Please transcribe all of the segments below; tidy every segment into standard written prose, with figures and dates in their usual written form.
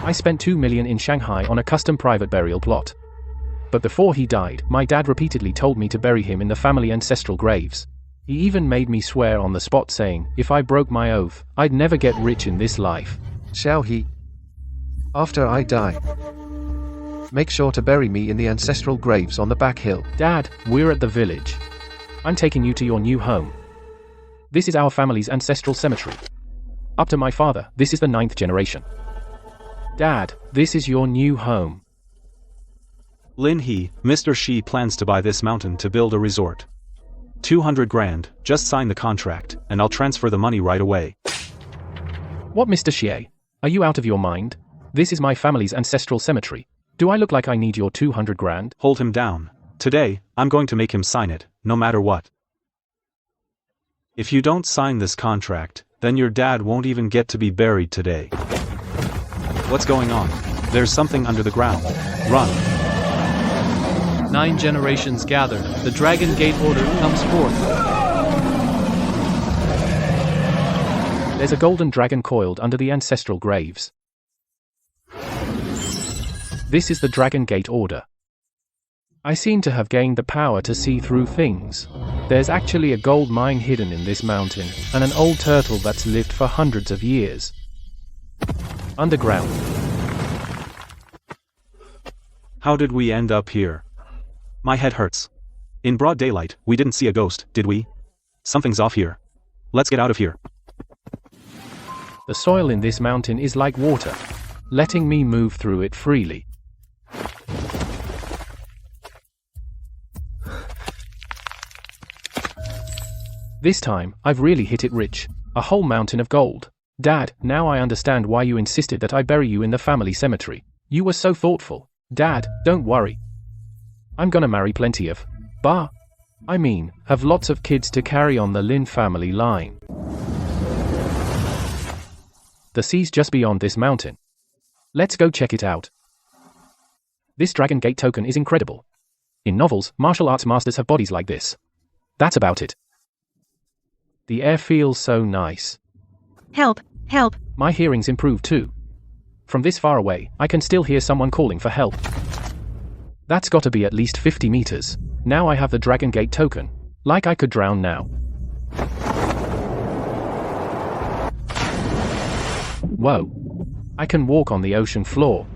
I spent 2 million in Shanghai on a custom private burial plot. But before he died, my dad repeatedly told me to bury him in the family ancestral graves. He even made me swear on the spot saying, if I broke my oath, I'd never get rich in this life. Shall he? After I die, make sure to bury me in the ancestral graves on the back hill. Dad, we're at the village. I'm taking you to your new home. This is our family's ancestral cemetery. Up to my father, this is the 9th generation. Dad, this is your new home. Mr. Shi plans to buy this mountain to build a resort. 200 grand, just sign the contract, and I'll transfer the money right away. What, Mr. Xie? Are you out of your mind? This is my family's ancestral cemetery. Do I look like I need your 200 grand? Hold him down. Today, I'm going to make him sign it, no matter what. If you don't sign this contract, then your dad won't even get to be buried today. What's going on? There's something under the ground. Run. 9 generations gather, the Dragon Gate order comes forth. There's a golden dragon coiled under the ancestral graves. This is the Dragon Gate order. I seem to have gained the power to see through things. There's actually a gold mine hidden in this mountain, and an old turtle that's lived for hundreds of years. Underground. How did we end up here? My head hurts. In broad daylight, we didn't see a ghost, did we? Something's off here. Let's get out of here. The soil in this mountain is like water, letting me move through it freely. This time, I've really hit it rich. A whole mountain of gold. Dad, now I understand why you insisted that I bury you in the family cemetery. You were so thoughtful. Dad, don't worry. I'm gonna marry plenty of have lots of kids to carry on the Lin family line. The sea's just beyond this mountain. Let's go check it out. This Dragon Gate token is incredible. In novels, martial arts masters have bodies like this. That's about it. The air feels so nice. Help, help. My hearing's improved too. From this far away, I can still hear someone calling for help. That's gotta be at least 50 meters. Now I have the Dragon Gate token. Like I could drown now. Whoa. I can walk on the ocean floor.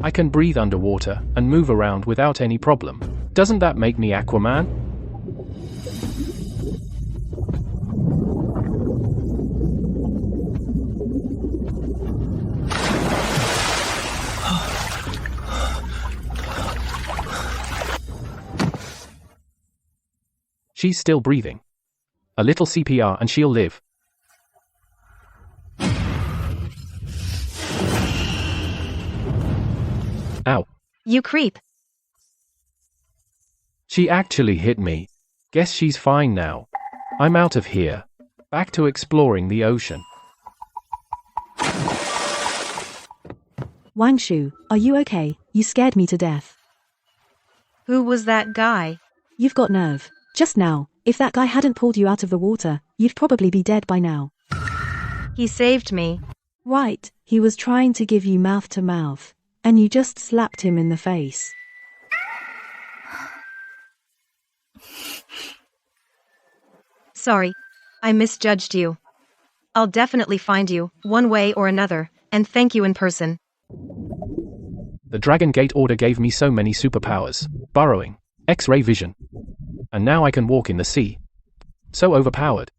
I can breathe underwater and move around without any problem. Doesn't that make me Aquaman? She's still breathing. A little CPR and she'll live. Ow. You creep. She actually hit me. Guess she's fine now. I'm out of here. Back to exploring the ocean. Wang Shu, are you okay? You scared me to death. Who was that guy? You've got nerve. Just now, if that guy hadn't pulled you out of the water, you'd probably be dead by now. He saved me. Right, he was trying to give you mouth to mouth, and you just slapped him in the face. Sorry, I misjudged you. I'll definitely find you, one way or another, and thank you in person. The Dragon Gate order gave me so many superpowers. Burrowing, X-ray vision. And now I can walk in the sea. So overpowered.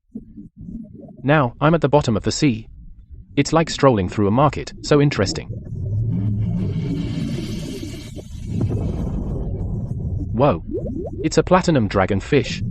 Now, I'm at the bottom of the sea. It's like strolling through a market, so interesting. Whoa. It's a platinum dragonfish.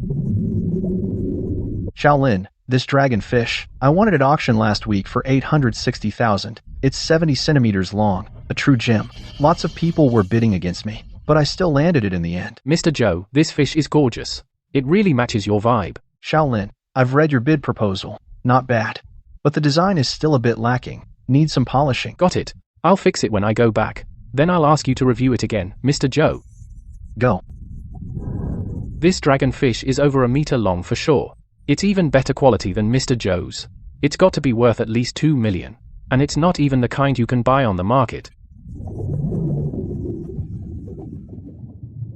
Shaolin, this dragonfish, I won it at auction last week for 860,000. It's 70 centimeters long, a true gem. Lots of people were bidding against me, but I still landed it in the end. Mr. Joe, this fish is gorgeous. It really matches your vibe. Shaolin, I've read your bid proposal. Not bad. But the design is still a bit lacking. Needs some polishing. Got it. I'll fix it when I go back. Then I'll ask you to review it again, Mr. Joe. Go. This dragonfish is over a meter long for sure. It's even better quality than Mr. Joe's. It's got to be worth at least 2 million. And it's not even the kind you can buy on the market.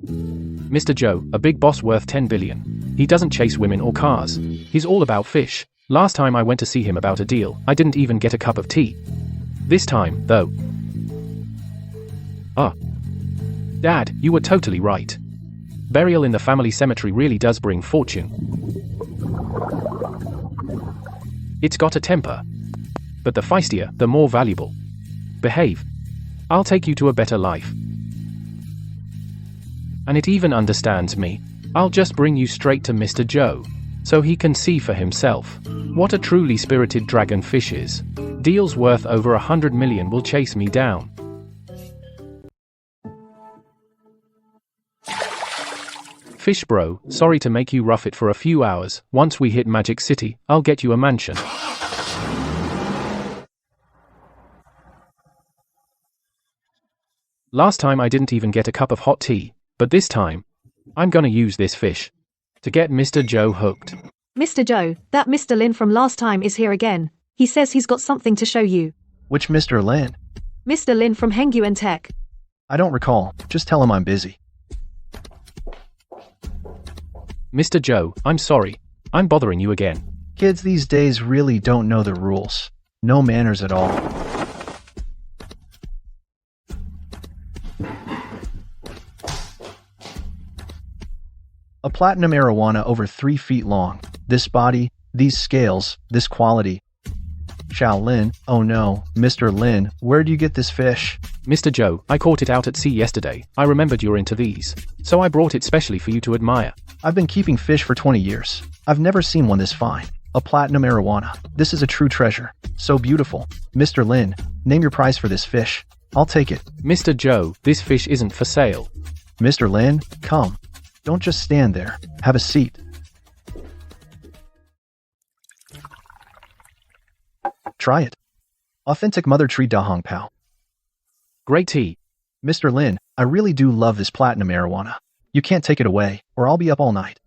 Mr. Joe, a big boss worth 10 billion. He doesn't chase women or cars. He's all about fish. Last time I went to see him about a deal, I didn't even get a cup of tea. This time, though. Dad, you were totally right. Burial in the family cemetery really does bring fortune. It's got a temper. But the feistier, the more valuable. Behave. I'll take you to a better life. And it even understands me. I'll just bring you straight to Mr. Joe, so he can see for himself what a truly spirited dragonfish is. Deals worth over 100 million will chase me down. Fish bro, sorry to make you rough it for a few hours. Once we hit Magic City, I'll get you a mansion. Last time I didn't even get a cup of hot tea, but this time, I'm gonna use this fish to get Mr. Joe hooked. Mr. Joe, that Mr. Lin from last time is here again. He says he's got something to show you. Which Mr. Lin? Mr. Lin from Hengyu and Tech. I don't recall. Just tell him I'm busy. Mr. Joe, I'm sorry. I'm bothering you again. Kids these days really don't know the rules. No manners at all. A platinum arowana over 3 feet long. This body, these scales, this quality. Shaolin, oh no, Mr. Lin, where do you get this fish? Mr. Joe, I caught it out at sea yesterday. I remembered you're into these, so I brought it specially for you to admire. I've been keeping fish for 20 years. I've never seen one this fine. A platinum arowana. This is a true treasure. So beautiful. Mr. Lin, name your price for this fish. I'll take it. Mr. Joe, this fish isn't for sale. Mr. Lin, come. Don't just stand there. Have a seat. Try it. Authentic mother tree da hong pao. Great tea. Mr. Lin, I really do love this platinum arowana. You can't take it away, or I'll be up all night.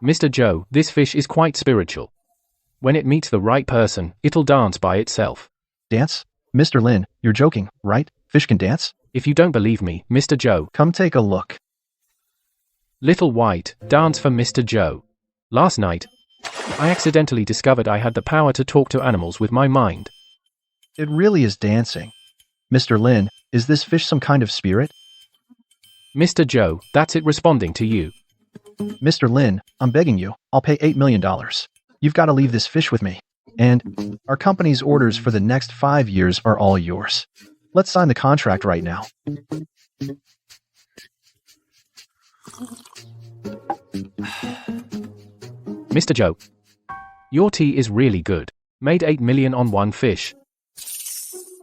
Mr. Joe, this fish is quite spiritual. When it meets the right person, it'll dance by itself. Dance? Mr. Lin, you're joking, right? Fish can dance? If you don't believe me, Mr. Joe. Come take a look. Little White, dance for Mr. Joe. Last night, I accidentally discovered I had the power to talk to animals with my mind. It really is dancing. Mr. Lin, is this fish some kind of spirit? Mr. Joe, that's it responding to you. Mr. Lin, I'm begging you, I'll pay $8 million. You've got to leave this fish with me. And our company's orders for the next 5 years are all yours. Let's sign the contract right now. Mr. Joe, your tea is really good. Made 8 million on one fish.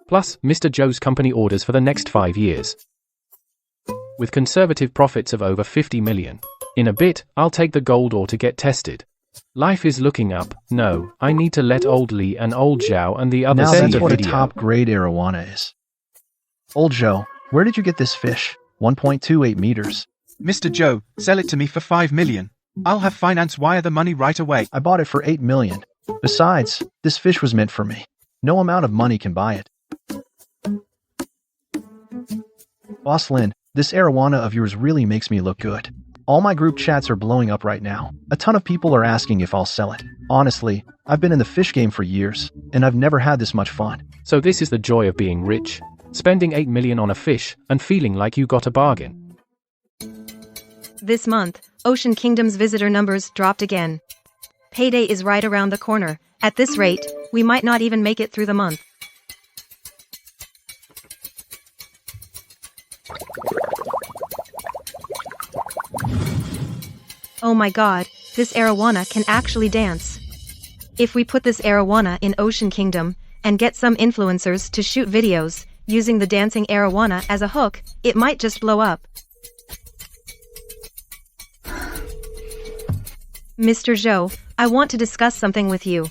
Plus, Mr. Joe's company orders for the next 5 years. With conservative profits of over 50 million. In a bit, I'll take the gold ore to get tested. Life is looking up. No, I need to let old Lee and old Zhao and the others Now see that's the what video. a top-grade arowana is. Old Joe, where did you get this fish? 1.28 meters. Mr. Joe, sell it to me for 5 million. I'll have finance wire the money right away. I bought it for 8 million. Besides, this fish was meant for me. No amount of money can buy it. Boss Lin, this arowana of yours really makes me look good. All my group chats are blowing up right now. A ton of people are asking if I'll sell it. Honestly, I've been in the fish game for years, and I've never had this much fun. So this is the joy of being rich. Spending 8 million on a fish, and feeling like you got a bargain. This month, Ocean Kingdom's visitor numbers dropped again. Payday is right around the corner. At this rate, we might not even make it through the month. Oh my god, this arowana can actually dance. If we put this arowana in Ocean Kingdom, and get some influencers to shoot videos, using the dancing arowana as a hook, it might just blow up. Mr. Zhou, I want to discuss something with you.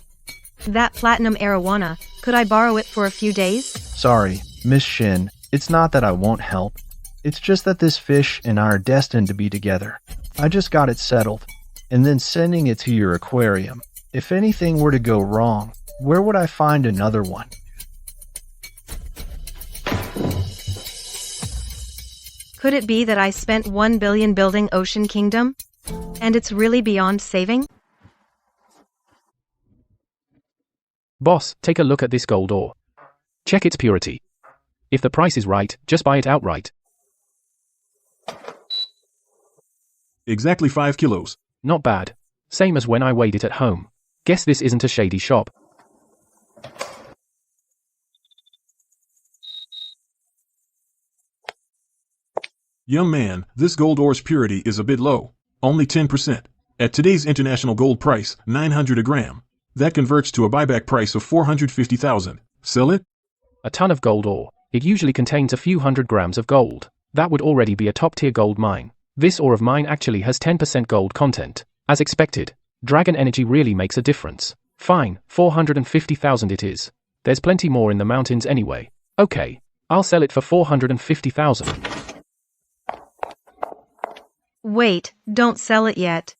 That platinum arowana, could I borrow it for a few days? Sorry, Miss Shin, it's not that I won't help. It's just that this fish and I are destined to be together. I just got it settled, and then sending it to your aquarium. If anything were to go wrong, where would I find another one? Could it be that I spent 1 billion building Ocean Kingdom? And it's really beyond saving? Boss, take a look at this gold ore. Check its purity. If the price is right, just buy it outright. Exactly 5 kilos. Not bad. Same as when I weighed it at home. Guess this isn't a shady shop. Young man, this gold ore's purity is a bit low. Only 10%. At today's international gold price, $900 a gram. That converts to a buyback price of $450,000. Sell it? A ton of gold ore. It usually contains a few hundred grams of gold. That would already be a top-tier gold mine. This ore of mine actually has 10% gold content. As expected. Dragon energy really makes a difference. Fine, 450,000 it is. There's plenty more in the mountains anyway. Okay. I'll sell it for 450,000. Wait, don't sell it yet.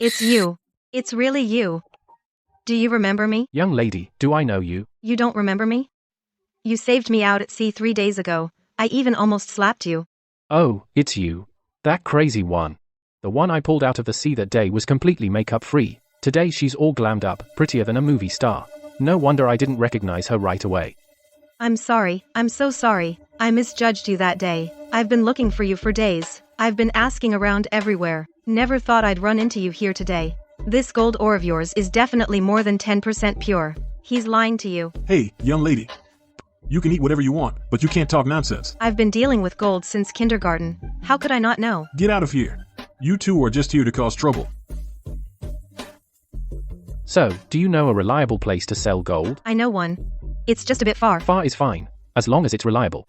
It's you. It's really you. Do you remember me? Young lady, do I know you? You don't remember me? You saved me out at sea 3 days ago. I even almost slapped you. Oh, it's you. That crazy one. The one I pulled out of the sea that day was completely makeup free. Today she's all glammed up, prettier than a movie star. No wonder I didn't recognize her right away. I'm sorry. I'm so sorry. I misjudged you that day. I've been looking for you for days. I've been asking around everywhere. Never thought I'd run into you here today. This gold ore of yours is definitely more than 10% pure. He's lying to you. Hey, young lady. You can eat whatever you want, but you can't talk nonsense. I've been dealing with gold since kindergarten. How could I not know? Get out of here. You two are just here to cause trouble. So, do you know a reliable place to sell gold? I know one. It's just a bit far. Far is fine, as long as it's reliable.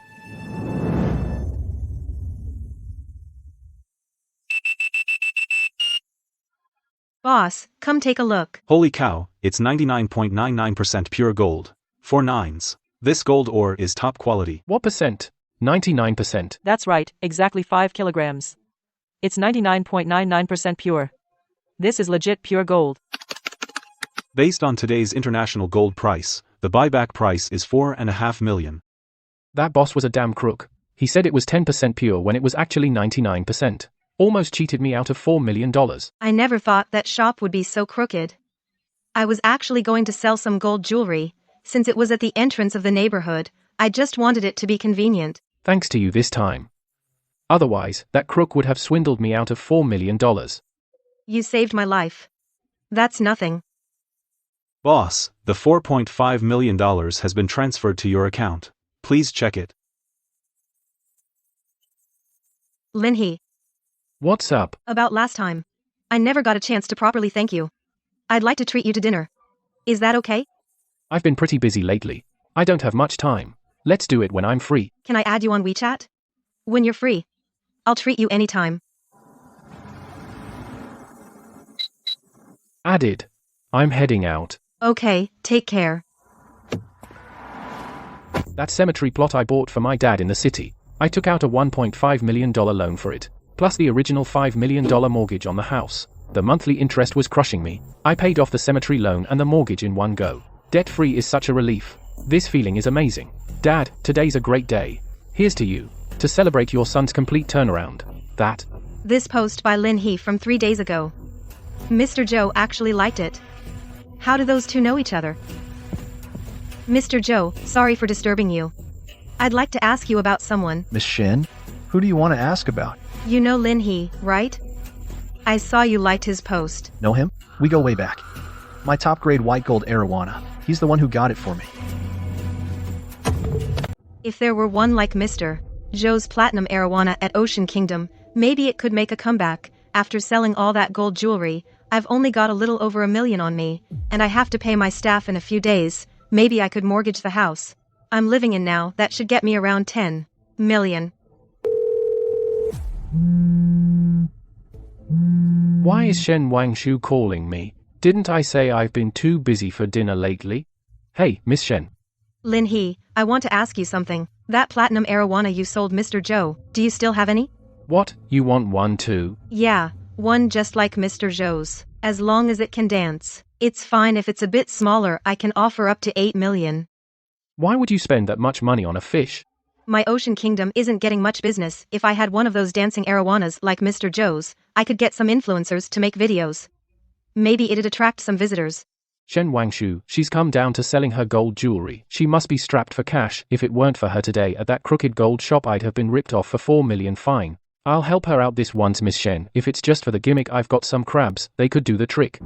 Boss, come take a look. Holy cow, it's 99.99% pure gold. 4 nines. This gold ore is top quality. What percent? 99%. That's right, exactly 5 kilograms. It's 99.99% pure. This is legit pure gold. Based on today's international gold price, the buyback price is $4.5 million. That boss was a damn crook. He said it was 10% pure when it was actually 99%. Almost cheated me out of $4 million. I never thought that shop would be so crooked. I was actually going to sell some gold jewelry. Since it was at the entrance of the neighborhood, I just wanted it to be convenient. Thanks to you this time. Otherwise, that crook would have swindled me out of $4 million. You saved my life. That's nothing. Boss, the $4.5 million has been transferred to your account. Please check it. Linhee. What's up? About last time. I never got a chance to properly thank you. I'd like to treat you to dinner. Is that okay? I've been pretty busy lately. I don't have much time. Let's do it when I'm free. Can I add you on WeChat? When you're free. I'll treat you anytime. Added. I'm heading out. Okay, take care. That cemetery plot I bought for my dad in the city. I took out a $1.5 million loan for it, plus the original $5 million mortgage on the house. The monthly interest was crushing me. I paid off the cemetery loan and the mortgage in one go. Debt-free is such a relief. This feeling is amazing. Dad, today's a great day. Here's to you. To celebrate your son's complete turnaround. That. This post by Linhee from 3 days ago. Mr. Joe actually liked it. How do those two know each other? Mr. Joe, sorry for disturbing you. I'd like to ask you about someone. Miss Shin? Who do you want to ask about? You know Linhee, right? I saw you liked his post. Know him? We go way back. My top-grade white gold arowana. He's the one who got it for me. If there were one like Mr. Joe's platinum arowana at Ocean Kingdom, maybe it could make a comeback. After selling all that gold jewelry, I've only got a little over $1 million on me, and I have to pay my staff in a few days. Maybe I could mortgage the house I'm living in now. That should get me around 10 million. Why is Shen Wangshu calling me? Didn't I say I've been too busy for dinner lately? Hey, Miss Shen. Linhee, I want to ask you something. That platinum arowana you sold Mr. Joe, do you still have any? What, you want one too? Yeah, one just like Mr. Joe's. As long as it can dance. It's fine if it's a bit smaller, I can offer up to 8 million. Why would you spend that much money on a fish? My ocean kingdom isn't getting much business. If I had one of those dancing arowanas like Mr. Joe's, I could get some influencers to make videos. Maybe it'd attract some visitors. Shen Wangshu, she's come down to selling her gold jewelry. She must be strapped for cash. If it weren't for her today at that crooked gold shop, I'd have been ripped off for 4 million fine. I'll help her out this once, Miss Shen. If it's just for the gimmick, I've got some crabs. They could do the trick.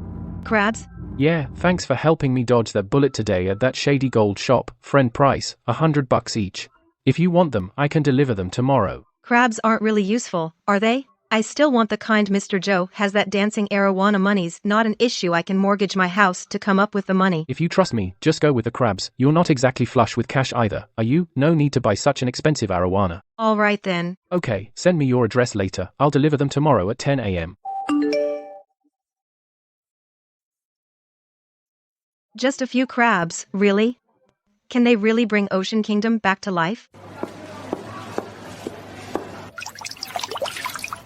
Crabs? Yeah, thanks for helping me dodge that bullet today at that shady gold shop. Friend price, $100 each. If you want them, I can deliver them tomorrow. Crabs aren't really useful, are they? I still want the kind Mr. Joe has. That dancing arowana money's not an issue. I can mortgage my house to come up with the money. If you trust me, just go with the crabs. You're not exactly flush with cash either, are you? No need to buy such an expensive arowana. Alright then. Okay, send me your address later. I'll deliver them tomorrow at 10 a.m. Just a few crabs, really? Can they really bring Ocean Kingdom back to life?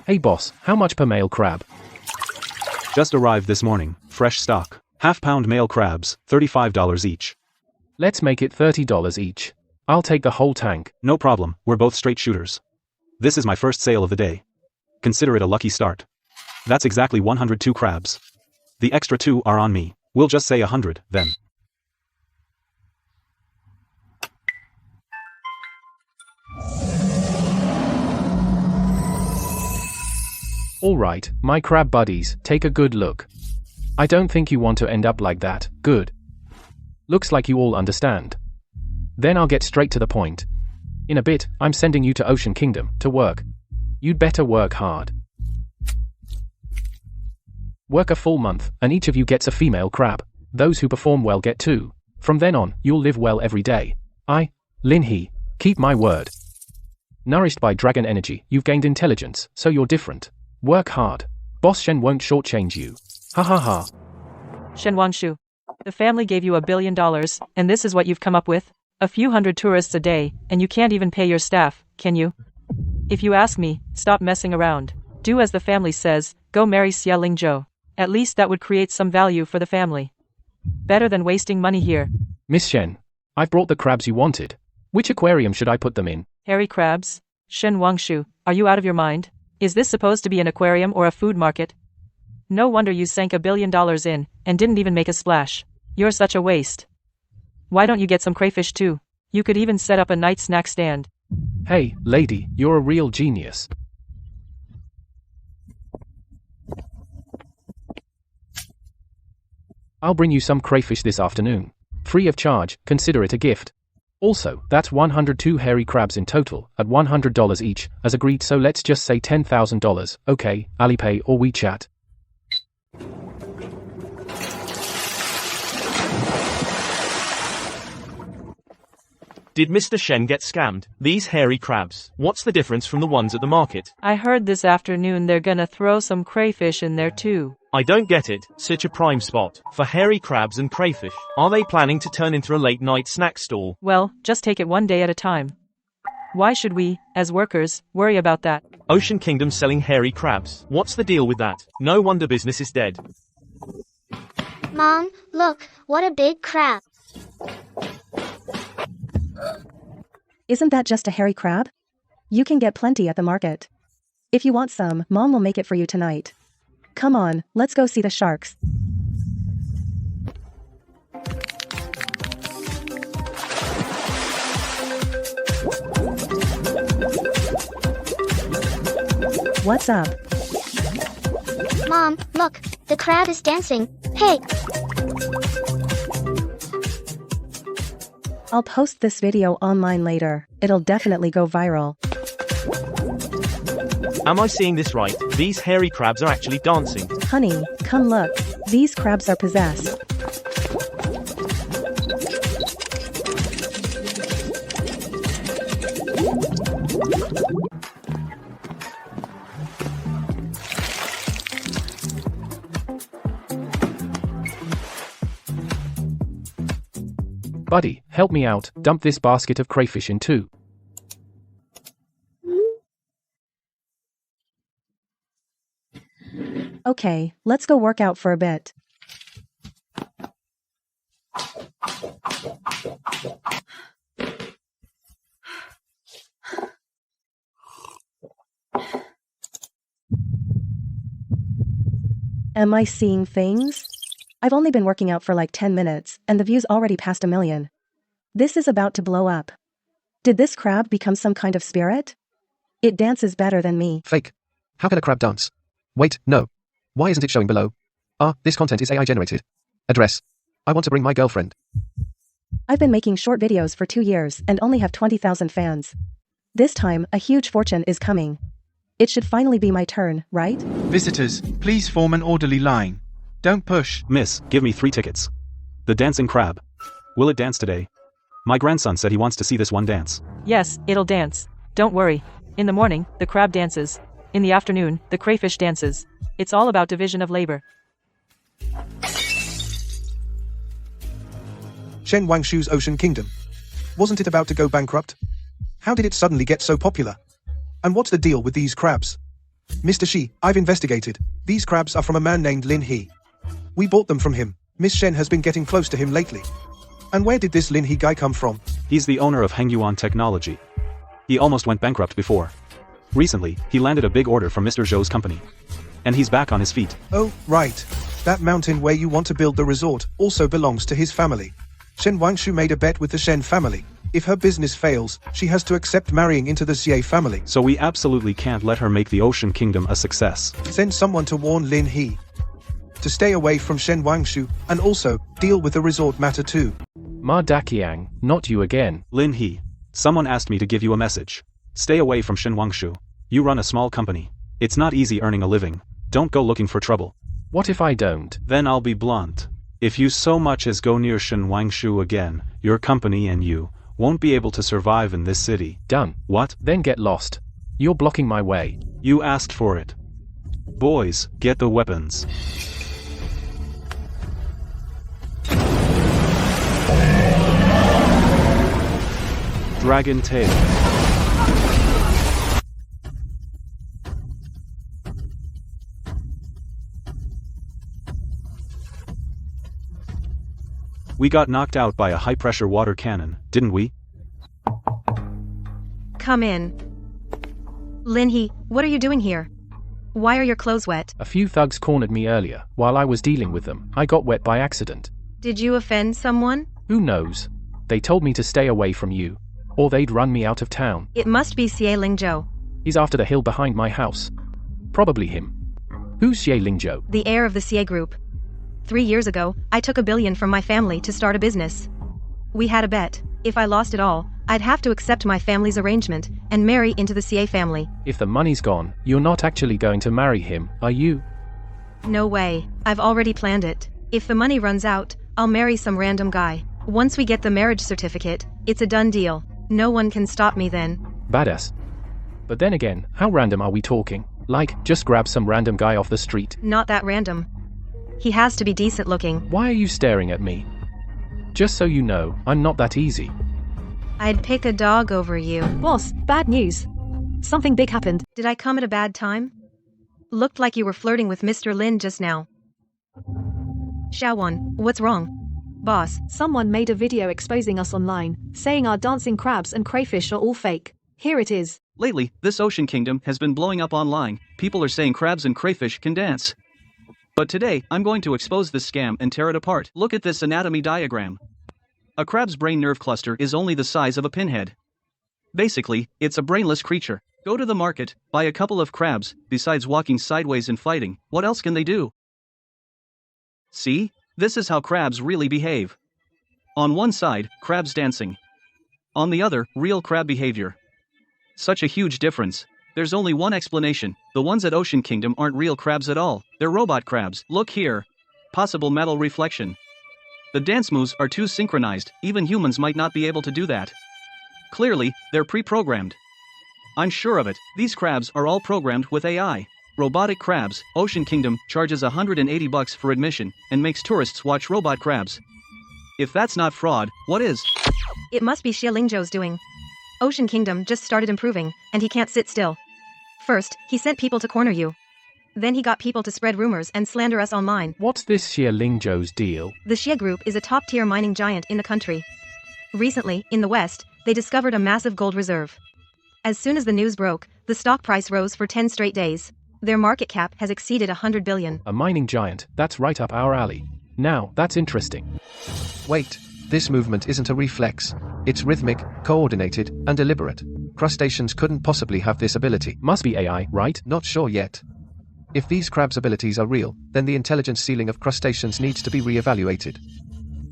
Hey boss, how much per male crab? Just arrived this morning, fresh stock. Half-pound male crabs, $35 each. Let's make it $30 each. I'll take the whole tank. No problem, we're both straight shooters. This is my first sale of the day. Consider it a lucky start. That's exactly 102 crabs. The extra 2 are on me. We'll just say 100, then. Alright, my crab buddies, take a good look. I don't think you want to end up like that. Good. Looks like you all understand. Then I'll get straight to the point. In a bit, I'm sending you to Ocean Kingdom to work. You'd better work hard. Work a full month, and each of you gets a female crab. Those who perform well get 2. From then on, you'll live well every day. Lin He, keep my word. Nourished by dragon energy, you've gained intelligence, so you're different. Work hard. Boss Shen won't shortchange you. Ha ha ha. Shen Wangshu. The family gave you $1 billion, and this is what you've come up with? A few hundred tourists a day, and you can't even pay your staff, can you? If you ask me, stop messing around. Do as the family says, go marry Xia Lingzhou. At least that would create some value for the family. Better than wasting money here. Miss Shen, I've brought the crabs you wanted. Which aquarium should I put them in? Hairy crabs? Shen Wangshu, are you out of your mind? Is this supposed to be an aquarium or a food market? No wonder you sank $1 billion in, and didn't even make a splash. You're such a waste. Why don't you get some crayfish too? You could even set up a night snack stand. Hey, lady, you're a real genius. I'll bring you some crayfish this afternoon. Free of charge, consider it a gift. Also, that's 102 hairy crabs in total, at $100 each, as agreed, so let's just say $10,000, okay, Alipay or WeChat. Did Mr. Shen get scammed? These hairy crabs, what's the difference from the ones at the market? I heard this afternoon they're gonna throw some crayfish in there too. I don't get it, such a prime spot for hairy crabs and crayfish. Are they planning to turn into a late-night snack stall? Well, just take it one day at a time. Why should we, as workers, worry about that? Ocean Kingdom selling hairy crabs. What's the deal with that? No wonder business is dead. Mom, look, what a big crab. Isn't that just a hairy crab? You can get plenty at the market. If you want some, Mom will make it for you tonight. Come on, let's go see the sharks. What's up? Mom, look, the crab is dancing. Hey! I'll post this video online later. It'll definitely go viral. Am I seeing this right? These hairy crabs are actually dancing. Honey, come look. These crabs are possessed. Buddy, help me out, dump this basket of crayfish in too. Okay, let's go work out for a bit. Am I seeing things? I've only been working out for like 10 minutes, and the view's already past 1 million. This is about to blow up. Did this crab become some kind of spirit? It dances better than me. Fake. How can a crab dance? Wait, no. Why isn't it showing below? Ah, this content is AI generated. Address. I want to bring my girlfriend. I've been making short videos for 2 years and only have 20,000 fans. This time, a huge fortune is coming. It should finally be my turn, right? Visitors, please form an orderly line. Don't push. Miss, give me 3 tickets. The dancing crab. Will it dance today? My grandson said he wants to see this one dance. Yes, it'll dance. Don't worry. In the morning, the crab dances. In the afternoon, the crayfish dances. It's all about division of labor. Shen Wangshu's Ocean Kingdom. Wasn't it about to go bankrupt? How did it suddenly get so popular? And what's the deal with these crabs? Mr. Shi, I've investigated. These crabs are from a man named Lin He. We bought them from him. Miss Shen has been getting close to him lately. And where did this Lin He guy come from? He's the owner of Hengyuan Technology. He almost went bankrupt before. Recently, he landed a big order from Mr. Zhou's company. And he's back on his feet. Oh, right. That mountain where you want to build the resort also belongs to his family. Shen Wangshu made a bet with the Shen family. If her business fails, she has to accept marrying into the Xie family. So we absolutely can't let her make the Ocean Kingdom a success. Send someone to warn Lin He to stay away from Shen Wangshu, and also, deal with the resort matter too. Ma Daqiang, not you again. Lin He, someone asked me to give you a message. Stay away from Shen Wangshu. You run a small company. It's not easy earning a living. Don't go looking for trouble. What if I don't? Then I'll be blunt. If you so much as go near Shen Wangshu again, your company and you won't be able to survive in this city. Done. What? Then get lost. You're blocking my way. You asked for it. Boys, get the weapons. Dragon Tail. We got knocked out by a high-pressure water cannon, didn't we? Come in. Lin He, what are you doing here? Why are your clothes wet? A few thugs cornered me earlier. While I was dealing with them, I got wet by accident. Did you offend someone? Who knows? They told me to stay away from you, or they'd run me out of town. It must be Xie Lingzhou. He's after the hill behind my house. Probably him. Who's Xie Lingzhou? The heir of the Xie group. 3 years ago, I took $1 billion from my family to start a business. We had a bet. If I lost it all, I'd have to accept my family's arrangement and marry into the Xie family. If the money's gone, you're not actually going to marry him, are you? No way. I've already planned it. If the money runs out, I'll marry some random guy. Once we get the marriage certificate, it's a done deal. No one can stop me then. Badass. But then again, how random are we talking? Like, just grab some random guy off the street. Not that random. He has to be decent looking. Why are you staring at me? Just so you know, I'm not that easy. I'd pick a dog over you. Boss, bad news. Something big happened. Did I come at a bad time? Looked like you were flirting with Mr. Lin just now. Xiaowan, what's wrong? Boss, someone made a video exposing us online, saying our dancing crabs and crayfish are all fake. Here it is. Lately, this Ocean Kingdom has been blowing up online. People are saying crabs and crayfish can dance. But today, I'm going to expose this scam and tear it apart. Look at this anatomy diagram. A crab's brain nerve cluster is only the size of a pinhead. Basically, it's a brainless creature. Go to the market, buy a couple of crabs. Besides walking sideways and fighting, what else can they do? See? This is how crabs really behave. On one side, crabs dancing. On the other, real crab behavior. Such a huge difference. There's only one explanation. The ones at Ocean Kingdom aren't real crabs at all. They're robot crabs. Look here. Possible metal reflection. The dance moves are too synchronized. Even humans might not be able to do that. Clearly, they're pre-programmed. I'm sure of it. These crabs are all programmed with AI. Robotic crabs. Ocean Kingdom charges $180 for admission and makes tourists watch robot crabs. If that's not fraud, what is? It must be Xie Lingzhou's doing. Ocean Kingdom just started improving, and he can't sit still. First, he sent people to corner you. Then he got people to spread rumors and slander us online. What's this Xie Lingzhou's deal? The Xie Group is a top-tier mining giant in the country. Recently, in the West, they discovered a massive gold reserve. As soon as the news broke, the stock price rose for 10 straight days. Their market cap has exceeded 100 billion. A mining giant, that's right up our alley. Now, that's interesting. Wait, this movement isn't a reflex. It's rhythmic, coordinated, and deliberate. Crustaceans couldn't possibly have this ability. Must be AI, right? Not sure yet. If these crabs' abilities are real, then the intelligence ceiling of crustaceans needs to be re-evaluated.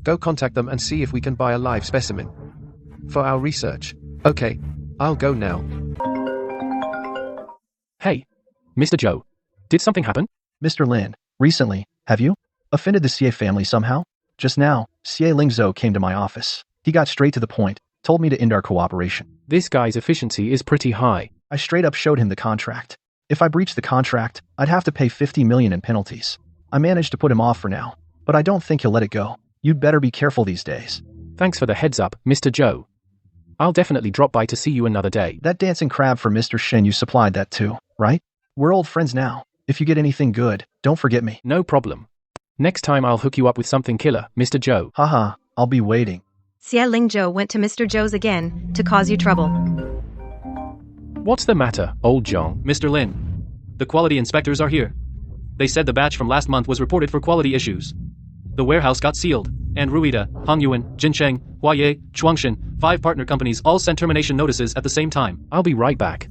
Go contact them and see if we can buy a live specimen. For our research. Okay, I'll go now. Hey, Mr. Joe, did something happen? Mr. Lin, recently, have you offended the Xie family somehow? Just now, Xie Lingzhou came to my office. He got straight to the point, told me to end our cooperation. This guy's efficiency is pretty high. I straight up showed him the contract. If I breached the contract, I'd have to pay 50 million in penalties. I managed to put him off for now, but I don't think he'll let it go. You'd better be careful these days. Thanks for the heads up, Mr. Joe. I'll definitely drop by to see you another day. That dancing crab for Mr. Shen, you supplied that too, right? We're old friends now. If you get anything good, don't forget me. No problem. Next time I'll hook you up with something killer, Mr. Joe. Haha, I'll be waiting. Xie Lingzhou went to Mr. Joe's again to cause you trouble. What's the matter, old Zhong? Mr. Lin, the quality inspectors are here. They said the batch from last month was reported for quality issues. The warehouse got sealed, and Ruida, Hongyuan, Jincheng, Huaye, Chuangshan, 5 partner companies all sent termination notices at the same time. I'll be right back.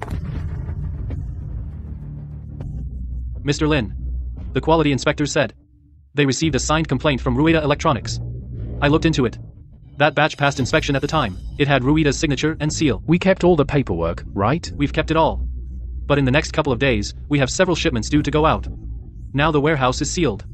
Mr. Lin, the quality inspectors said they received a signed complaint from Ruida Electronics. I looked into it. That batch passed inspection at the time. It had Ruida's signature and seal. We kept all the paperwork, right? We've kept it all. But in the next couple of days, we have several shipments due to go out. Now the warehouse is sealed.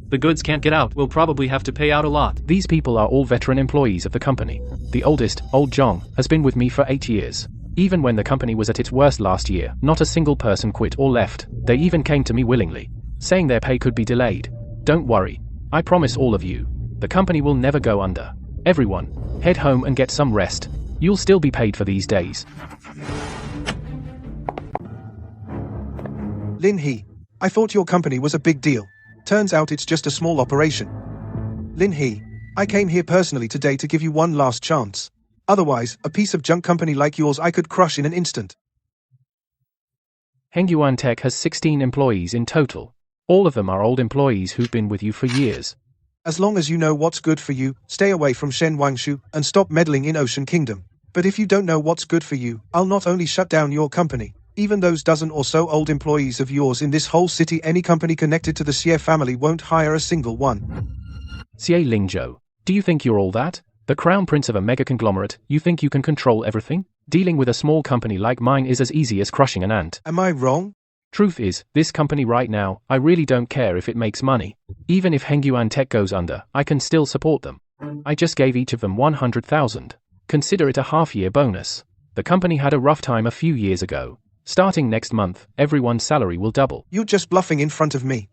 The goods can't get out. We'll probably have to pay out a lot. These people are all veteran employees of the company. The oldest, old Zhong, has been with me for 8 years. Even when the company was at its worst last year, not a single person quit or left. They even came to me willingly, saying their pay could be delayed. Don't worry. I promise all of you, the company will never go under. Everyone, head home and get some rest. You'll still be paid for these days. Lin He, I thought your company was a big deal. Turns out it's just a small operation. Lin He, I came here personally today to give you one last chance. Otherwise, a piece of junk company like yours I could crush in an instant. Hengyuan Tech has 16 employees in total. All of them are old employees who've been with you for years. As long as you know what's good for you, stay away from Shen Wangshu and stop meddling in Ocean Kingdom. But if you don't know what's good for you, I'll not only shut down your company, even those dozen or so old employees of yours in this whole city, any company connected to the Xie family won't hire a single one. Xie Lingzhou, do you think you're all that? The crown prince of a mega conglomerate, you think you can control everything? Dealing with a small company like mine is as easy as crushing an ant. Am I wrong? Truth is, this company right now, I really don't care if it makes money. Even if Hengyuan Tech goes under, I can still support them. I just gave each of them 100,000. Consider it a half-year bonus. The company had a rough time a few years ago. Starting next month, everyone's salary will double. You're just bluffing in front of me.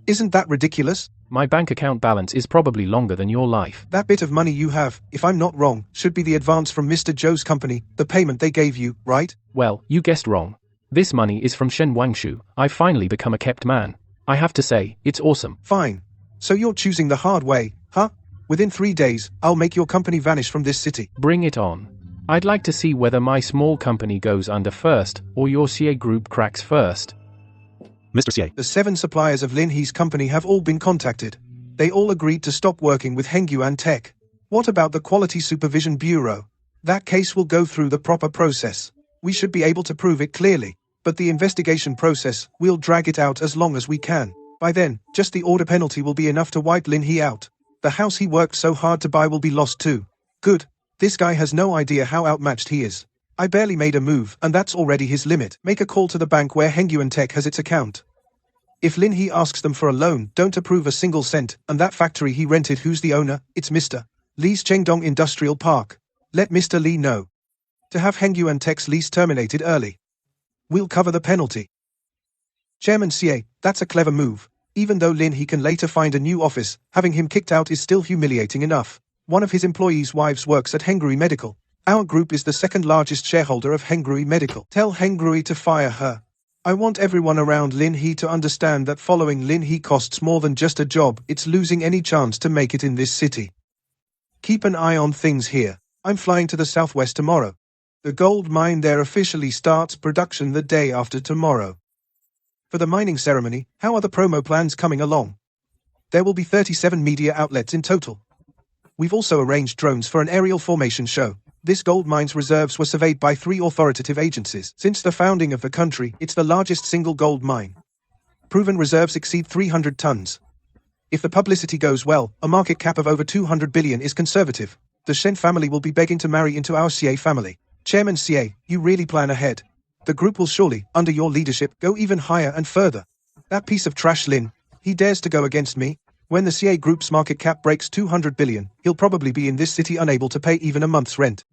Isn't that ridiculous? My bank account balance is probably longer than your life. That bit of money you have, if I'm not wrong, should be the advance from Mr. Joe's company, the payment they gave you, right? Well, you guessed wrong. This money is from Shen Wangshu. I've finally become a kept man. I have to say, it's awesome. Fine. So you're choosing the hard way, huh? Within 3 days, I'll make your company vanish from this city. Bring it on. I'd like to see whether my small company goes under first, or your Xie group cracks first. Mr. Xie. The 7 suppliers of Lin He's company have all been contacted. They all agreed to stop working with Hengyuan Tech. What about the Quality Supervision Bureau? That case will go through the proper process. We should be able to prove it clearly. But the investigation process, we'll drag it out as long as we can. By then, just the order penalty will be enough to wipe Lin He out. The house he worked so hard to buy will be lost too. Good. This guy has no idea how outmatched he is. I barely made a move, and that's already his limit. Make a call to the bank where Hengyuan Tech has its account. If Lin He asks them for a loan, don't approve a single cent, and that factory he rented, who's the owner? It's Mr. Lee's Chengdong Industrial Park. Let Mr. Lee know to have Hengyuan Tech's lease terminated early. We'll cover the penalty. Chairman Xie, that's a clever move. Even though Lin He can later find a new office, having him kicked out is still humiliating enough. One of his employees' wives works at Hengrui Medical. Our group is the second largest shareholder of Hengrui Medical. Tell Hengrui to fire her. I want everyone around Lin He to understand that following Lin He costs more than just a job, it's losing any chance to make it in this city. Keep an eye on things here. I'm flying to the southwest tomorrow. The gold mine there officially starts production the day after tomorrow. For the mining ceremony, how are the promo plans coming along? There will be 37 media outlets in total. We've also arranged drones for an aerial formation show. This gold mine's reserves were surveyed by 3 authoritative agencies. Since the founding of the country, it's the largest single gold mine. Proven reserves exceed 300 tons. If the publicity goes well, a market cap of over 200 billion is conservative. The Shen family will be begging to marry into our CA family. Chairman CA, you really plan ahead. The group will surely, under your leadership, go even higher and further. That piece of trash Lin, he dares to go against me. When the CA group's market cap breaks 200 billion, he'll probably be in this city unable to pay even a month's rent.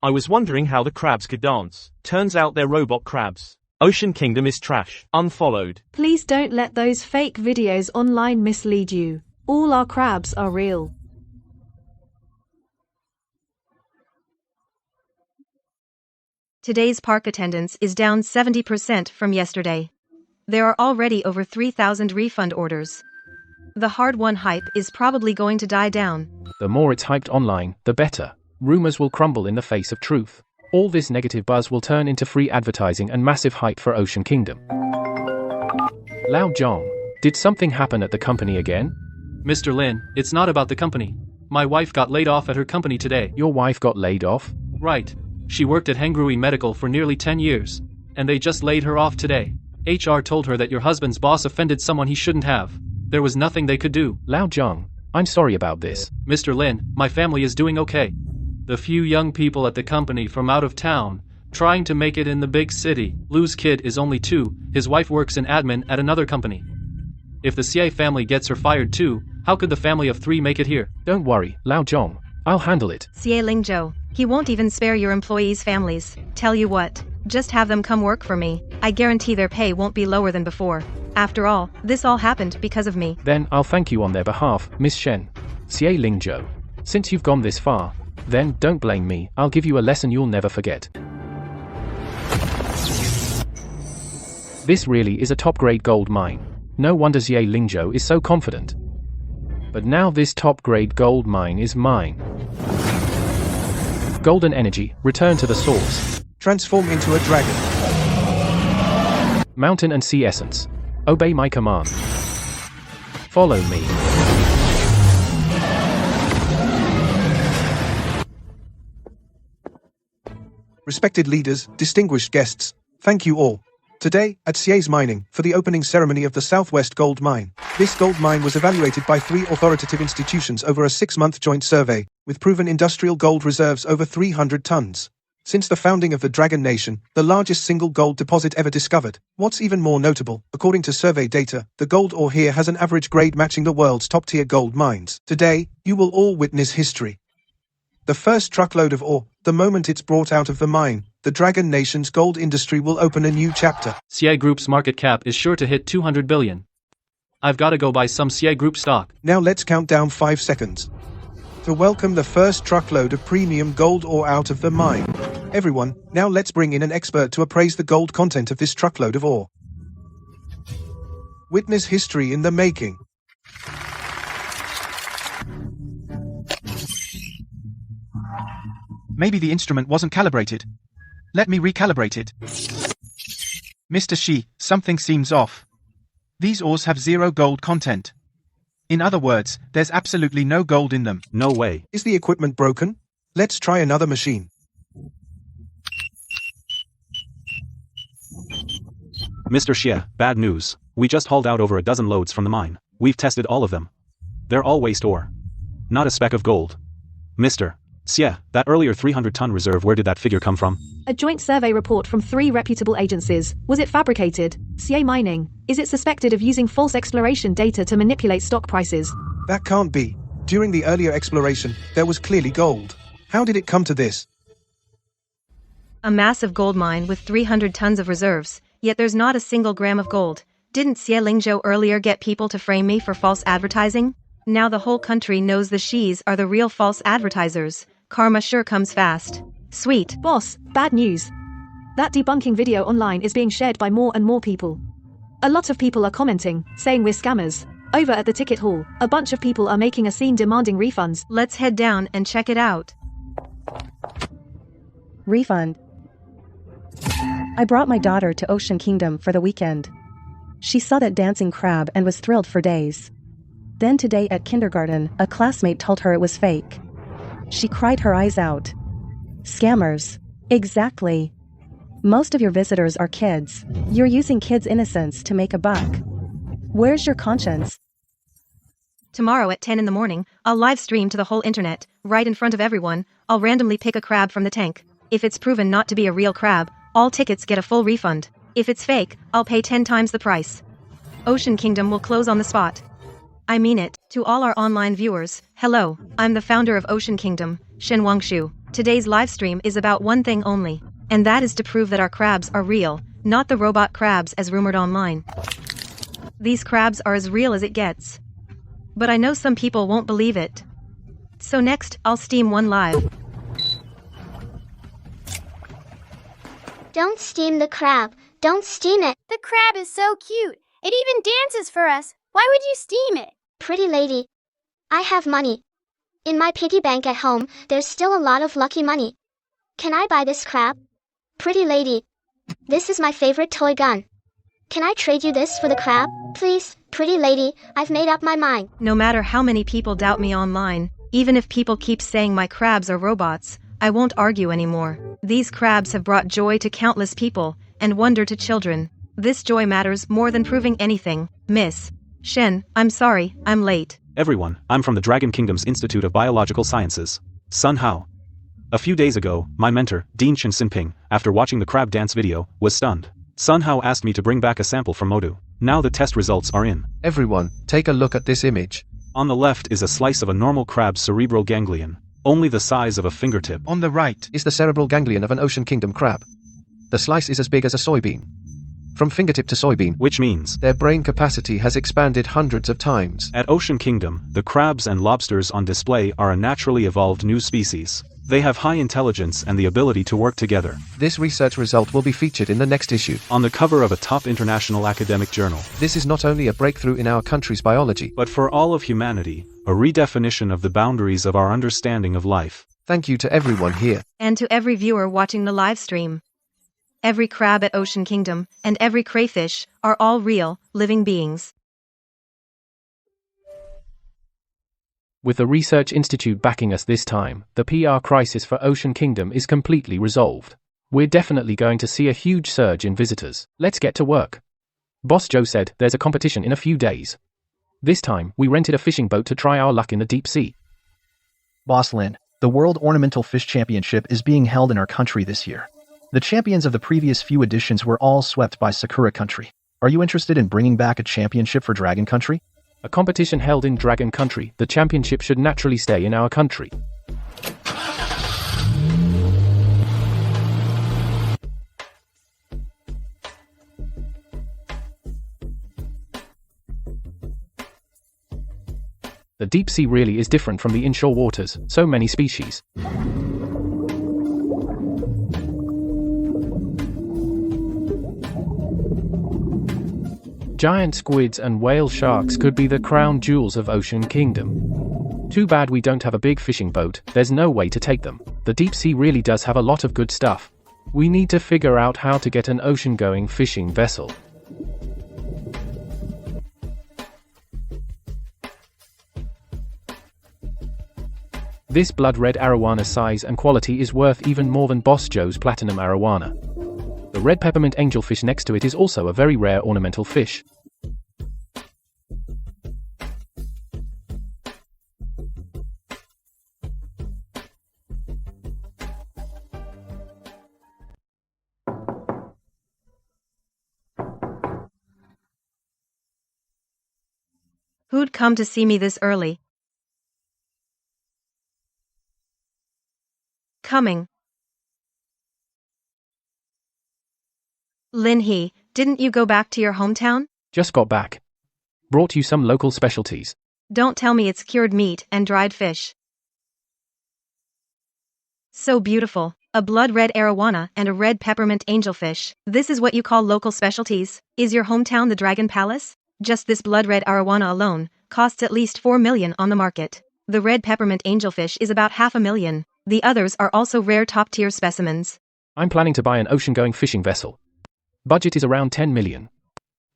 I was wondering how the crabs could dance. Turns out they're robot crabs. Ocean Kingdom is trash. Unfollowed. Please don't let those fake videos online mislead you. All our crabs are real. Today's park attendance is down 70% from yesterday. There are already over 3,000 refund orders. The hard-won hype is probably going to die down. The more it's hyped online, the better. Rumors will crumble in the face of truth. All this negative buzz will turn into free advertising and massive hype for Ocean Kingdom. Lao Zhong, did something happen at the company again? Mr. Lin, it's not about the company. My wife got laid off at her company today. Your wife got laid off? Right. She worked at Hengrui Medical for nearly 10 years. And they just laid her off today. HR told her that your husband's boss offended someone he shouldn't have. There was nothing they could do. Lao Zhong, I'm sorry about this. Mr. Lin, my family is doing okay. The few young people at the company from out of town, trying to make it in the big city. Lou's kid is only 2, his wife works in admin at another company. If the CA family gets her fired too, how could the family of 3 make it here? Don't worry, Lao Zhong, I'll handle it. CA Lingzhou, he won't even spare your employees' families. Tell you what, just have them come work for me. I guarantee their pay won't be lower than before. After all, this all happened because of me. Then I'll thank you on their behalf, Miss Shen. CA Lingzhou. Since you've gone this far, then don't blame me. I'll give you a lesson you'll never forget. This really is a top-grade gold mine. No wonder CA Lingzhou is so confident. But now this top-grade gold mine is mine. Golden energy, return to the source. Transform into a dragon. Mountain and sea essence. Obey my command. Follow me. Respected leaders, distinguished guests, thank you all. Today, at CA's Mining, for the opening ceremony of the Southwest Gold Mine. This gold mine was evaluated by 3 authoritative institutions over a 6-month joint survey, with proven industrial gold reserves over 300 tons. Since the founding of the Dragon Nation, the largest single gold deposit ever discovered. What's even more notable, according to survey data, the gold ore here has an average grade matching the world's top-tier gold mines. Today, you will all witness history. The first truckload of ore, the moment it's brought out of the mine, the Dragon Nation's gold industry will open a new chapter. CA Group's market cap is sure to hit 200 billion. I've got to go buy some CA Group stock. Now let's count down 5 seconds. To welcome the first truckload of premium gold ore out of the mine. Everyone, now let's bring in an expert to appraise the gold content of this truckload of ore. Witness history in the making. Maybe the instrument wasn't calibrated. Let me recalibrate it. Mr. Shi, something seems off. These ores have 0 gold content. In other words, there's absolutely no gold in them. No way. Is the equipment broken? Let's try another machine. Mr. Xie, bad news. We just hauled out over a dozen loads from the mine. We've tested all of them. They're all waste ore. Not a speck of gold. Mr. Xie, that earlier 300-ton reserve, where did that figure come from? A joint survey report from 3 reputable agencies. Was it fabricated? CA Mining. Is it suspected of using false exploration data to manipulate stock prices? That can't be. During the earlier exploration, there was clearly gold. How did it come to this? A massive gold mine with 300 tons of reserves, yet there's not a single gram of gold. Didn't Xie Lingzhou earlier get people to frame me for false advertising? Now the whole country knows the Shis are the real false advertisers. Karma sure comes fast. Sweet. Boss, bad news. That debunking video online is being shared by more and more people. A lot of people are commenting, saying we're scammers. Over at the ticket hall, a bunch of people are making a scene demanding refunds. Let's head down and check it out. Refund. I brought my daughter to Ocean Kingdom for the weekend. She saw that dancing crab and was thrilled for days. Then today at kindergarten, a classmate told her it was fake. She cried her eyes out. Scammers. Exactly. Most of your visitors are kids. You're using kids' innocence to make a buck. Where's your conscience? Tomorrow at 10 in the morning, I'll live stream to the whole internet, right in front of everyone. I'll randomly pick a crab from the tank. If it's proven not to be a real crab, all tickets get a full refund. If it's fake, I'll pay 10 times the price. Ocean Kingdom will close on the spot. I mean it. To all our online viewers, hello, I'm the founder of Ocean Kingdom, Shen Wangshu. Today's live stream is about one thing only, and that is to prove that our crabs are real, not the robot crabs as rumored online. These crabs are as real as it gets. But I know some people won't believe it. So next, I'll steam one live. Don't steam the crab. Don't steam it. The crab is so cute. It even dances for us. Why would you steam it? Pretty lady, I have money. In my piggy bank at home, there's still a lot of lucky money. Can I buy this crab? Pretty lady, this is my favorite toy gun. Can I trade you this for the crab? Please, pretty lady, I've made up my mind. No matter how many people doubt me online, even if people keep saying my crabs are robots, I won't argue anymore. These crabs have brought joy to countless people, and wonder to children. This joy matters more than proving anything. Miss Shen, I'm sorry, I'm late. Everyone, I'm from the Dragon Kingdom's Institute of Biological Sciences. Sun Hao. A few days ago, my mentor, Dean Chen Xinping, after watching the crab dance video, was stunned. Sun Hao asked me to bring back a sample from Modu. Now the test results are in. Everyone, take a look at this image. On the left is a slice of a normal crab's cerebral ganglion, only the size of a fingertip. On the right is the cerebral ganglion of an Ocean Kingdom crab. The slice is as big as a soybean. From fingertip to soybean, which means their brain capacity has expanded hundreds of times. At Ocean Kingdom, the crabs and lobsters on display are a naturally evolved new species. They have high intelligence and the ability to work together. This research result will be featured in the next issue, on the cover of a top international academic journal. This is not only a breakthrough in our country's biology, but for all of humanity, a redefinition of the boundaries of our understanding of life. Thank you to everyone here. And to every viewer watching the live stream. Every crab at Ocean Kingdom, and every crayfish, are all real, living beings. With the Research Institute backing us this time, the PR crisis for Ocean Kingdom is completely resolved. We're definitely going to see a huge surge in visitors. Let's get to work. Boss Joe said there's a competition in a few days. This time, we rented a fishing boat to try our luck in the deep sea. Boss Lin, the World Ornamental Fish Championship is being held in our country this year. The champions of the previous few editions were all swept by Sakura Country. Are you interested in bringing back a championship for Dragon Country? A competition held in Dragon Country, the championship should naturally stay in our country. The deep sea really is different from the inshore waters, so many species. Giant squids and whale sharks could be the crown jewels of Ocean Kingdom. Too bad we don't have a big fishing boat, there's no way to take them. The deep sea really does have a lot of good stuff. We need to figure out how to get an ocean-going fishing vessel. This blood red arowana size and quality is worth even more than Boss Joe's platinum arowana. The red peppermint angelfish next to it is also a very rare ornamental fish. Who'd come to see me this early? Coming. Lin He, didn't you go back to your hometown? Just got back. Brought you some local specialties. Don't tell me it's cured meat and dried fish. So beautiful. A blood red arowana and a red peppermint angelfish. This is what you call local specialties? Is your hometown the Dragon Palace? Just this blood red arowana alone costs at least 4 million on the market. The red peppermint angelfish is about 500,000. The others are also rare top-tier specimens. I'm planning to buy an ocean-going fishing vessel. Budget is around 10 million.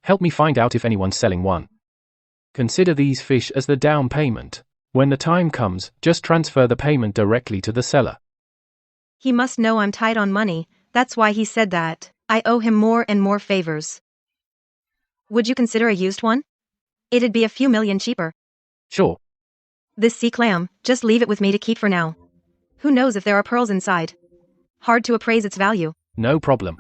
Help me find out if anyone's selling one. Consider these fish as the down payment. When the time comes, just transfer the payment directly to the seller. He must know I'm tight on money, that's why he said that. I owe him more and more favors. Would you consider a used one? It'd be a few million cheaper. Sure. This sea clam, just leave it with me to keep for now. Who knows if there are pearls inside? Hard to appraise its value. No problem.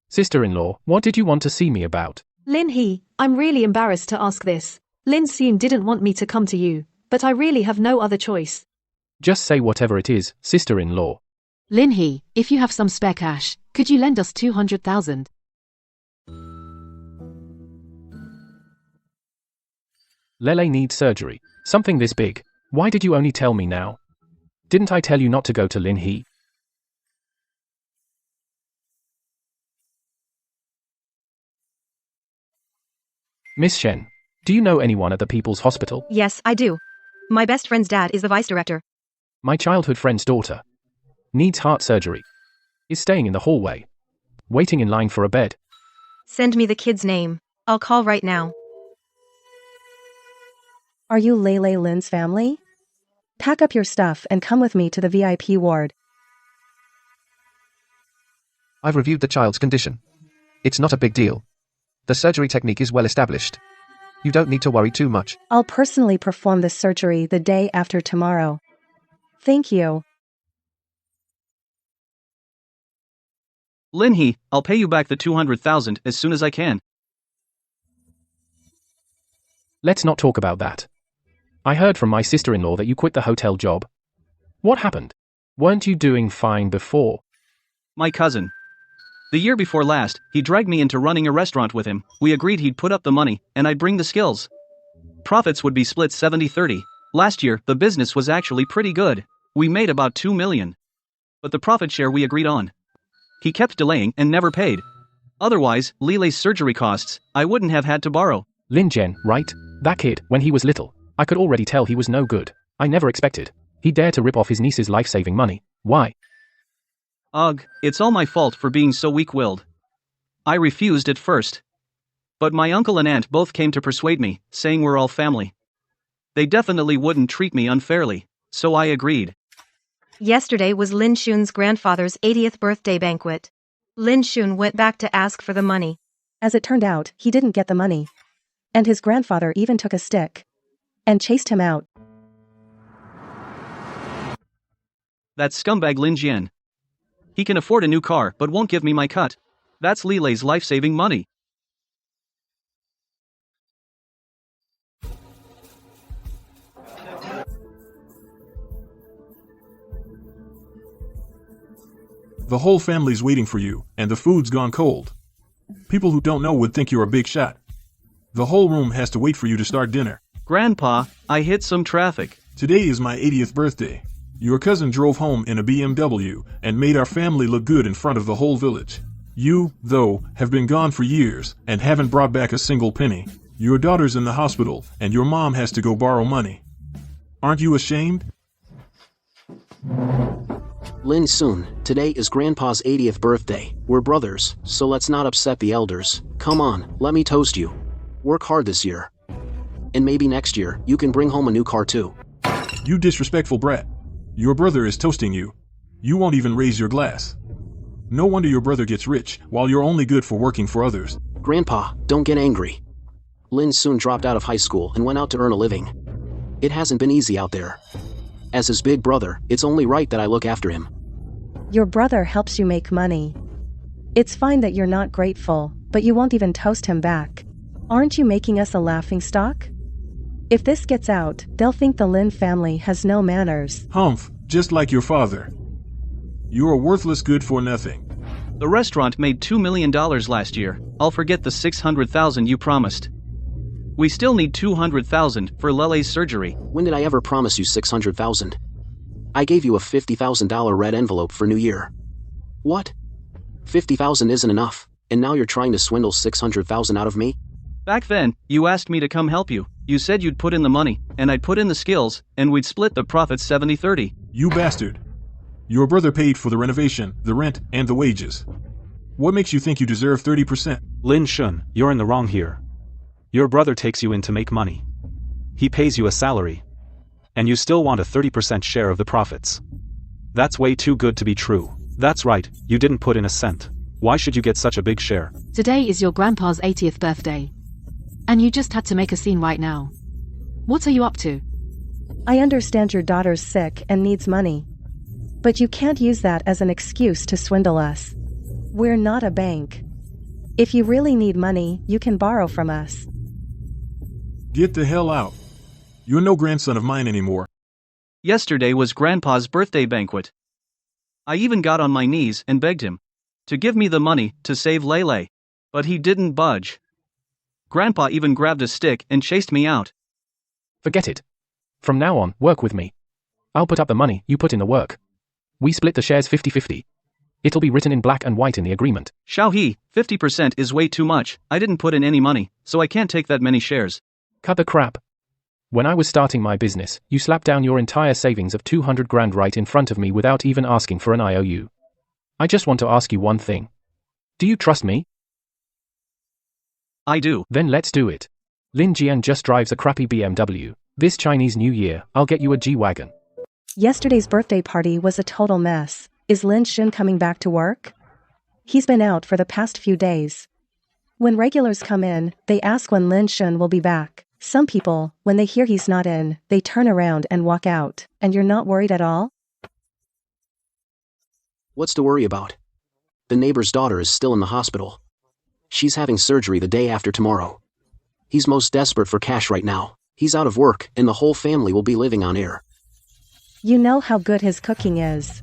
Sister-in-law, what did you want to see me about? Lin He, I'm really embarrassed to ask this. Lin Soon didn't want me to come to you, but I really have no other choice. Just say whatever it is, sister-in-law. Lin He, if you have some spare cash, could you lend us 200,000? Lele needs surgery. Something this big. Why did you only tell me now? Didn't I tell you not to go to Lin He? Miss Shen, do you know anyone at the People's Hospital? Yes, I do. My best friend's dad is the vice director. My childhood friend's daughter needs heart surgery. Is staying in the hallway, waiting in line for a bed. Send me the kid's name. I'll call right now. Are you Lele Lin's family? Pack up your stuff and come with me to the VIP ward. I've reviewed the child's condition. It's not a big deal. The surgery technique is well established. You don't need to worry too much. I'll personally perform the surgery the day after tomorrow. Thank you. Lin He, I'll pay you back the 200,000 as soon as I can. Let's not talk about that. I heard from my sister-in-law that you quit the hotel job. What happened? Weren't you doing fine before? My cousin. The year before last, he dragged me into running a restaurant with him. We agreed he'd put up the money, and I'd bring the skills. Profits would be split 70-30. Last year, the business was actually pretty good. We made about 2 million. But the profit share we agreed on. He kept delaying and never paid. Otherwise, Lele's surgery costs, I wouldn't have had to borrow. Lin Jen, right? That kid, when he was little, I could already tell he was no good. I never expected he dared to rip off his niece's life-saving money. Why? Ugh, it's all my fault for being so weak-willed. I refused at first. But my uncle and aunt both came to persuade me, saying we're all family. They definitely wouldn't treat me unfairly, so I agreed. Yesterday was Lin Shun's grandfather's 80th birthday banquet. Lin Shun went back to ask for the money. As it turned out, he didn't get the money. And his grandfather even took a stick and chased him out. That scumbag Lin Jian. He can afford a new car but won't give me my cut. That's Lele's life-saving money. The whole family's waiting for you, and the food's gone cold. People who don't know would think you're a big shot. The whole room has to wait for you to start dinner. Grandpa, I hit some traffic. Today is my 80th birthday. Your cousin drove home in a BMW and made our family look good in front of the whole village. You, though, have been gone for years and haven't brought back a single penny. Your daughter's in the hospital and your mom has to go borrow money. Aren't you ashamed? Lin Soon, today is Grandpa's 80th birthday. We're brothers, so let's not upset the elders. Come on, let me toast you. Work hard this year. And maybe next year, you can bring home a new car too. You disrespectful brat. Your brother is toasting you. You won't even raise your glass. No wonder your brother gets rich, while you're only good for working for others. Grandpa, don't get angry. Lin soon dropped out of high school and went out to earn a living. It hasn't been easy out there. As his big brother, it's only right that I look after him. Your brother helps you make money. It's fine that you're not grateful, but you won't even toast him back. Aren't you making us a laughingstock? If this gets out, they'll think the Lin family has no manners. Humph, just like your father. You're a worthless good for nothing. The restaurant made $2 million last year. I'll forget the 600,000 you promised. We still need 200,000 for Lele's surgery. When did I ever promise you 600,000? I gave you a $50,000 red envelope for New Year. What? 50,000 isn't enough, and now you're trying to swindle 600,000 out of me? Back then, you asked me to come help you. You said you'd put in the money, and I'd put in the skills, and we'd split the profits 70-30. You bastard. Your brother paid for the renovation, the rent, and the wages. What makes you think you deserve 30%? Lin Shun, you're in the wrong here. Your brother takes you in to make money. He pays you a salary. And you still want a 30% share of the profits. That's way too good to be true. That's right, you didn't put in a cent. Why should you get such a big share? Today is your grandpa's 80th birthday. And you just had to make a scene right now. What are you up to? I understand your daughter's sick and needs money. But you can't use that as an excuse to swindle us. We're not a bank. If you really need money, you can borrow from us. Get the hell out. You're no grandson of mine anymore. Yesterday was Grandpa's birthday banquet. I even got on my knees and begged him to give me the money to save Lele. But he didn't budge. Grandpa even grabbed a stick and chased me out. Forget it. From now on, work with me. I'll put up the money, you put in the work. We split the shares 50-50. It'll be written in black and white in the agreement. Xiaohe, 50% is way too much. I didn't put in any money, so I can't take that many shares. Cut the crap. When I was starting my business, you slapped down your entire savings of 200 grand right in front of me without even asking for an IOU. I just want to ask you one thing. Do you trust me? I do. Then let's do it. Lin Jian just drives a crappy BMW. This Chinese New Year, I'll get you a G-Wagon. Yesterday's birthday party was a total mess. Is Lin Shun coming back to work? He's been out for the past few days. When regulars come in, they ask when Lin Shun will be back. Some people, when they hear he's not in, they turn around and walk out. And you're not worried at all? What's to worry about? The neighbor's daughter is still in the hospital. She's having surgery the day after tomorrow. He's most desperate for cash right now. He's out of work, and the whole family will be living on air. You know how good his cooking is.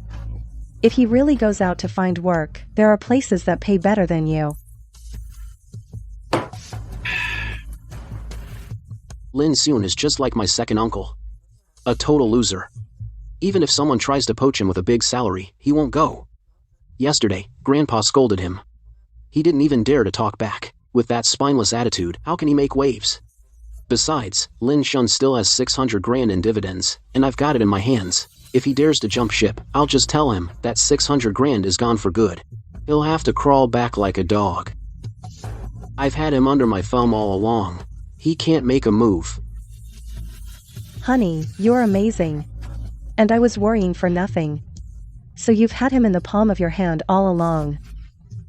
If he really goes out to find work, there are places that pay better than you. Lin Soon is just like my second uncle. A total loser. Even if someone tries to poach him with a big salary, he won't go. Yesterday, Grandpa scolded him. He didn't even dare to talk back. With that spineless attitude, how can he make waves? Besides, Lin Shun still has 600 grand in dividends, and I've got it in my hands. If he dares to jump ship, I'll just tell him that 600 grand is gone for good. He'll have to crawl back like a dog. I've had him under my thumb all along. He can't make a move. Honey, you're amazing. And I was worrying for nothing. So you've had him in the palm of your hand all along.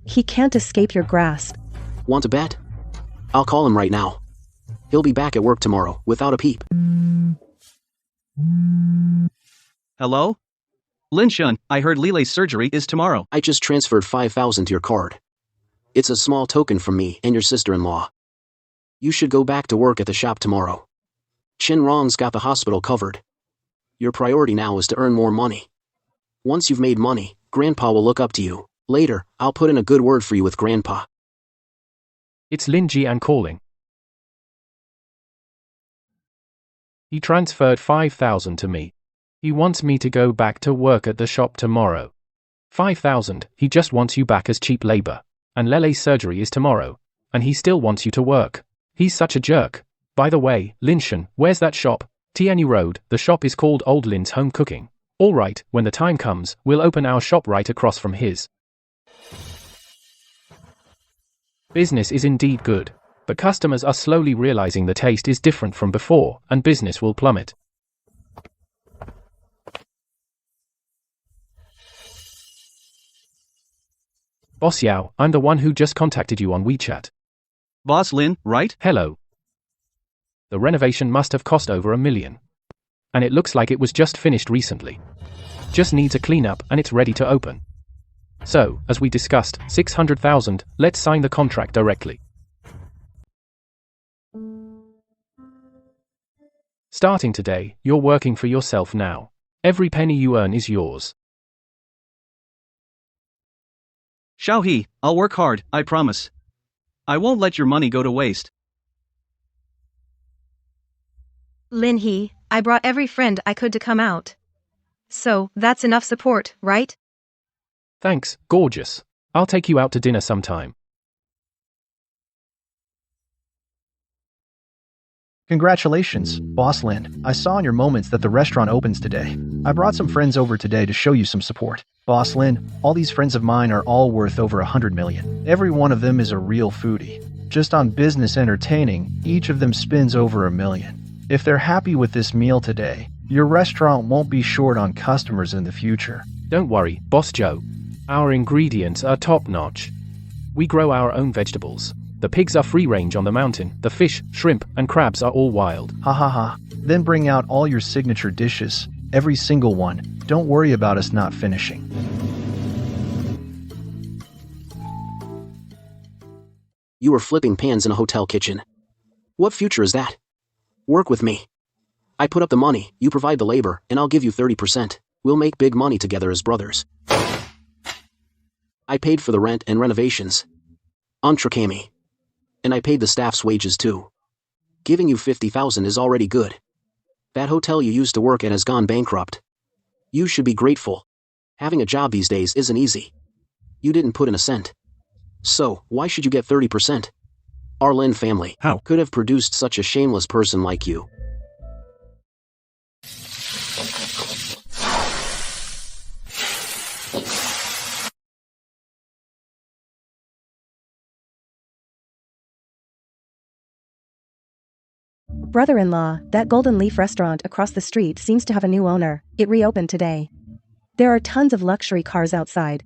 He can't escape your grasp. Want to bet? I'll call him right now. He'll be back at work tomorrow, without a peep. Hello? Lin Shun, I heard Lele's surgery is tomorrow. I just transferred 5,000 to your card. It's a small token from me and your sister-in-law. You should go back to work at the shop tomorrow. Chen Rong's got the hospital covered. Your priority now is to earn more money. Once you've made money, Grandpa will look up to you. Later, I'll put in a good word for you with Grandpa. It's Lin Jian calling. He transferred 5,000 to me. He wants me to go back to work at the shop tomorrow. 5,000, he just wants you back as cheap labor. And Lele's surgery is tomorrow. And he still wants you to work. He's such a jerk. By the way, Lin Shun, where's that shop? Tianyu Road. The shop is called Old Lin's Home Cooking. Alright, when the time comes, we'll open our shop right across from his. Business is indeed good. But customers are slowly realizing the taste is different from before, and business will plummet. Boss Yao, I'm the one who just contacted you on WeChat. Boss Lin, right? Hello. The renovation must have cost over $1 million. And it looks like it was just finished recently. Just needs a cleanup and it's ready to open. So, as we discussed, 600,000, let's sign the contract directly. Starting today, you're working for yourself now. Every penny you earn is yours. Xiaohe, I'll work hard, I promise. I won't let your money go to waste. Lin, I brought every friend I could to come out. So, that's enough support, right? Thanks, gorgeous. I'll take you out to dinner sometime. Congratulations, Boss Lin. I saw in your moments that the restaurant opens today. I brought some friends over today to show you some support. Boss Lin, all these friends of mine are all worth over 100 million. Every one of them is a real foodie. Just on business entertaining, each of them spends over $1 million. If they're happy with this meal today, your restaurant won't be short on customers in the future. Don't worry, Boss Joe. Our ingredients are top-notch. We grow our own vegetables. The pigs are free-range on the mountain. The fish, shrimp, and crabs are all wild. Ha ha ha. Then bring out all your signature dishes. Every single one. Don't worry about us not finishing. You were flipping pans in a hotel kitchen. What future is that? Work with me. I put up the money, you provide the labor, and I'll give you 30%. We'll make big money together as brothers. I paid for the rent and renovations. Entrecami. And I paid the staff's wages too. Giving you 50,000 is already good. That hotel you used to work at has gone bankrupt. You should be grateful. Having a job these days isn't easy. You didn't put in a cent. So, why should you get 30%? Our Lin family could have produced such a shameless person like you. Brother-in-law, that Golden Leaf restaurant across the street seems to have a new owner. It reopened today. There are tons of luxury cars outside.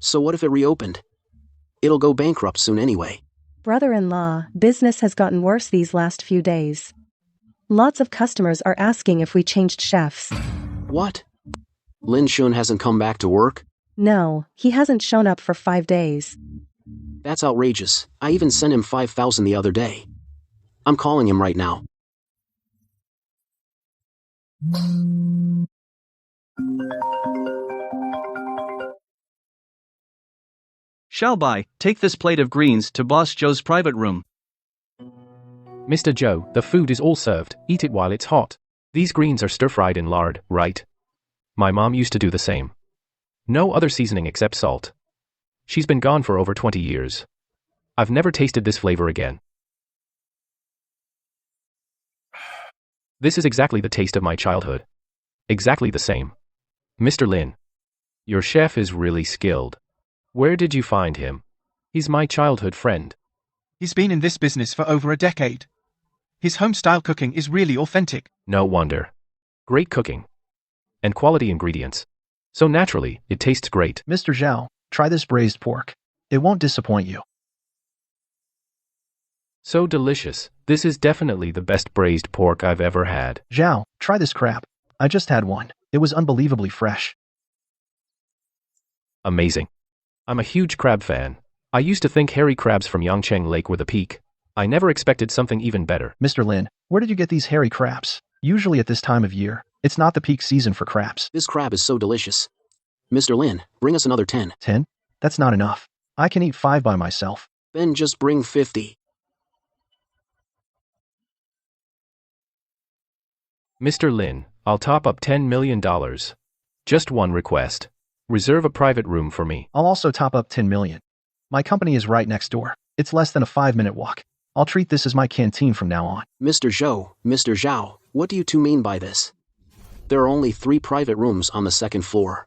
So what if it reopened? It'll go bankrupt soon anyway. Brother-in-law, business has gotten worse these last few days. Lots of customers are asking if we changed chefs. What? Lin Shun hasn't come back to work? No, he hasn't shown up for 5 days. That's outrageous. I even sent him 5,000 the other day. I'm calling him right now. Xiaobai, take this plate of greens to Boss Joe's private room. Mr. Joe, the food is all served. Eat it while it's hot. These greens are stir-fried in lard, right? My mom used to do the same. No other seasoning except salt. She's been gone for over 20 years. I've never tasted this flavor again. This is exactly the taste of my childhood. Exactly the same. Mr. Lin, your chef is really skilled. Where did you find him? He's my childhood friend. He's been in this business for over a decade. His home-style cooking is really authentic. No wonder. Great cooking. And quality ingredients. So naturally, it tastes great. Mr. Zhao, try this braised pork. It won't disappoint you. So delicious. This is definitely the best braised pork I've ever had. Zhao, try this crab. I just had one. It was unbelievably fresh. Amazing. I'm a huge crab fan. I used to think hairy crabs from Yangcheng Lake were the peak. I never expected something even better. Mr. Lin, where did you get these hairy crabs? Usually at this time of year, it's not the peak season for crabs. This crab is so delicious. Mr. Lin, bring us another 10. 10? That's not enough. I can eat 5 by myself. Then just bring 50. Mr. Lin, I'll top up $10 million. Just one request. Reserve a private room for me. I'll also top up 10 million. My company is right next door. It's less than a 5-minute walk. I'll treat this as my canteen from now on. Mr. Zhao, what do you two mean by this? There are only 3 private rooms on the 2nd floor.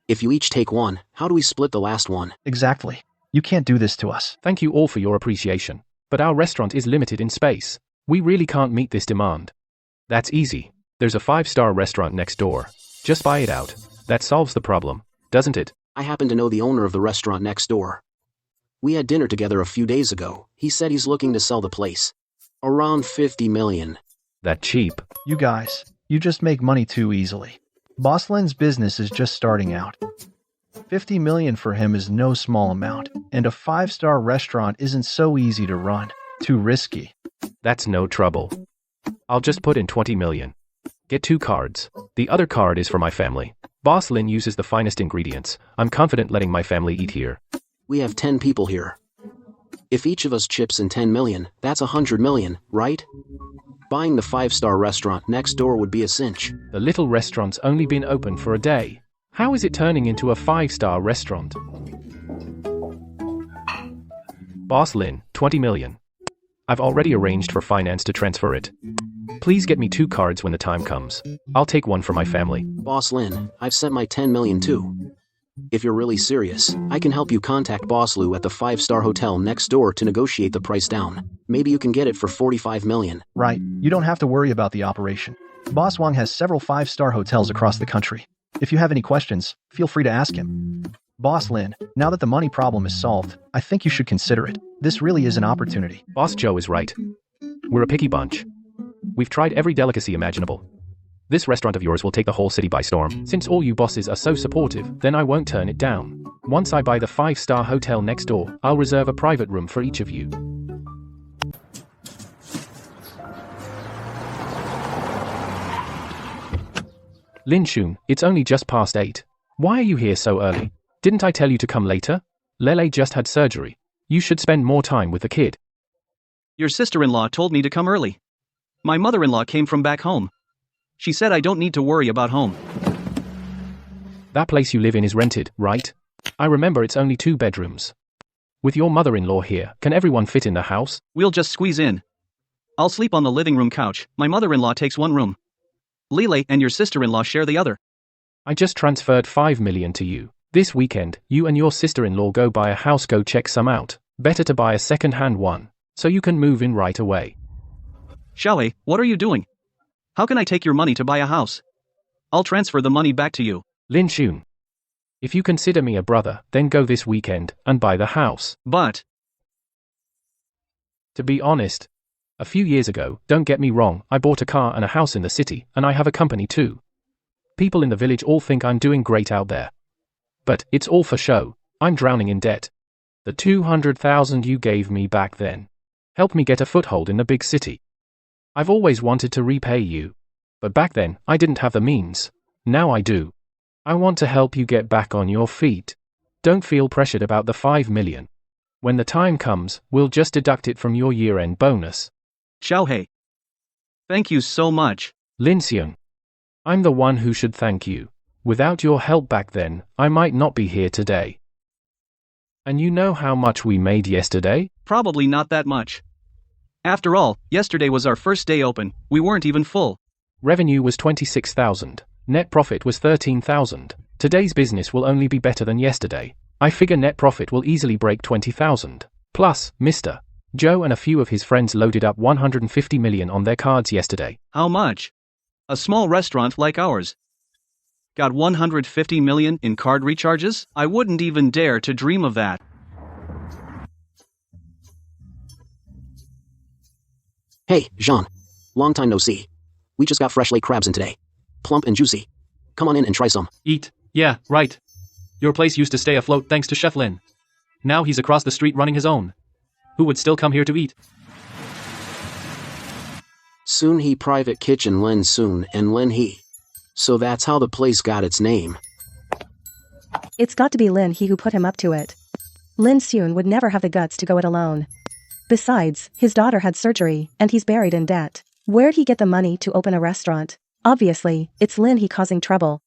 If you each take one, how do we split the last one? Exactly. You can't do this to us. Thank you all for your appreciation. But our restaurant is limited in space. We really can't meet this demand. That's easy. There's a 5-star restaurant next door. Just buy it out. That solves the problem, doesn't it? I happen to know the owner of the restaurant next door. We had dinner together a few days ago. He said he's looking to sell the place. Around 50 million. That cheap. You guys, you just make money too easily. Boss Lin's business is just starting out. 50 million for him is no small amount, and a 5-star restaurant isn't so easy to run. Too risky. That's no trouble. I'll just put in 20 million. Get 2 cards. The other card is for my family. Boss Lin uses the finest ingredients. I'm confident letting my family eat here. We have 10 people here. If each of us chips in 10 million, that's 100 million, right? Buying the 5-star restaurant next door would be a cinch. The little restaurant's only been open for a day. How is it turning into a 5-star restaurant? Boss Lin, 20 million. I've already arranged for finance to transfer it. Please get me 2 cards when the time comes. I'll take one for my family. Boss Lin, I've sent my 10 million too. If you're really serious, I can help you contact Boss Lou at the 5-star hotel next door to negotiate the price down. Maybe you can get it for 45 million. Right, you don't have to worry about the operation. Boss Wang has several 5-star hotels across the country. If you have any questions, feel free to ask him. Boss Lin, now that the money problem is solved, I think you should consider it. This really is an opportunity. Boss Joe is right. We're a picky bunch. We've tried every delicacy imaginable. This restaurant of yours will take the whole city by storm. Since all you bosses are so supportive, then I won't turn it down. Once I buy the 5-star hotel next door, I'll reserve a private room for each of you. Lin Xun, it's only just past 8. Why are you here so early? Didn't I tell you to come later? Lele just had surgery. You should spend more time with the kid. Your sister-in-law told me to come early. My mother-in-law came from back home. She said I don't need to worry about home. That place you live in is rented, right? I remember it's only 2 bedrooms. With your mother-in-law here, can everyone fit in the house? We'll just squeeze in. I'll sleep on the living room couch. My mother-in-law takes one room. Lele and your sister-in-law share the other. I just transferred 5 million to you. This weekend, you and your sister-in-law go buy a house, go check some out. Better to buy a second-hand one, so you can move in right away. Xiaowei, what are you doing? How can I take your money to buy a house? I'll transfer the money back to you. Lin Xun. If you consider me a brother, then go this weekend and buy the house. But to be honest, a few years ago, don't get me wrong, I bought a car and a house in the city, and I have a company too. People in the village all think I'm doing great out there. But it's all for show. I'm drowning in debt. The 200,000 you gave me back then helped me get a foothold in the big city. I've always wanted to repay you. But back then, I didn't have the means. Now I do. I want to help you get back on your feet. Don't feel pressured about the 5 million. When the time comes, we'll just deduct it from your year-end bonus. Xiaohei. Thank you so much. Lin Xiong. I'm the one who should thank you. Without your help back then, I might not be here today. And you know how much we made yesterday? Probably not that much. After all, yesterday was our first day open. We weren't even full. Revenue was 26,000. Net profit was 13,000. Today's business will only be better than yesterday. I figure net profit will easily break 20,000. Plus, Mr. Joe and a few of his friends loaded up 150 million on their cards yesterday. How much? A small restaurant like ours got 150 million in card recharges? I wouldn't even dare to dream of that. Hey, Jean. Long time no see. We just got fresh lake crabs in today. Plump and juicy. Come on in and try some. Eat. Yeah, right. Your place used to stay afloat thanks to Chef Lin. Now he's across the street running his own. Who would still come here to eat? Soon he private kitchen Lin Soon and Lin He. So that's how the place got its name. It's got to be Lin He who put him up to it. Lin Xun would never have the guts to go it alone. Besides, his daughter had surgery, and he's buried in debt. Where'd he get the money to open a restaurant? Obviously, it's Lin He causing trouble.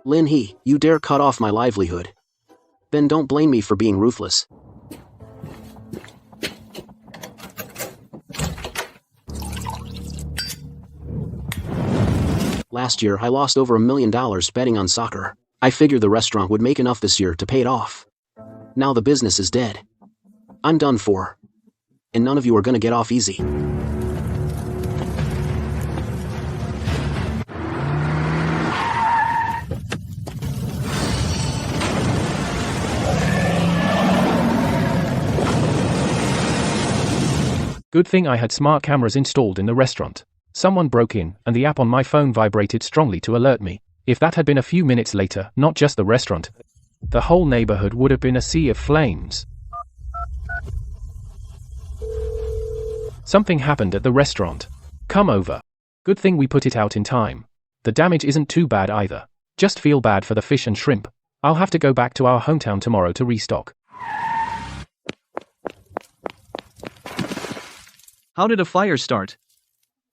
Lin He, you dare cut off my livelihood. Then don't blame me for being ruthless. Last year I lost over $1 million betting on soccer. I figured the restaurant would make enough this year to pay it off. Now the business is dead. I'm done for. And none of you are gonna get off easy. Good thing I had smart cameras installed in the restaurant. Someone broke in, and the app on my phone vibrated strongly to alert me. If that had been a few minutes later, not just the restaurant, the whole neighborhood would have been a sea of flames. Something happened at the restaurant. Come over. Good thing we put it out in time. The damage isn't too bad either. Just feel bad for the fish and shrimp. I'll have to go back to our hometown tomorrow to restock. How did a fire start?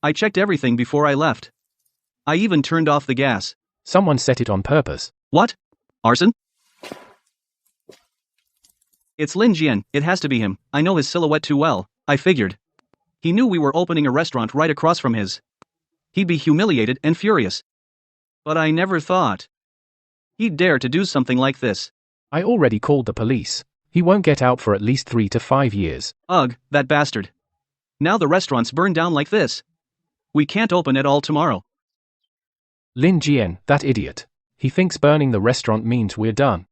I checked everything before I left. I even turned off the gas. Someone set it on purpose. What? Arson? It's Lin Jian, it has to be him. I know his silhouette too well, I figured. He knew we were opening a restaurant right across from his. He'd be humiliated and furious. But I never thought he'd dare to do something like this. I already called the police. He won't get out for at least 3 to 5 years. Ugh, that bastard. Now the restaurant's burned down like this. We can't open it all tomorrow. Lin Jian, that idiot. He thinks burning the restaurant means we're done.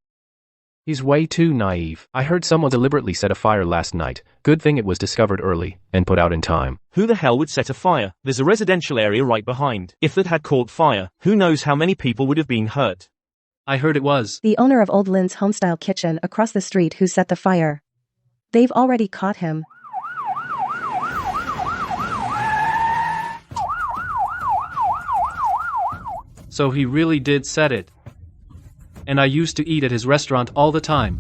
He's way too naive. I heard someone deliberately set a fire last night. Good thing it was discovered early and put out in time. Who the hell would set a fire? There's a residential area right behind. If that had caught fire, who knows how many people would have been hurt. I heard it was the owner of Old Lin's homestyle kitchen across the street who set the fire. They've already caught him. So he really did set it. And I used to eat at his restaurant all the time.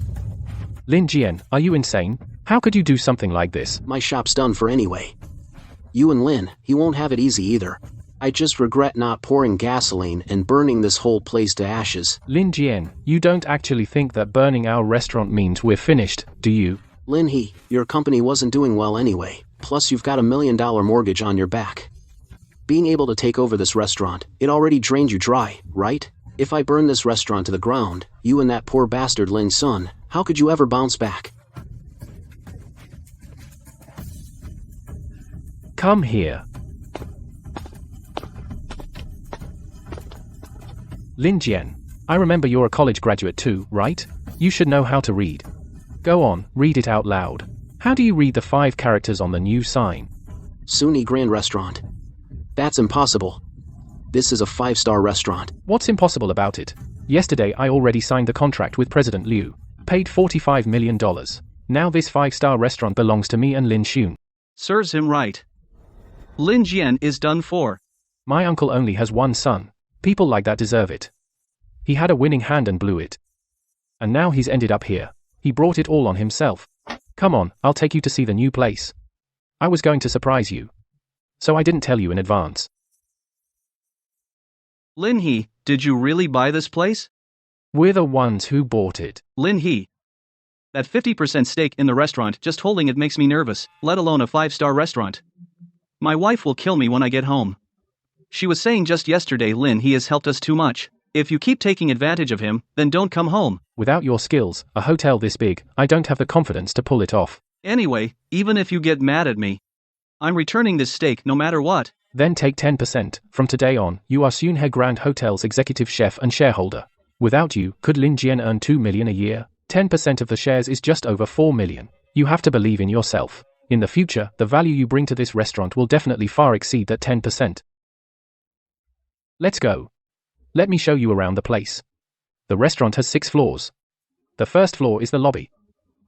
Lin Jian, are you insane? How could you do something like this? My shop's done for anyway. You and Lin, he won't have it easy either. I just regret not pouring gasoline and burning this whole place to ashes. Lin Jian, you don't actually think that burning our restaurant means we're finished, do you? Lin, your company wasn't doing well anyway. Plus you've got $1 million mortgage on your back. Being able to take over this restaurant, it already drained you dry, right? If I burn this restaurant to the ground, you and that poor bastard Lin's son, how could you ever bounce back? Come here. Lin Jian, I remember you're a college graduate too, right? You should know how to read. Go on, read it out loud. How do you read the 5 characters on the new sign? Suni Grand Restaurant. That's impossible. This is a 5-star restaurant. What's impossible about it? Yesterday I already signed the contract with President Liu. Paid $45 million. Now this 5-star restaurant belongs to me and Lin Xun. Serves him right. Lin Jian is done for. My uncle only has one son. People like that deserve it. He had a winning hand and blew it. And now he's ended up here. He brought it all on himself. Come on, I'll take you to see the new place. I was going to surprise you. So I didn't tell you in advance. Lin He, did you really buy this place? We're the ones who bought it. Lin He. That 50% stake in the restaurant, just holding it makes me nervous, let alone a 5-star restaurant. My wife will kill me when I get home. She was saying just yesterday Lin He has helped us too much. If you keep taking advantage of him, then don't come home. Without your skills, a hotel this big, I don't have the confidence to pull it off. Anyway, even if you get mad at me, I'm returning this stake no matter what. Then take 10%. From today on, you are Sunhe Grand Hotel's executive chef and shareholder. Without you, could Lin Jian earn 2 million a year? 10% of the shares is just over 4 million. You have to believe in yourself. In the future, the value you bring to this restaurant will definitely far exceed that 10%. Let's go. Let me show you around the place. The restaurant has 6 floors. The first floor is the lobby.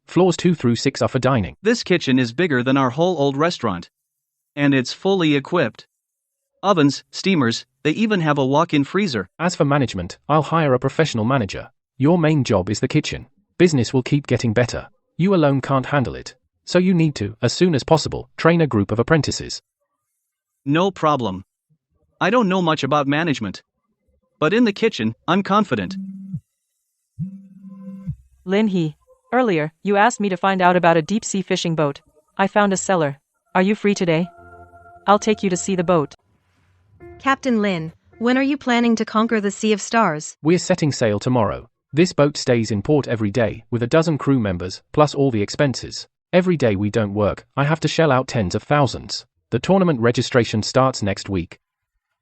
Floors 2 through 6 are for dining. This kitchen is bigger than our whole old restaurant. And it's fully equipped. Ovens, steamers, they even have a walk-in freezer. As for management, I'll hire a professional manager. Your main job is the kitchen. Business will keep getting better. You alone can't handle it. So you need to, as soon as possible, train a group of apprentices. No problem. I don't know much about management. But in the kitchen, I'm confident. Lin He, earlier, you asked me to find out about a deep-sea fishing boat. I found a seller. Are you free today? I'll take you to see the boat. Captain Lin, when are you planning to conquer the Sea of Stars? We're setting sail tomorrow. This boat stays in port every day, with a dozen crew members, plus all the expenses. Every day we don't work, I have to shell out tens of thousands. The tournament registration starts next week.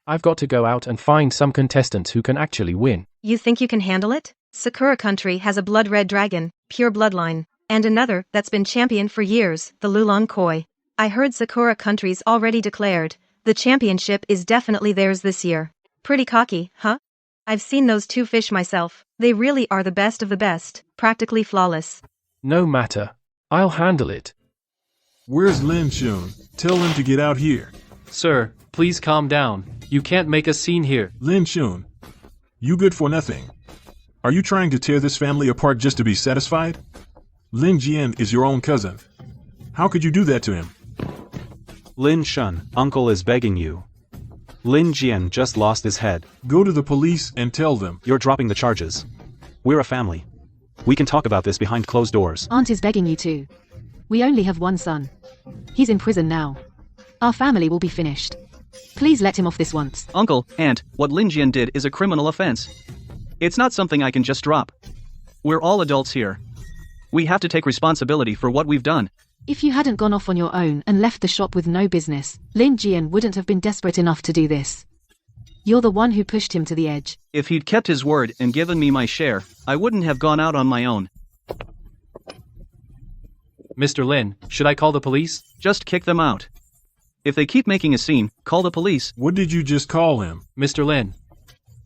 I've got to go out and find some contestants who can actually win. You think you can handle it? Sakura country has a blood-red dragon, pure bloodline, and another that's been champion for years, the Lulon Koi. I heard Sakura country's already declared. The championship is definitely theirs this year. Pretty cocky, huh? I've seen those 2 fish myself. They really are the best of the best, practically flawless. No matter. I'll handle it. Where's Lin Xun? Tell him to get out here. Sir, please calm down. You can't make a scene here. Lin Xun, you good for nothing. Are you trying to tear this family apart just to be satisfied? Lin Jian is your own cousin. How could you do that to him? Lin Shun, uncle is begging you. Lin Jian just lost his head. Go to the police and tell them. You're dropping the charges. We're a family. We can talk about this behind closed doors. Aunt is begging you to. We only have one son. He's in prison now. Our family will be finished. Please let him off this once. Uncle, Aunt, what Lin Jian did is a criminal offense. It's not something I can just drop. We're all adults here. We have to take responsibility for what we've done. If you hadn't gone off on your own and left the shop with no business, Lin Jian wouldn't have been desperate enough to do this. You're the one who pushed him to the edge. If he'd kept his word and given me my share, I wouldn't have gone out on my own. Mr. Lin, should I call the police? Just kick them out. If they keep making a scene, call the police. What did you just call him? Mr. Lin.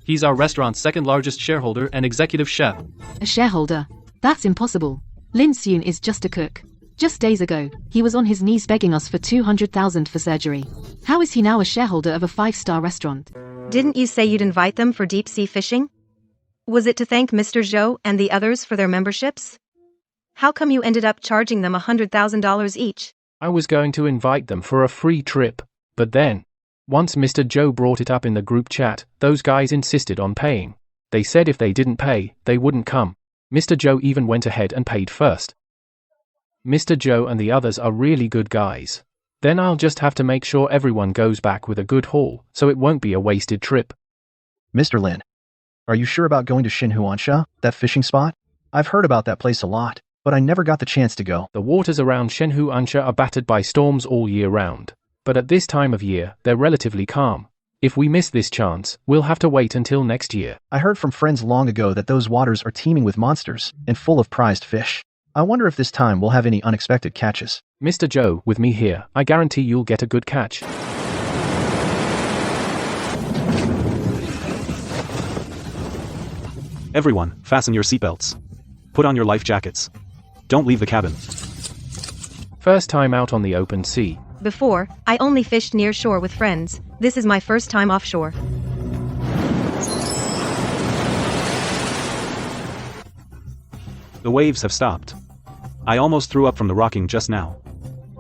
He's our restaurant's second largest shareholder and executive chef. A shareholder? That's impossible. Lin Xun is just a cook. Just days ago, he was on his knees begging us for 200,000 for surgery. How is he now a shareholder of a 5-star restaurant? Didn't you say you'd invite them for deep-sea fishing? Was it to thank Mr. Zhou and the others for their memberships? How come you ended up charging them $100,000 each? I was going to invite them for a free trip, but then, once Mr. Zhou brought it up in the group chat, those guys insisted on paying. They said if they didn't pay, they wouldn't come. Mr. Zhou even went ahead and paid first. Mr. Zhou and the others are really good guys. Then I'll just have to make sure everyone goes back with a good haul, so it won't be a wasted trip. Mr. Lin, are you sure about going to Shenhuansha, that fishing spot? I've heard about that place a lot, but I never got the chance to go. The waters around Shenhuansha are battered by storms all year round, but at this time of year, they're relatively calm. If we miss this chance, we'll have to wait until next year. I heard from friends long ago that those waters are teeming with monsters and full of prized fish. I wonder if this time we'll have any unexpected catches. Mr. Zhou, with me here, I guarantee you'll get a good catch. Everyone, fasten your seatbelts. Put on your life jackets. Don't leave the cabin. First time out on the open sea. Before, I only fished near shore with friends. This is my first time offshore. The waves have stopped. I almost threw up from the rocking just now.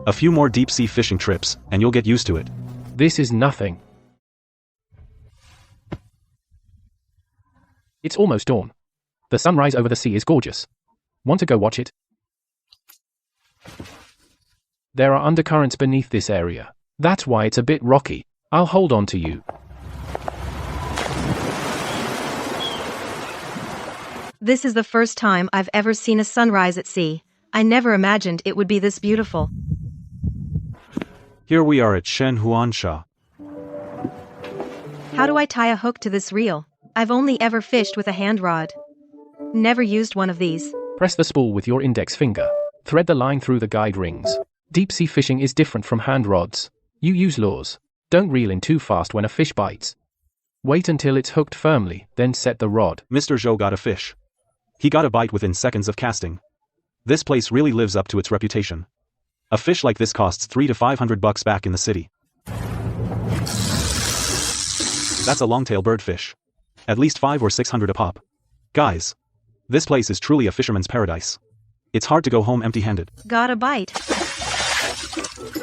A few more deep-sea fishing trips, and you'll get used to it. This is nothing. It's almost dawn. The sunrise over the sea is gorgeous. Want to go watch it? There are undercurrents beneath this area. That's why it's a bit rocky. I'll hold on to you. This is the first time I've ever seen a sunrise at sea. I never imagined it would be this beautiful. Here we are at Shenhuansha. How do I tie a hook to this reel? I've only ever fished with a hand rod. Never used one of these. Press the spool with your index finger. Thread the line through the guide rings. Deep-sea fishing is different from hand rods. You use lures. Don't reel in too fast when a fish bites. Wait until it's hooked firmly, then set the rod. Mr. Zhou got a fish. He got a bite within seconds of casting. This place really lives up to its reputation. A fish like this costs $300 to $500 back in the city. That's a longtail birdfish. At least $500 or $600 a pop. Guys, this place is truly a fisherman's paradise. It's hard to go home empty-handed. Got a bite.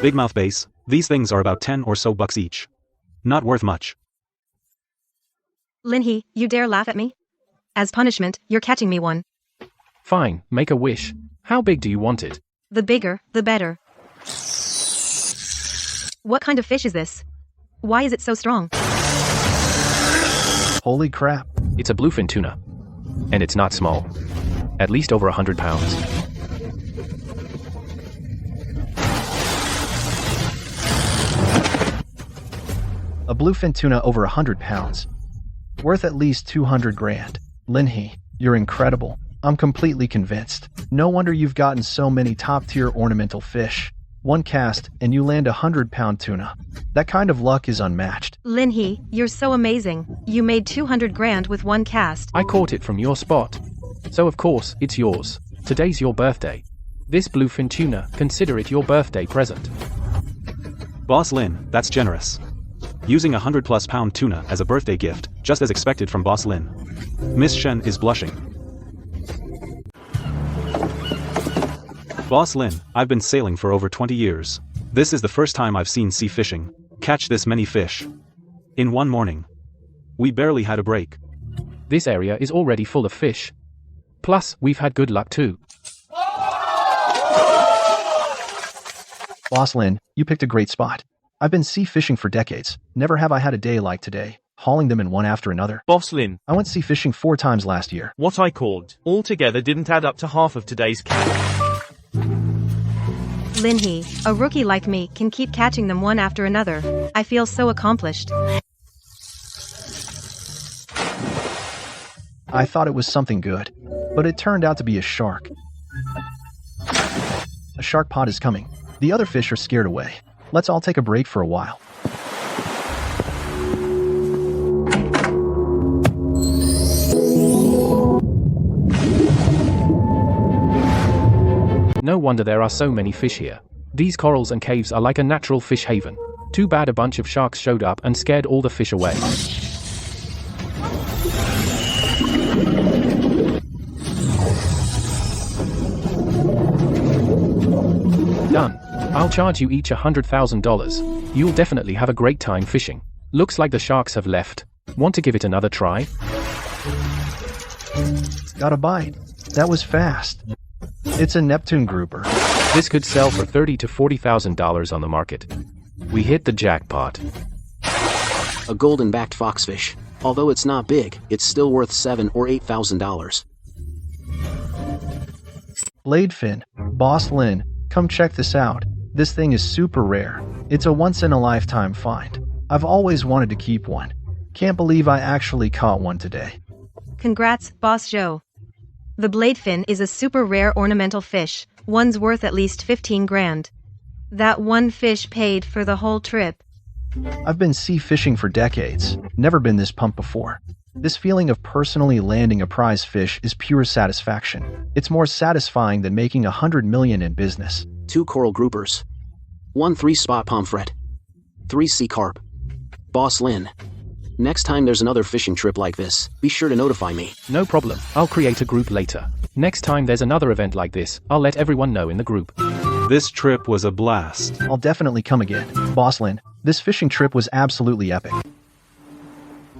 Big mouth bass, these things are about 10 or so bucks each. Not worth much. Linhee, you dare laugh at me? As punishment, you're catching me one. Fine, make a wish. How big do you want it? The bigger, the better. What kind of fish is this? Why is it so strong? Holy crap. It's a bluefin tuna. And it's not small. At least over 100 pounds. A bluefin tuna over 100 pounds. Worth at least 200 grand. Linhee, you're incredible. I'm completely convinced. No wonder you've gotten so many top-tier ornamental fish. One cast, and you land 100-pound tuna. That kind of luck is unmatched. Linhee, you're so amazing. You made 200 grand with one cast. I caught it from your spot. So of course, it's yours. Today's your birthday. This bluefin tuna, consider it your birthday present. Boss Lin, that's generous. Using 100+ pound tuna as a birthday gift, just as expected from Boss Lin. Miss Shen is blushing. Boss Lin, I've been sailing for over 20 years. This is the first time I've seen sea fishing catch this many fish in one morning. We barely had a break. This area is already full of fish. Plus, we've had good luck too. Boss Lin, you picked a great spot. I've been sea fishing for decades. Never have I had a day like today, hauling them in one after another. Boss Lin, I went sea fishing 4 times last year. what I called altogether didn't add up to half of today's catch. Linhee, a rookie like me, can keep catching them one after another. I feel so accomplished. I thought it was something good, but it turned out to be a shark. A shark pod is coming. The other fish are scared away. Let's all take a break for a while. No wonder there are so many fish here. These corals and caves are like a natural fish haven. Too bad a bunch of sharks showed up and scared all the fish away. Done. I'll charge you each $100,000. You'll definitely have a great time fishing. Looks like the sharks have left. Want to give it another try? Got a bite. That was fast. It's a Neptune grouper. This could sell for $30,000 to $40,000 on the market. We hit the jackpot. A golden-backed foxfish. Although it's not big, it's still worth $7,000 or $8,000. Bladefin. Boss Lin, come check this out. This thing is super rare. It's a once-in-a-lifetime find. I've always wanted to keep one. Can't believe I actually caught one today. Congrats, Boss Joe. The bladefin is a super rare ornamental fish. One's worth at least 15 grand. That one fish paid for the whole trip. I've been sea fishing for decades. Never been this pumped before. This feeling of personally landing a prize fish is pure satisfaction. It's more satisfying than making $100 million in business. 2 coral groupers. 1 3-spot pomfret. 3 sea carp. Boss Lin. Next time there's another fishing trip like this, be sure to notify me. No problem. I'll create a group later. Next time there's another event like this, I'll let everyone know in the group. This trip was a blast. I'll definitely come again. Boss Lin, this fishing trip was absolutely epic.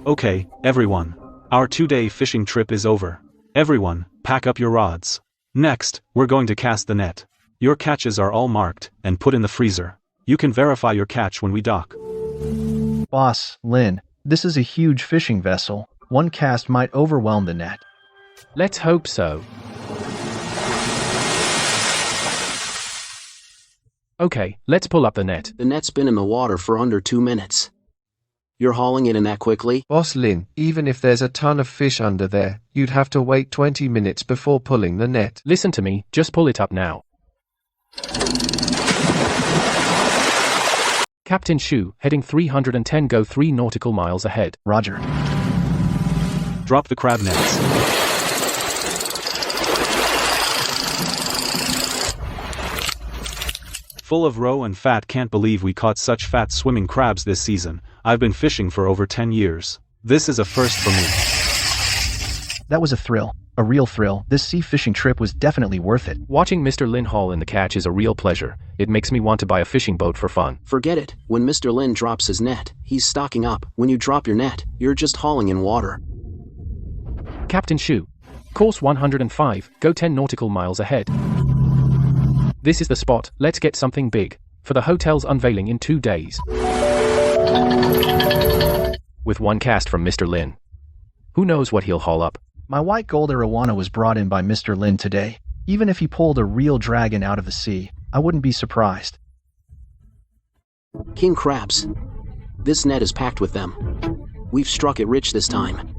Okay, everyone. Our 2-day fishing trip is over. Everyone, pack up your rods. Next, we're going to cast the net. Your catches are all marked and put in the freezer. You can verify your catch when we dock. Boss Lin, this is a huge fishing vessel. One cast might overwhelm the net. Let's hope so. Okay, let's pull up the net. The net's been in the water for under 2 minutes. You're hauling it in that quickly? Boss Lin, even if there's a ton of fish under there, you'd have to wait 20 minutes before pulling the net. Listen to me, just pull it up now. Captain Shu, heading 310, go 3 nautical miles ahead. Roger. Drop the crab nets. Full of roe and fat. Can't believe we caught such fat swimming crabs this season. I've been fishing for over 10 years. This is a first for me. That was a thrill. A real thrill. This sea fishing trip was definitely worth it. Watching Mr. Lin haul in the catch is a real pleasure. It makes me want to buy a fishing boat for fun. Forget it. When Mr. Lin drops his net, he's stocking up. When you drop your net, you're just hauling in water. Captain Shu. Course 105, go 10 nautical miles ahead. This is the spot. Let's get something big. For the hotel's unveiling in 2 days. With 1 cast from Mr. Lin. Who knows what he'll haul up? My white gold arowana was brought in by Mr. Lin today. Even if he pulled a real dragon out of the sea, I wouldn't be surprised. King crabs. This net is packed with them. We've struck it rich this time.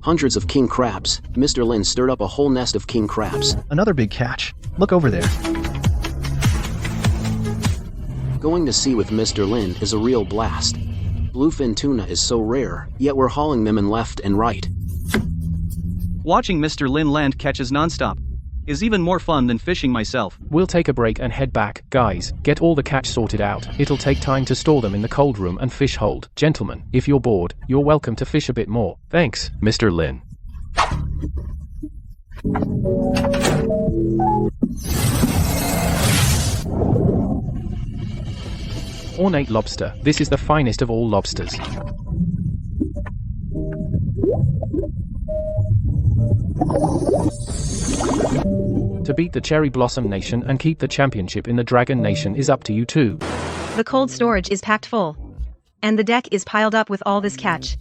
Hundreds of king crabs. Mr. Lin stirred up a whole nest of king crabs. Another big catch. Look over there. Going to sea with Mr. Lin is a real blast. Bluefin tuna is so rare, yet we're hauling them in left and right. Watching Mr. Lin land catches nonstop is even more fun than fishing myself. We'll take a break and head back. Guys, get all the catch sorted out. It'll take time to store them in the cold room and fish hold. Gentlemen, if you're bored, you're welcome to fish a bit more. Thanks, Mr. Lin. Ornate lobster, this is the finest of all lobsters. To beat the Cherry Blossom Nation and keep the championship in the Dragon Nation is up to you too. The cold storage is packed full. And the deck is piled up with all this catch.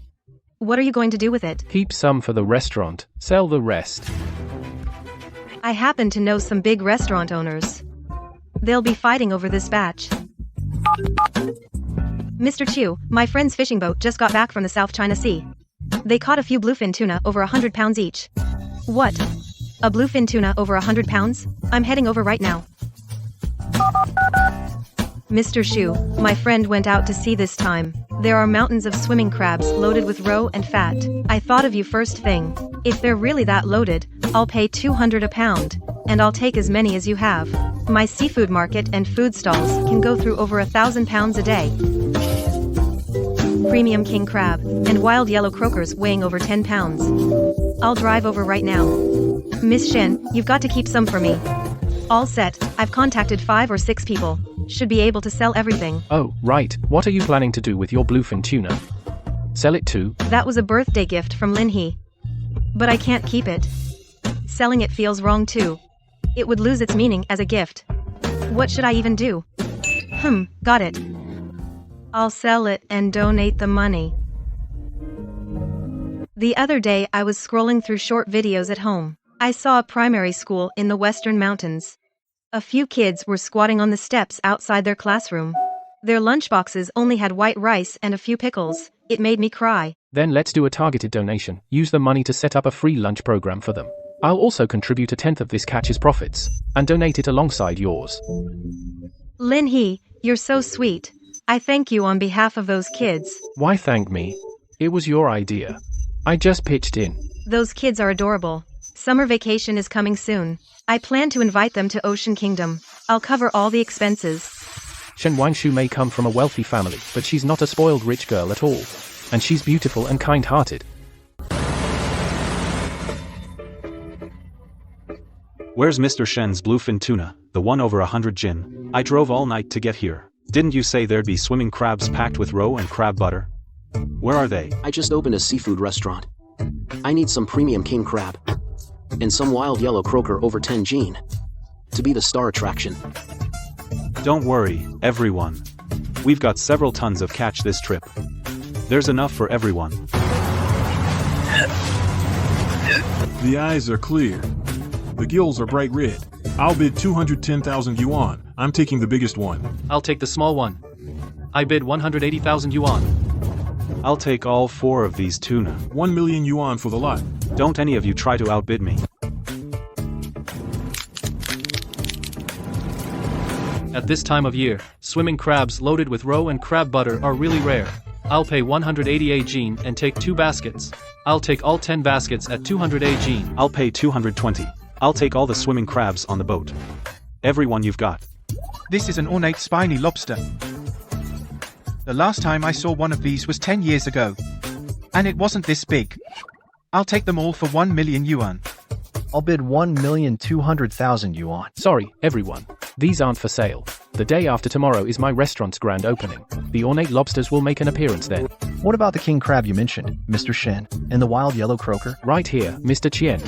What are you going to do with it? Keep some for the restaurant, sell the rest. I happen to know some big restaurant owners. They'll be fighting over this batch. Mr. Chu, my friend's fishing boat just got back from the South China Sea. They caught a few bluefin tuna over 100 pounds each. What? A bluefin tuna over 100 pounds? I'm heading over right now. Mr. Shu, my friend went out to sea this time. There are mountains of swimming crabs loaded with roe and fat. I thought of you first thing. If they're really that loaded, I'll pay 200 a pound, and I'll take as many as you have. My seafood market and food stalls can go through over 1,000 pounds a day. Premium king crab, and wild yellow croakers weighing over 10 pounds. I'll drive over right now. Miss Shen, you've got to keep some for me. All set, I've contacted 5 or 6 people. Should be able to sell everything. Oh, right, what are you planning to do with your bluefin tuna? Sell it too? That was a birthday gift from Lin He. But I can't keep it. Selling it feels wrong too. It would lose its meaning as a gift. What should I even do? Got it. I'll sell it and donate the money. The other day I was scrolling through short videos at home. I saw a primary school in the Western Mountains. A few kids were squatting on the steps outside their classroom. Their lunchboxes only had white rice and a few pickles. It made me cry. Then let's do a targeted donation. Use the money to set up a free lunch program for them. I'll also contribute 1/10 of this catch's profits, and donate it alongside yours. Lin He, you're so sweet. I thank you on behalf of those kids. Why thank me? It was your idea. I just pitched in. Those kids are adorable. Summer vacation is coming soon. I plan to invite them to Ocean Kingdom. I'll cover all the expenses. Shen Wangshu may come from a wealthy family, but she's not a spoiled rich girl at all. And she's beautiful and kind-hearted. Where's Mr. Shen's bluefin tuna, the one over 100 jin? I drove all night to get here. Didn't you say there'd be swimming crabs packed with roe and crab butter? Where are they? I just opened a seafood restaurant. I need some premium king crab. And some wild yellow croaker over 10 jin. To be the star attraction. Don't worry, everyone. We've got several tons of catch this trip. There's enough for everyone. The eyes are clear. The gills are bright red. I'll bid 210,000 yuan. I'm taking the biggest one. I'll take the small one. I bid 180,000 yuan. I'll take all 4 of these tuna. 1 million yuan for the lot. Don't any of you try to outbid me. At this time of year, swimming crabs loaded with roe and crab butter are really rare. I'll pay 180 jin and take 2 baskets. I'll take all 10 baskets at 200 jin. I'll pay 220. I'll take all the swimming crabs on the boat. Everyone you've got. This is an ornate spiny lobster. The last time I saw one of these was 10 years ago. And it wasn't this big. I'll take them all for 1 million yuan. I'll bid 1,200,000 yuan. Sorry, everyone. These aren't for sale. The day after tomorrow is my restaurant's grand opening. The ornate lobsters will make an appearance then. What about the king crab you mentioned, Mr. Shen, and the wild yellow croaker? Right here, Mr. Chien.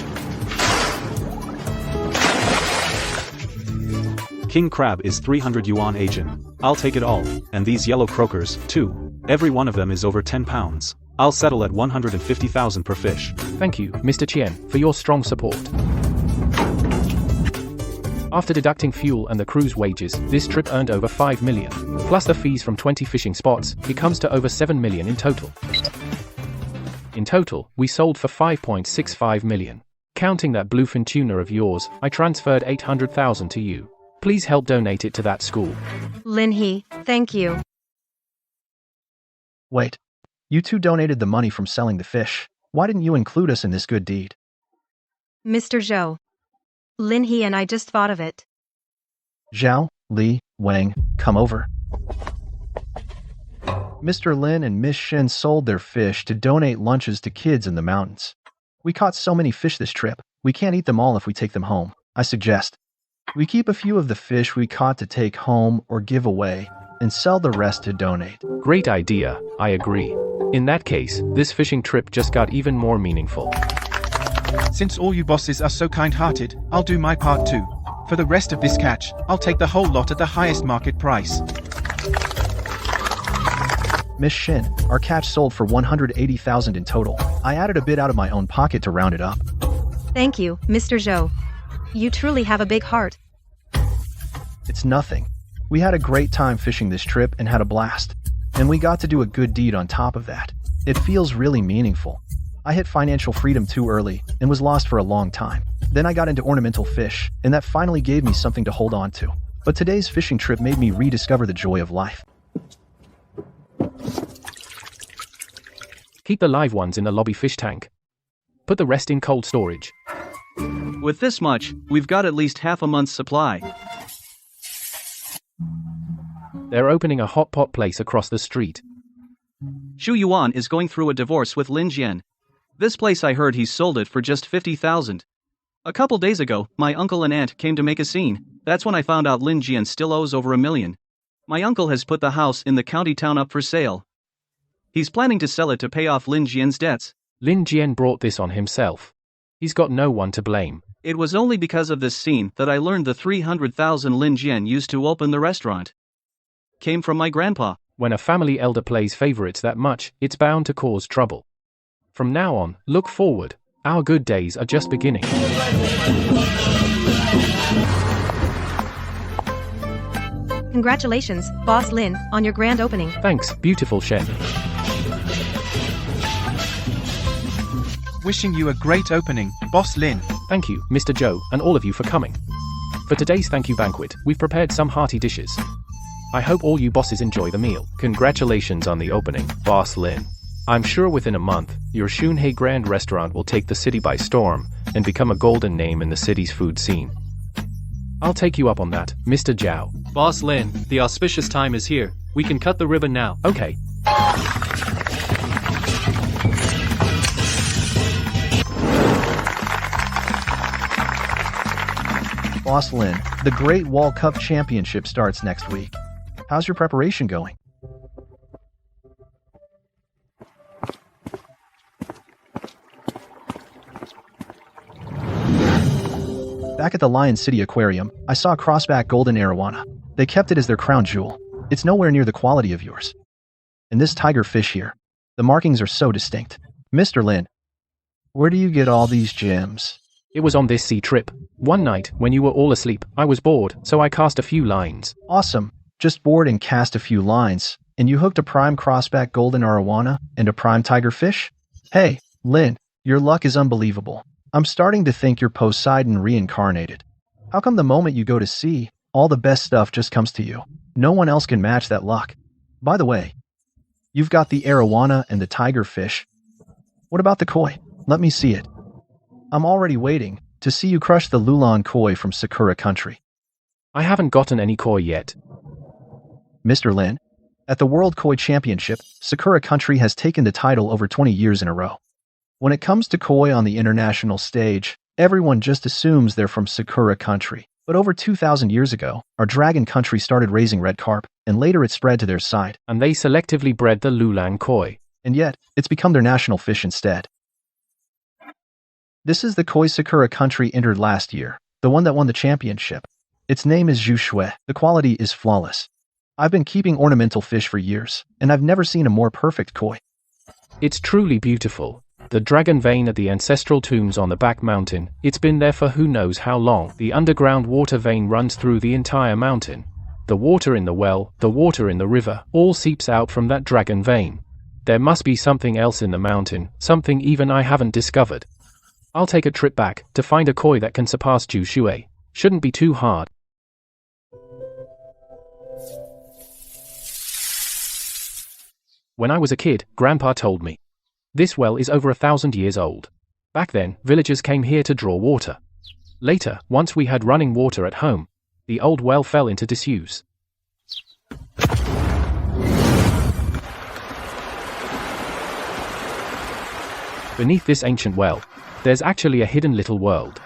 King crab is 300 yuan a jin. I'll take it all, and these yellow croakers, too. Every one of them is over 10 pounds. I'll settle at 150,000 per fish. Thank you, Mr. Chien, for your strong support. After deducting fuel and the crew's wages, this trip earned over 5 million. Plus the fees from 20 fishing spots, it comes to over 7 million in total. In total, we sold for 5.65 million. Counting that bluefin tuna of yours, I transferred 800,000 to you. Please help donate it to that school. Lin He, thank you. Wait. You two donated the money from selling the fish. Why didn't you include us in this good deed? Mr. Zhou. Lin He and I just thought of it. Zhao, Li, Wang, come over. Mr. Lin and Miss Shen sold their fish to donate lunches to kids in the mountains. We caught so many fish this trip, we can't eat them all if we take them home. I suggest we keep a few of the fish we caught to take home or give away, and sell the rest to donate. Great idea, I agree. In that case, this fishing trip just got even more meaningful. Since all you bosses are so kind-hearted, I'll do my part too. For the rest of this catch, I'll take the whole lot at the highest market price. Miss Shin, our catch sold for 180,000 in total. I added a bit out of my own pocket to round it up. Thank you, Mr. Zhou. You truly have a big heart. It's nothing. We had a great time fishing this trip and had a blast. And we got to do a good deed on top of that. It feels really meaningful. I hit financial freedom too early and was lost for a long time. Then I got into ornamental fish, and that finally gave me something to hold on to. But today's fishing trip made me rediscover the joy of life. Keep the live ones in the lobby fish tank. Put the rest in cold storage. With this much, we've got at least half a month's supply. They're opening a hot pot place across the street. Xu Yuan is going through a divorce with Lin Jian. This place, I heard he's sold it for just 50,000. A couple days ago, my uncle and aunt came to make a scene. That's when I found out Lin Jian still owes over $1 million. My uncle has put the house in the county town up for sale. He's planning to sell it to pay off Lin Jian's debts. Lin Jian brought this on himself. He's got no one to blame. It was only because of this scene that I learned the 300,000 Lin Jian used to open the restaurant came from my grandpa. When a family elder plays favorites that much, it's bound to cause trouble. From now on, look forward. Our good days are just beginning. Congratulations, Boss Lin, on your grand opening. Thanks, beautiful Shen. Wishing you a great opening, Boss Lin. Thank you, Mr. Zhou, and all of you for coming. For today's thank you banquet, we've prepared some hearty dishes. I hope all you bosses enjoy the meal. Congratulations on the opening, Boss Lin. I'm sure within a month, your Shunhei Grand Restaurant will take the city by storm and become a golden name in the city's food scene. I'll take you up on that, Mr. Zhao. Boss Lin, the auspicious time is here. We can cut the ribbon now. Okay. Boss Lin, the Great Wall Cup Championship starts next week. How's your preparation going? Back at the Lion City Aquarium, I saw crossback golden arowana. They kept it as their crown jewel. It's nowhere near the quality of yours. And this tiger fish here, the markings are so distinct. Mr. Lin, where do you get all these gems? It was on this sea trip. One night, when you were all asleep, I was bored, so I cast a few lines. Awesome. Just bored and cast a few lines, and you hooked a prime crossback golden arowana and a prime tiger fish? Hey, Lin, your luck is unbelievable. I'm starting to think you're Poseidon reincarnated. How come the moment you go to sea, all the best stuff just comes to you? No one else can match that luck. By the way, you've got the arowana and the tiger fish. What about the koi? Let me see it. I'm already waiting to see you crush the Lulan koi from Sakura Country. I haven't gotten any koi yet. Mr. Lin, at the World Koi Championship, Sakura Country has taken the title over 20 years in a row. When it comes to koi on the international stage, everyone just assumes they're from Sakura Country. But over 2,000 years ago, our dragon country started raising red carp, and later it spread to their side. And they selectively bred the Lulan koi. And yet, it's become their national fish instead. This is the koi Sakura Country entered last year, the one that won the championship. Its name is Zhu Shui. The quality is flawless. I've been keeping ornamental fish for years, and I've never seen a more perfect koi. It's truly beautiful. The dragon vein at the ancestral tombs on the back mountain, it's been there for who knows how long. The underground water vein runs through the entire mountain. The water in the well, the water in the river, all seeps out from that dragon vein. There must be something else in the mountain, something even I haven't discovered. I'll take a trip back to find a koi that can surpass Zhu Shui. Shouldn't be too hard. When I was a kid, Grandpa told me. This well is over 1,000 years old. Back then, villagers came here to draw water. Later, once we had running water at home, the old well fell into disuse. Beneath this ancient well, there's actually a hidden little world.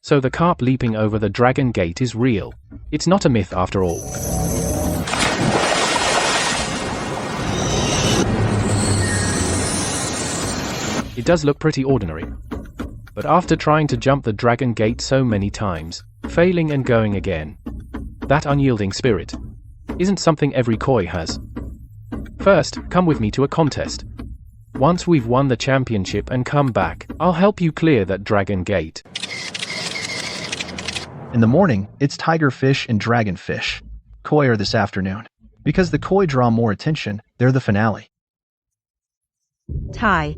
So the carp leaping over the dragon gate is real. It's not a myth after all. It does look pretty ordinary. But after trying to jump the dragon gate so many times, failing and going again, that unyielding spirit isn't something every koi has. First, come with me to a contest. Once we've won the championship and come back, I'll help you clear that dragon gate. In the morning, it's tigerfish and dragonfish. Koi are this afternoon. Because the koi draw more attention, they're the finale. Thai.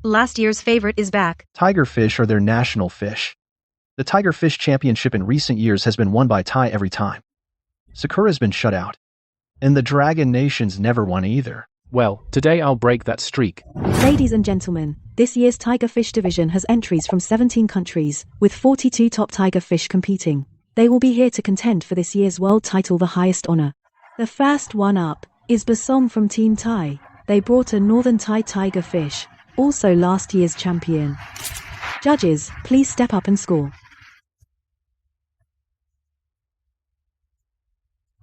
Last year's favorite is back. Tigerfish are their national fish. The Tigerfish Championship in recent years has been won by Thai every time. Sakura's been shut out. And the Dragon Nation's never won either. Well, today I'll break that streak. Ladies and gentlemen, this year's Tigerfish division has entries from 17 countries, with 42 top Tigerfish competing. They will be here to contend for this year's world title, the highest honor. The first one up is Basom from Team Thai. They brought a Northern Thai Tigerfish, also last year's champion. Judges, please step up and score.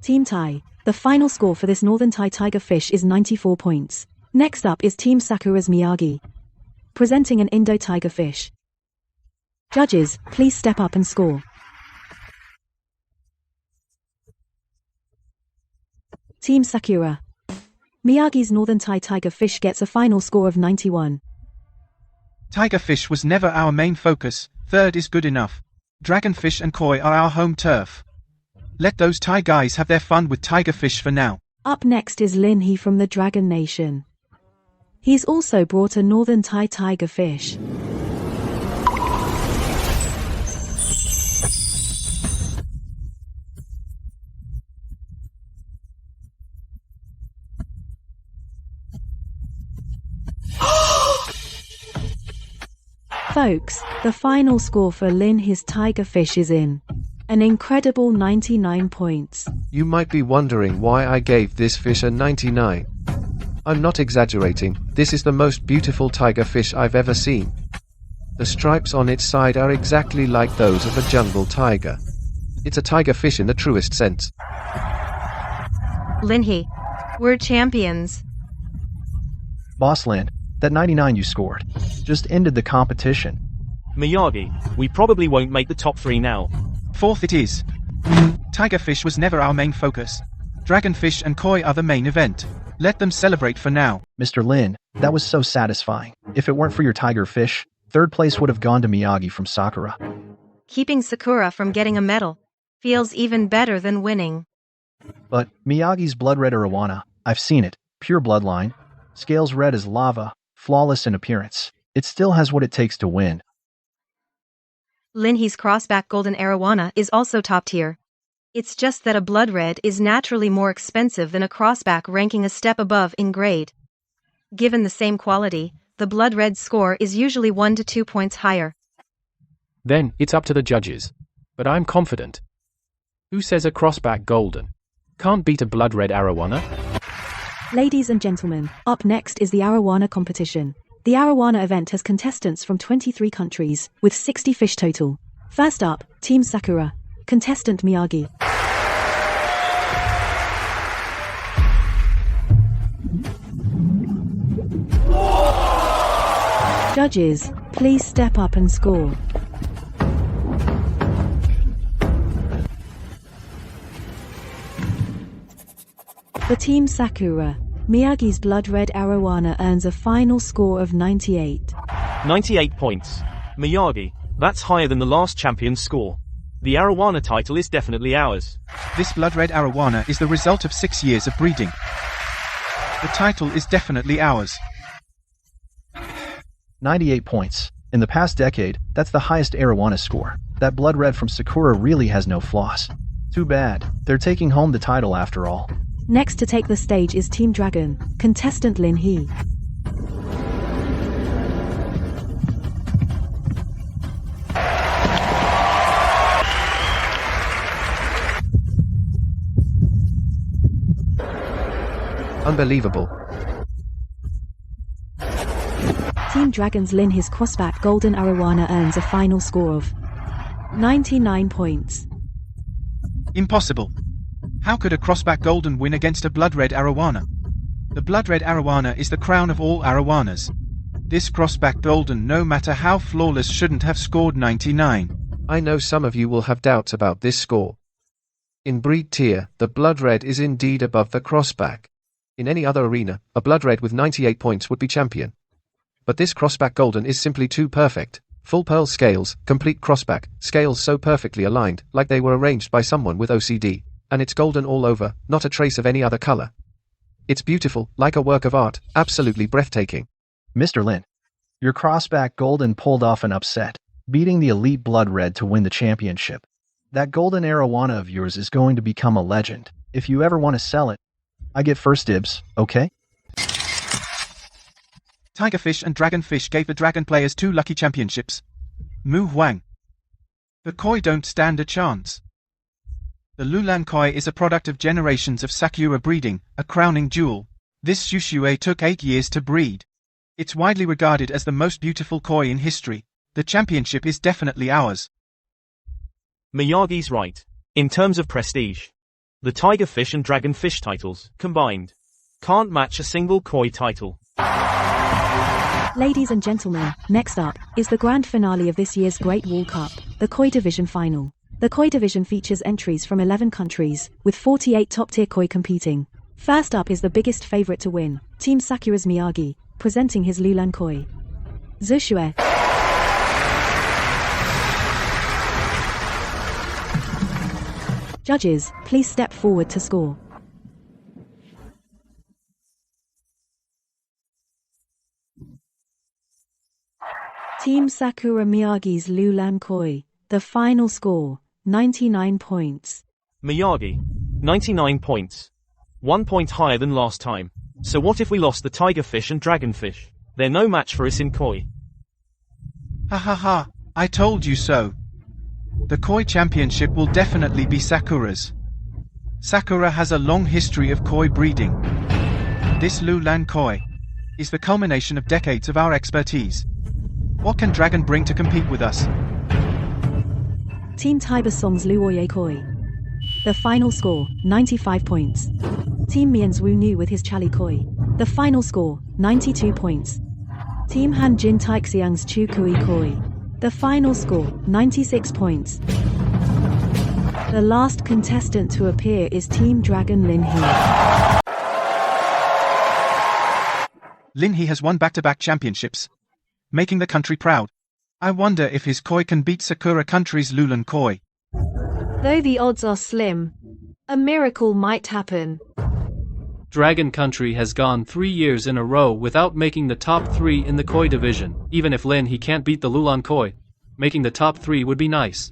Team Thai. The final score for this Northern Thai Tigerfish is 94 points. Next up is Team Sakura's Miyagi, presenting an Indo Tigerfish. Judges, please step up and score. Team Sakura. Miyagi's Northern Thai Tigerfish gets a final score of 91. Tigerfish was never our main focus, third is good enough. Dragonfish and koi are our home turf. Let those Thai guys have their fun with tigerfish for now. Up next is Lin He from the Dragon Nation. He's also brought a Northern Thai Tigerfish. Folks, the final score for Lin He's Tigerfish is in. An incredible 99 points. You might be wondering why I gave this fish a 99. I'm not exaggerating, this is the most beautiful tigerfish I've ever seen. The stripes on its side are exactly like those of a jungle tiger. It's a tigerfish in the truest sense. Linhee, we're champions. Boss Lin, that 99 you scored just ended the competition. Miyagi, we probably won't make the top 3 now. Fourth it is. Tigerfish was never our main focus. Dragonfish and koi are the main event. Let them celebrate for now. Mr. Lin, that was so satisfying. If it weren't for your tigerfish, third place would have gone to Miyagi from Sakura. Keeping Sakura from getting a medal feels even better than winning. But Miyagi's blood red arowana, I've seen it, pure bloodline, scales red as lava, flawless in appearance. It still has what it takes to win. Linhee's crossback golden arowana is also top tier. It's just that a blood red is naturally more expensive than a crossback, ranking a step above in grade. Given the same quality, the blood red score is usually 1 to 2 points higher. Then, it's up to the judges. But I'm confident. Who says a crossback golden can't beat a blood red arowana? Ladies and gentlemen, up next is the arowana competition. The arowana event has contestants from 23 countries, with 60 fish total. First up, Team Sakura. Contestant Miyagi. Judges, please step up and score. For Team Sakura, Miyagi's blood red arowana earns a final score of 98. 98 points. Miyagi, that's higher than the last champion's score. The arowana title is definitely ours. This blood red arowana is the result of 6 years of breeding. The title is definitely ours. 98 points. In the past decade, that's the highest arowana score. That blood red from Sakura really has no flaws. Too bad. They're taking home the title after all. Next to take the stage is Team Dragon, contestant Lin He. Unbelievable. Team Dragon's Lin He's crossback golden arowana earns a final score of 99 points. Impossible. How could a crossback golden win against a blood red arowana? The blood red arowana is the crown of all arowanas. This crossback golden, no matter how flawless, shouldn't have scored 99. I know some of you will have doubts about this score. In breed tier, the blood red is indeed above the crossback. In any other arena, a blood red with 98 points would be champion. But this crossback golden is simply too perfect. Full pearl scales, complete crossback, scales so perfectly aligned, like they were arranged by someone with OCD. And it's golden all over, not a trace of any other color. It's beautiful, like a work of art, absolutely breathtaking. Mr. Lin, your crossback golden pulled off an upset, beating the elite blood red to win the championship. That golden arowana of yours is going to become a legend. If you ever want to sell it, I get first dibs, okay? Tigerfish and Dragonfish gave the dragon players 2 lucky championships. Mu Huang. The koi don't stand a chance. The Lulan koi is a product of generations of Sakura breeding, a crowning jewel. This Shushue took 8 years to breed. It's widely regarded as the most beautiful koi in history. The championship is definitely ours. Miyagi's right. In terms of prestige, the Tigerfish and Dragonfish titles, combined, can't match a single koi title. Ladies and gentlemen, next up is the grand finale of this year's Great Wall Cup, the Koi Division Final. The Koi Division features entries from 11 countries, with 48 top-tier koi competing. First up is the biggest favorite to win, Team Sakura's Miyagi, presenting his Lulan koi. Zushue. Judges, please step forward to score. Team Sakura Miyagi's Lulan koi. The final score, 99 points. Miyagi, 99 points. 1 point higher than last time. So what if we lost the Tigerfish and Dragonfish? They're no match for us in koi. Ha ha ha, I told you so. The koi championship will definitely be Sakura's. Sakura has a long history of koi breeding. This Lulan koi is the culmination of decades of our expertise. What can Dragon bring to compete with us? Team Tibersong's Luoye koi. The final score, 95 points. Team Mian's Wu Nu with his Chali koi. The final score, 92 points. Team Han Jin Taixiang's Chu Kui koi. The final score, 96 points. The last contestant to appear is Team Dragon Lin He. Lin He has won back-to-back championships, making the country proud. I wonder if his koi can beat Sakura country's Lulan koi. Though the odds are slim, a miracle might happen. Dragon Country has gone 3 years in a row without making the top 3 in the koi division. Even if Lin He can't beat the Lulan koi, making the top 3 would be nice.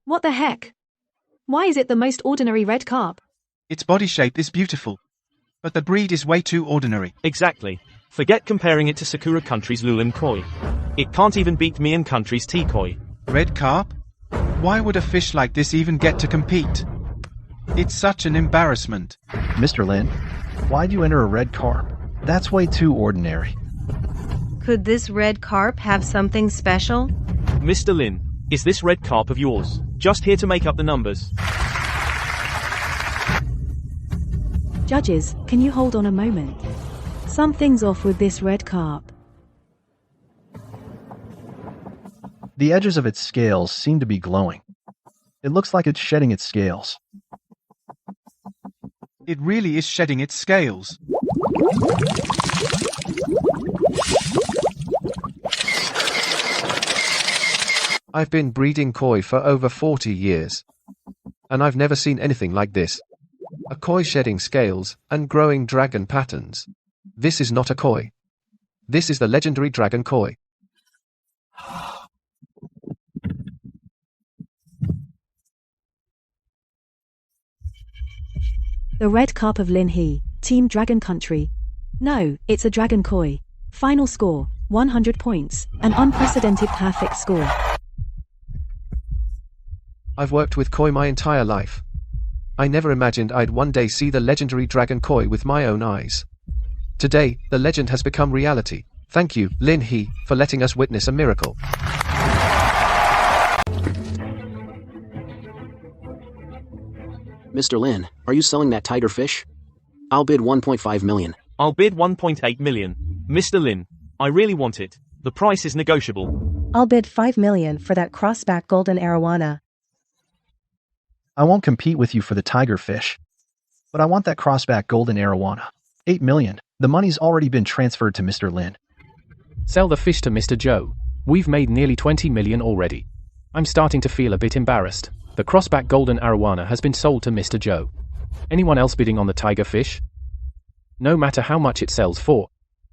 What the heck? Why is it the most ordinary red carp? Its body shape is beautiful, but the breed is way too ordinary. Exactly. Forget comparing it to Sakura country's Lulan koi. It can't even beat Mian country's T koi. Red carp? Why would a fish like this even get to compete? It's such an embarrassment. Mr. Lin, why'd you enter a red carp? That's way too ordinary. Could this red carp have something special? Mr. Lin, is this red carp of yours just here to make up the numbers? Judges, can you hold on a moment? Something's off with this red carp. The edges of its scales seem to be glowing. It looks like it's shedding its scales. It really is shedding its scales. I've been breeding koi for over 40 years. And I've never seen anything like this. A koi shedding scales and growing dragon patterns. This is not a koi. This is the legendary dragon koi. The red carp of Lin He, Team Dragon Country. No, it's a dragon koi. Final score, 100 points, an unprecedented perfect score. I've worked with koi my entire life. I never imagined I'd one day see the legendary dragon koi with my own eyes. Today, the legend has become reality. Thank you, Lin He, for letting us witness a miracle. Mr. Lin, are you selling that tiger fish? I'll bid 1.5 million. I'll bid 1.8 million. Mr. Lin, I really want it. The price is negotiable. I'll bid 5 million for that crossback golden arowana. I won't compete with you for the tiger fish. But I want that crossback golden arowana. 8 million. The money's already been transferred to Mr. Lin. Sell the fish to Mr. Joe. We've made nearly 20 million already. I'm starting to feel a bit embarrassed. The crossback golden arowana has been sold to Mr. Joe. Anyone else bidding on the tiger fish? No matter how much it sells for,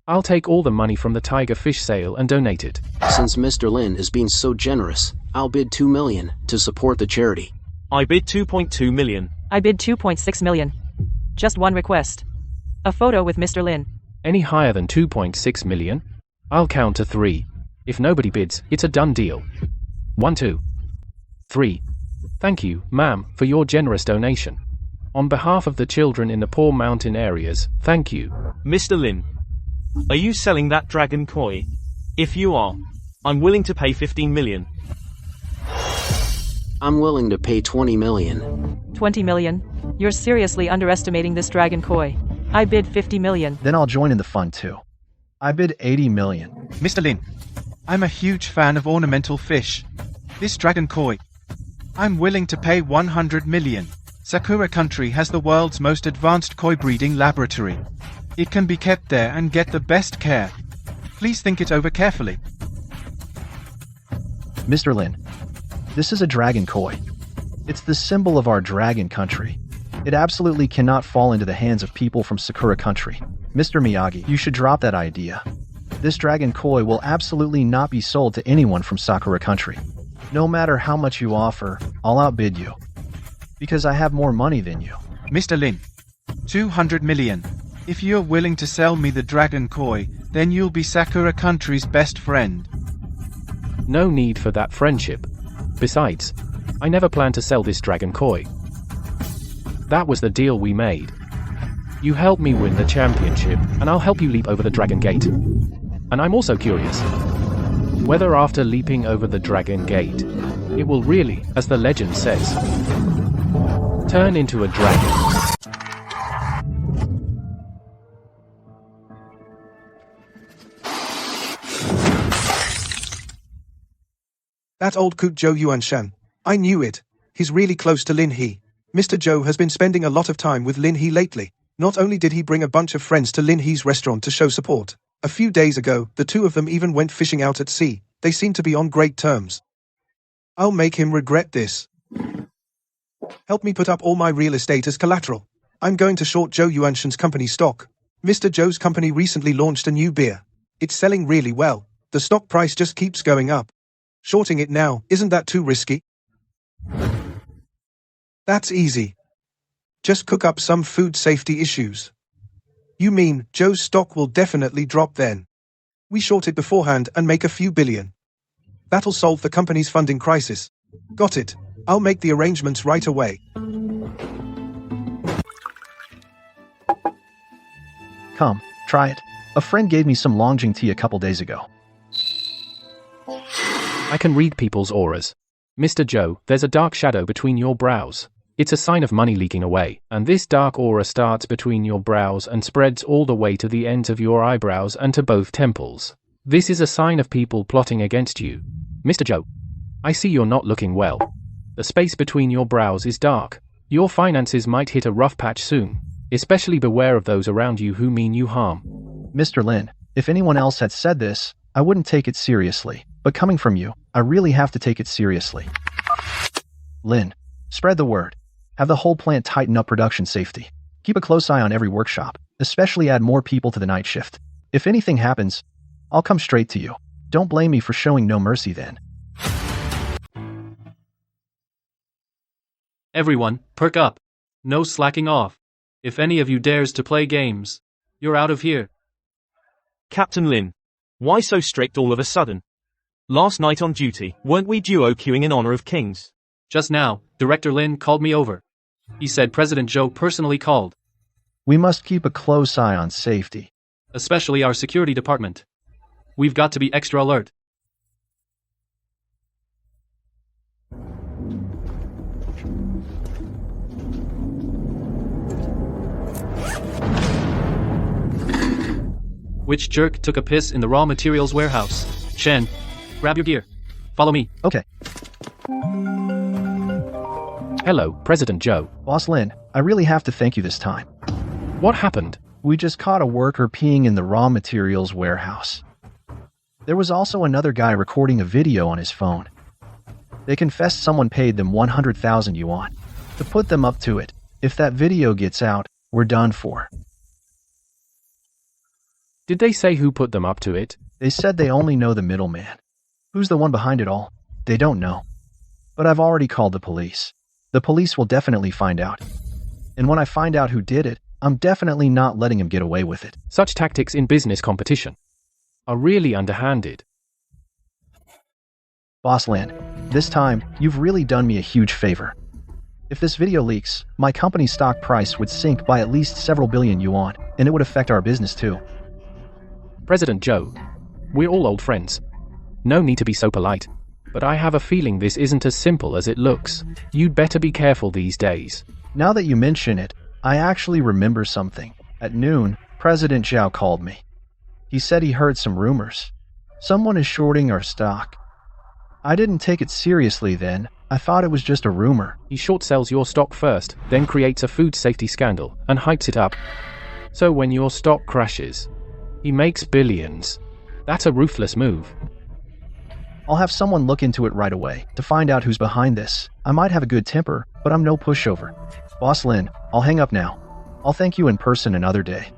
I'll take all the money from the tiger fish sale and donate it. Since Mr. Lin is being so generous, I'll bid 2 million to support the charity. I bid 2.2 million. I bid 2.6 million. Just one request. A photo with Mr. Lin. Any higher than 2.6 million? I'll count to 3. If nobody bids, it's a done deal. 1, 2, 3. Thank you, ma'am, for your generous donation. On behalf of the children in the poor mountain areas, thank you. Mr. Lin, are you selling that dragon koi? If you are, I'm willing to pay 15 million. I'm willing to pay 20 million. 20 million? You're seriously underestimating this dragon koi. I bid 50 million. Then I'll join in the fun too. I bid 80 million. Mr. Lin, I'm a huge fan of ornamental fish. This dragon koi, I'm willing to pay 100 million. Sakura Country has the world's most advanced koi breeding laboratory. It can be kept there and get the best care. Please think it over carefully. Mr. Lin, this is a dragon koi. It's the symbol of our dragon country. It absolutely cannot fall into the hands of people from Sakura Country. Mr. Miyagi, you should drop that idea. This dragon koi will absolutely not be sold to anyone from Sakura Country. No matter how much you offer, I'll outbid you. Because I have more money than you. Mr. Lin, 200 million. If you're willing to sell me the dragon koi, then you'll be Sakura Country's best friend. No need for that friendship. Besides, I never planned to sell this dragon koi. That was the deal we made. You help me win the championship, and I'll help you leap over the dragon gate. And I'm also curious whether after leaping over the dragon gate, it will really, as the legend says, turn into a dragon. That old coot Zhou Yuanshan. I knew it. He's really close to Lin He. Mr. Zhou has been spending a lot of time with Lin He lately. Not only did he bring a bunch of friends to Lin He's restaurant to show support, a few days ago, the two of them even went fishing out at sea. They seem to be on great terms. I'll make him regret this. Help me put up all my real estate as collateral. I'm going to short Zhou Yuanshan's company stock. Mr. Zhou's company recently launched a new beer. It's selling really well. The stock price just keeps going up. Shorting it now, isn't that too risky? That's easy. Just cook up some food safety issues. You mean, Joe's stock will definitely drop then? We short it beforehand and make a few billion. That'll solve the company's funding crisis. Got it. I'll make the arrangements right away. Come, try it. A friend gave me some Longjing tea a couple days ago. I can read people's auras. Mr. Joe, there's a dark shadow between your brows. It's a sign of money leaking away, and this dark aura starts between your brows and spreads all the way to the ends of your eyebrows and to both temples. This is a sign of people plotting against you. Mr. Joe, I see you're not looking well. The space between your brows is dark. Your finances might hit a rough patch soon. Especially beware of those around you who mean you harm. Mr. Lin, if anyone else had said this, I wouldn't take it seriously. But coming from you, I really have to take it seriously. Lin, spread the word. Have the whole plant tighten up production safety. Keep a close eye on every workshop, especially add more people to the night shift. If anything happens, I'll come straight to you. Don't blame me for showing no mercy then. Everyone, perk up. No slacking off. If any of you dares to play games, you're out of here. Captain Lin, why so strict all of a sudden? Last night on duty, weren't we duo queuing in honor of kings? Just now, Director Lin called me over. He said President Zhou personally called. We must keep a close eye on safety. Especially our security department. We've got to be extra alert. Which jerk took a piss in the raw materials warehouse? Shen, grab your gear. Follow me. Okay. Hello, President Zhou. Boss Lin, I really have to thank you this time. What happened? We just caught a worker peeing in the raw materials warehouse. There was also another guy recording a video on his phone. They confessed someone paid them 100,000 yuan to put them up to it. If that video gets out, we're done for. Did they say who put them up to it? They said they only know the middleman. Who's the one behind it all? They don't know. But I've already called the police. The police will definitely find out. And when I find out who did it, I'm definitely not letting him get away with it. Such tactics in business competition are really underhanded. Boss Lin, this time, you've really done me a huge favor. If this video leaks, my company's stock price would sink by at least several billion yuan, and it would affect our business too. President Zhou, we're all old friends. No need to be so polite. But I have a feeling this isn't as simple as it looks. You'd better be careful these days. Now that you mention it, I actually remember something. At noon, President Zhao called me. He said he heard some rumors. Someone is shorting our stock. I didn't take it seriously then. I thought it was just a rumor. He short sells your stock first, then creates a food safety scandal and hypes it up. So when your stock crashes, he makes billions. That's a ruthless move. I'll have someone look into it right away to find out who's behind this. I might have a good temper, but I'm no pushover. Boss Lin, I'll hang up now. I'll thank you in person another day.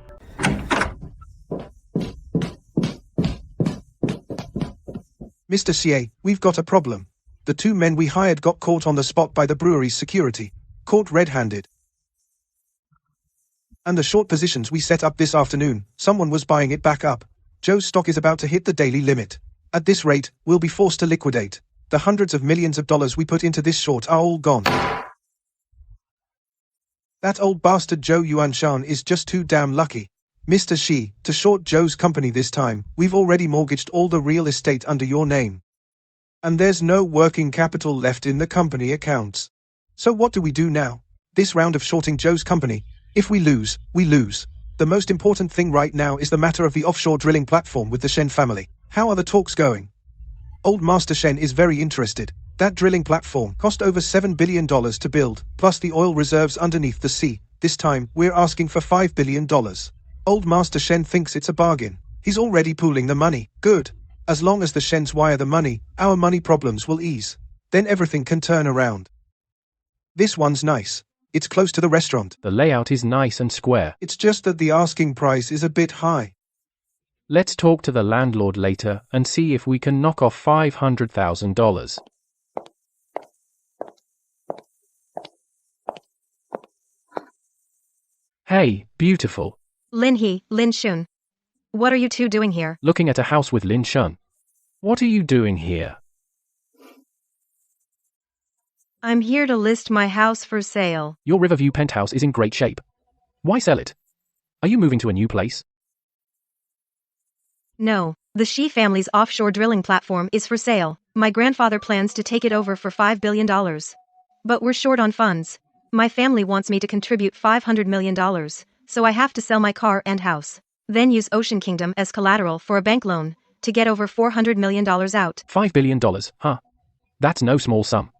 Mr. Xie, we've got a problem. The 2 men we hired got caught on the spot by the brewery's security. Caught red-handed. And the short positions we set up this afternoon, someone was buying it back up. Joe's stock is about to hit the daily limit. At this rate, we'll be forced to liquidate. The hundreds of millions of dollars we put into this short are all gone. That old bastard Zhou Yuanshan is just too damn lucky. Mr. Xi, to short Joe's company this time, we've already mortgaged all the real estate under your name. And there's no working capital left in the company accounts. So what do we do now? This round of shorting Joe's company, if we lose, we lose. The most important thing right now is the matter of the offshore drilling platform with the Shen family. How are the talks going? Old Master Shen is very interested. That drilling platform cost over $7 billion to build, plus the oil reserves underneath the sea. This time, we're asking for $5 billion. Old Master Shen thinks it's a bargain. He's already pooling the money. Good. As long as the Shens wire the money, our money problems will ease. Then everything can turn around. This one's nice. It's close to the restaurant. The layout is nice and square. It's just that the asking price is a bit high. Let's talk to the landlord later and see if we can knock off $500,000. Hey, beautiful. Lin Shun. What are you two doing here? Looking at a house with Lin Shun. What are you doing here? I'm here to list my house for sale. Your Riverview penthouse is in great shape. Why sell it? Are you moving to a new place? No, the Shi family's offshore drilling platform is for sale. My grandfather plans to take it over for $5 billion. But we're short on funds. My family wants me to contribute $500 million, so I have to sell my car and house. Then use Ocean Kingdom as collateral for a bank loan to get over $400 million out. $5 billion, huh? That's no small sum.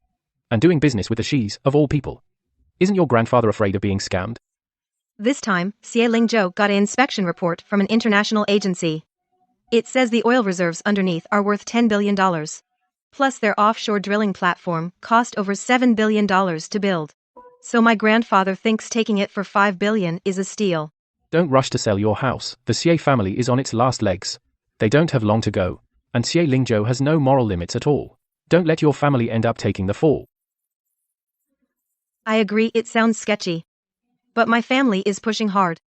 And doing business with the Shis, of all people. Isn't your grandfather afraid of being scammed? This time, Xie Lingzhou got an inspection report from an international agency. It says the oil reserves underneath are worth $10 billion. Plus their offshore drilling platform cost over $7 billion to build. So my grandfather thinks taking it for $5 billion is a steal. Don't rush to sell your house. The Xie family is on its last legs. They don't have long to go. And Xie Lingzhou has no moral limits at all. Don't let your family end up taking the fall. I agree, it sounds sketchy. But my family is pushing hard.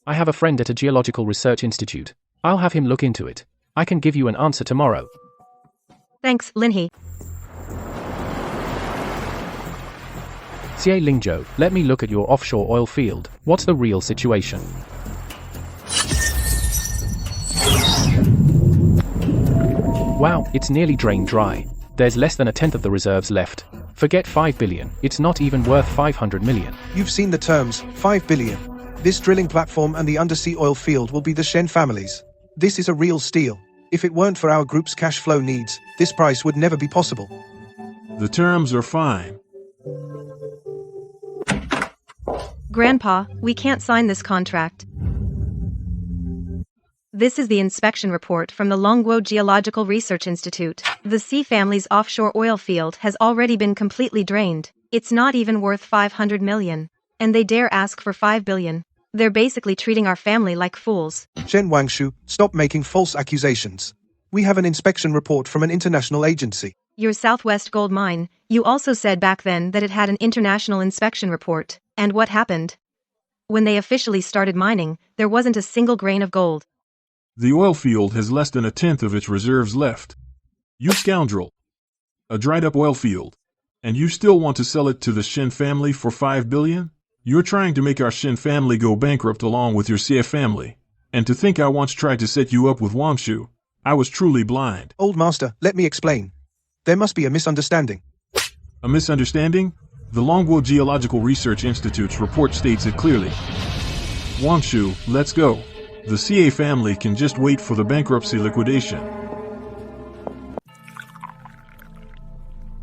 I have a friend at a geological research institute. I'll have him look into it. I can give you an answer tomorrow. Thanks, Linhee. Xie Lingzhou, let me look at your offshore oil field. What's the real situation? Wow, it's nearly drained dry. There's less than a tenth of the reserves left. Forget 5 billion, it's not even worth 500 million. You've seen the terms, 5 billion. This drilling platform and the undersea oil field will be the Shen family's. This is a real steal. If it weren't for our group's cash flow needs, this price would never be possible. The terms are fine. Grandpa, we can't sign this contract. This is the inspection report from the Longguo Geological Research Institute. The Xi family's offshore oil field has already been completely drained. It's not even worth 500 million. And they dare ask for 5 billion. They're basically treating our family like fools. Shen Wangshu, stop making false accusations. We have an inspection report from an international agency. Your Southwest Gold Mine, you also said back then that it had an international inspection report. And what happened? When they officially started mining, there wasn't a single grain of gold. The oil field has less than a tenth of its reserves left. You scoundrel. A dried up oil field. And you still want to sell it to the Shen family for 5 billion? You're trying to make our Shen family go bankrupt along with your Xie family. And to think I once tried to set you up with Wangshu, I was truly blind. Old master, let me explain. There must be a misunderstanding. A misunderstanding? The Longguo Geological Research Institute's report states it clearly. Wangshu, let's go. The Xie family can just wait for the bankruptcy liquidation.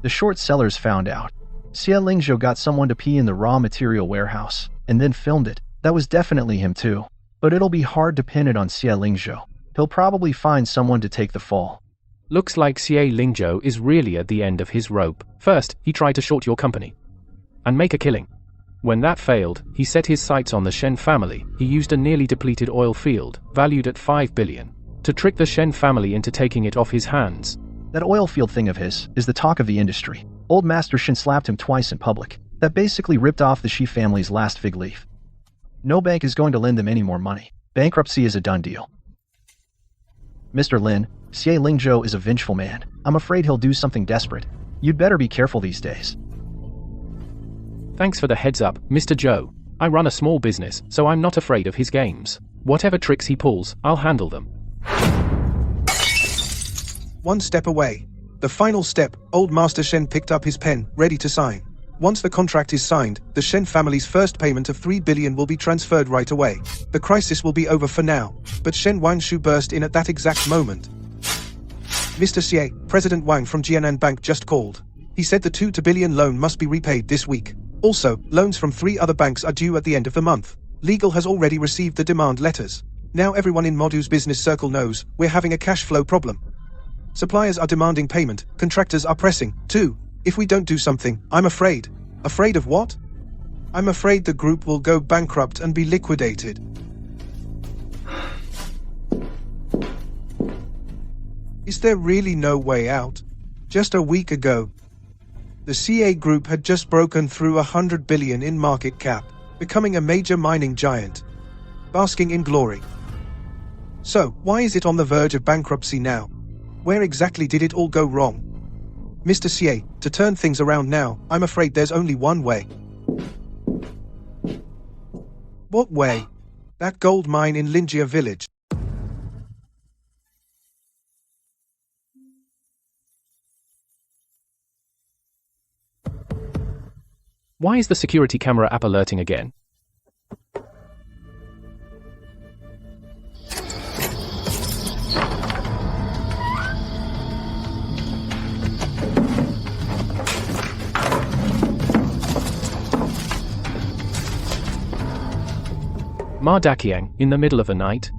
The short sellers found out. Xie Lingzhou got someone to pee in the raw material warehouse, and then filmed it. That was definitely him too. But it'll be hard to pin it on Xie Lingzhou. He'll probably find someone to take the fall. Looks like Xie Lingzhou is really at the end of his rope. First, he tried to short your company and make a killing. When that failed, he set his sights on the Shen family. He used a nearly depleted oil field, valued at 5 billion, to trick the Shen family into taking it off his hands. That oil field thing of his is the talk of the industry. Old Master Shen slapped him twice in public. That basically ripped off the Xi family's last fig leaf. No bank is going to lend them any more money. Bankruptcy is a done deal. Mr. Lin, Xie Lingzhou is a vengeful man. I'm afraid he'll do something desperate. You'd better be careful these days. Thanks for the heads up, Mr. Zhou. I run a small business, so I'm not afraid of his games. Whatever tricks he pulls, I'll handle them. One step away. The final step, Old Master Shen picked up his pen, ready to sign. Once the contract is signed, the Shen family's first payment of 3 billion will be transferred right away. The crisis will be over for now, but Shen Wangshu burst in at that exact moment. Mr. Xie, President Wang from Jianan Bank just called. He said the 2 billion loan must be repaid this week. Also, loans from 3 other banks are due at the end of the month. Legal has already received the demand letters. Now everyone in Modu's business circle knows we're having a cash flow problem. Suppliers are demanding payment, contractors are pressing, too. If we don't do something, I'm afraid. Afraid of what? I'm afraid the group will go bankrupt and be liquidated. Is there really no way out? Just a week ago, the CA Group had just broken through 100 billion in market cap, becoming a major mining giant, basking in glory. So, why is it on the verge of bankruptcy now? Where exactly did it all go wrong? Mr. CA, to turn things around now, I'm afraid there's only one way. What way? That gold mine in Linjia village. Why is the security camera app alerting again? Ma Daqiang, in the middle of the night?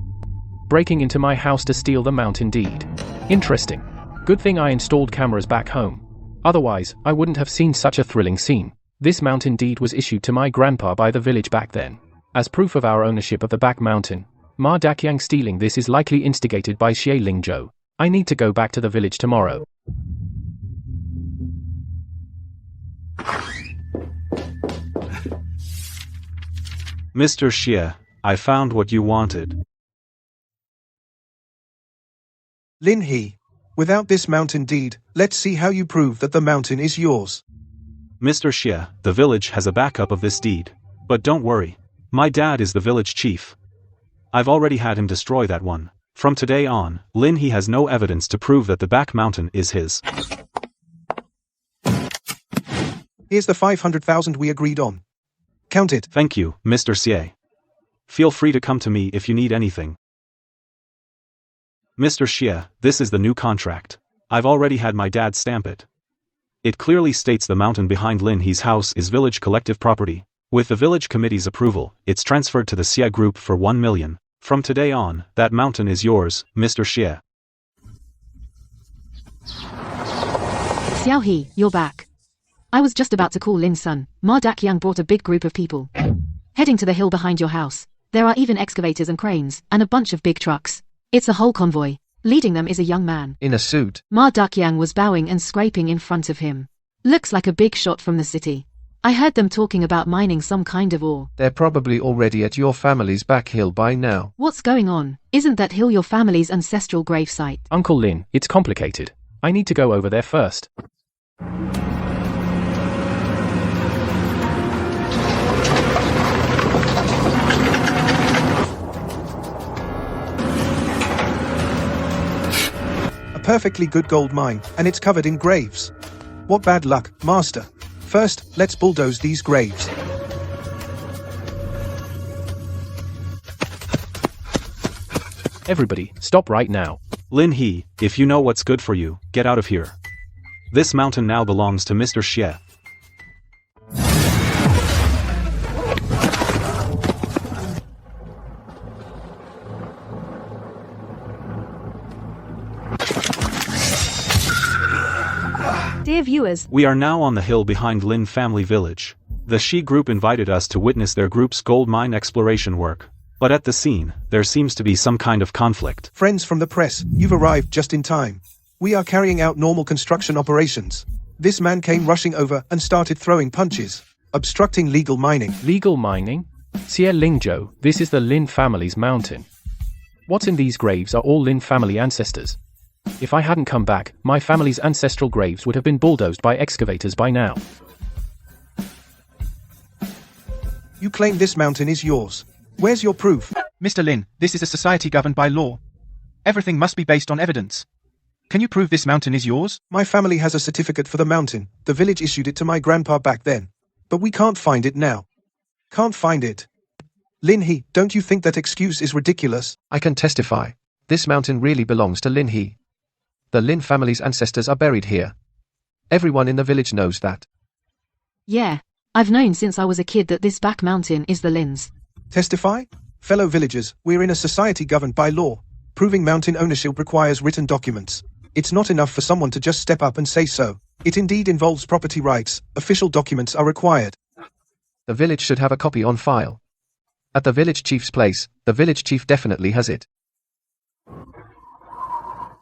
Breaking into my house to steal the mount indeed. Interesting. Good thing I installed cameras back home. Otherwise, I wouldn't have seen such a thrilling scene. This mountain deed was issued to my grandpa by the village back then. As proof of our ownership of the back mountain, Ma Daqiang stealing this is likely instigated by Xie Lingzhou. I need to go back to the village tomorrow. Mr. Xie, I found what you wanted. Lin He, without this mountain deed, let's see how you prove that the mountain is yours. Mr. Xie, the village has a backup of this deed. But don't worry. My dad is the village chief. I've already had him destroy that one. From today on, Lin He has no evidence to prove that the back mountain is his. Here's the 500,000 we agreed on. Count it. Thank you, Mr. Xie. Feel free to come to me if you need anything. Mr. Xie, this is the new contract. I've already had my dad stamp it. It clearly states the mountain behind Lin He's house is village collective property. With the village committee's approval, it's transferred to the Xie group for 1 million. From today on, that mountain is yours, Mr. Xie. Xiaohe, you're back. I was just about to call Lin's son. Ma Dakyang brought a big group of people. Heading to the hill behind your house. There are even excavators and cranes, and a bunch of big trucks. It's a whole convoy. Leading them is a young man. In a suit. Ma Dakyang was bowing and scraping in front of him. Looks like a big shot from the city. I heard them talking about mining some kind of ore. They're probably already at your family's back hill by now. What's going on? Isn't that hill your family's ancestral gravesite? Uncle Lin, it's complicated. I need to go over there first. A perfectly good gold mine, and it's covered in graves. What bad luck, master. First, let's bulldoze these graves. Everybody, stop right now. Lin He, if you know what's good for you, get out of here. This mountain now belongs to Mr. Xie. Dear viewers, We are now on the hill behind Lin family village. The Xi group invited us to witness their group's gold mine exploration work. But at the scene, there seems to be some kind of conflict. Friends from the press, you've arrived just in time. We are carrying out normal construction operations. This man came rushing over and started throwing punches, obstructing legal mining. Legal mining? Xie Lingzhou, this is the Lin family's mountain. What's in these graves are all Lin family ancestors. If I hadn't come back, my family's ancestral graves would have been bulldozed by excavators by now. You claim this mountain is yours. Where's your proof? Mr. Lin, this is a society governed by law. Everything must be based on evidence. Can you prove this mountain is yours? My family has a certificate for the mountain. The village issued it to my grandpa back then. But we can't find it now. Can't find it. Lin He, don't you think that excuse is ridiculous? I can testify. This mountain really belongs to Lin He. The Lin family's ancestors are buried here. Everyone in the village knows that. Yeah, I've known since I was a kid that this back mountain is the Lin's. Testify? Fellow villagers, we're in a society governed by law. Proving mountain ownership requires written documents. It's not enough for someone to just step up and say so. It indeed involves property rights. Official documents are required. The village should have a copy on file. At the village chief's place, the village chief definitely has it.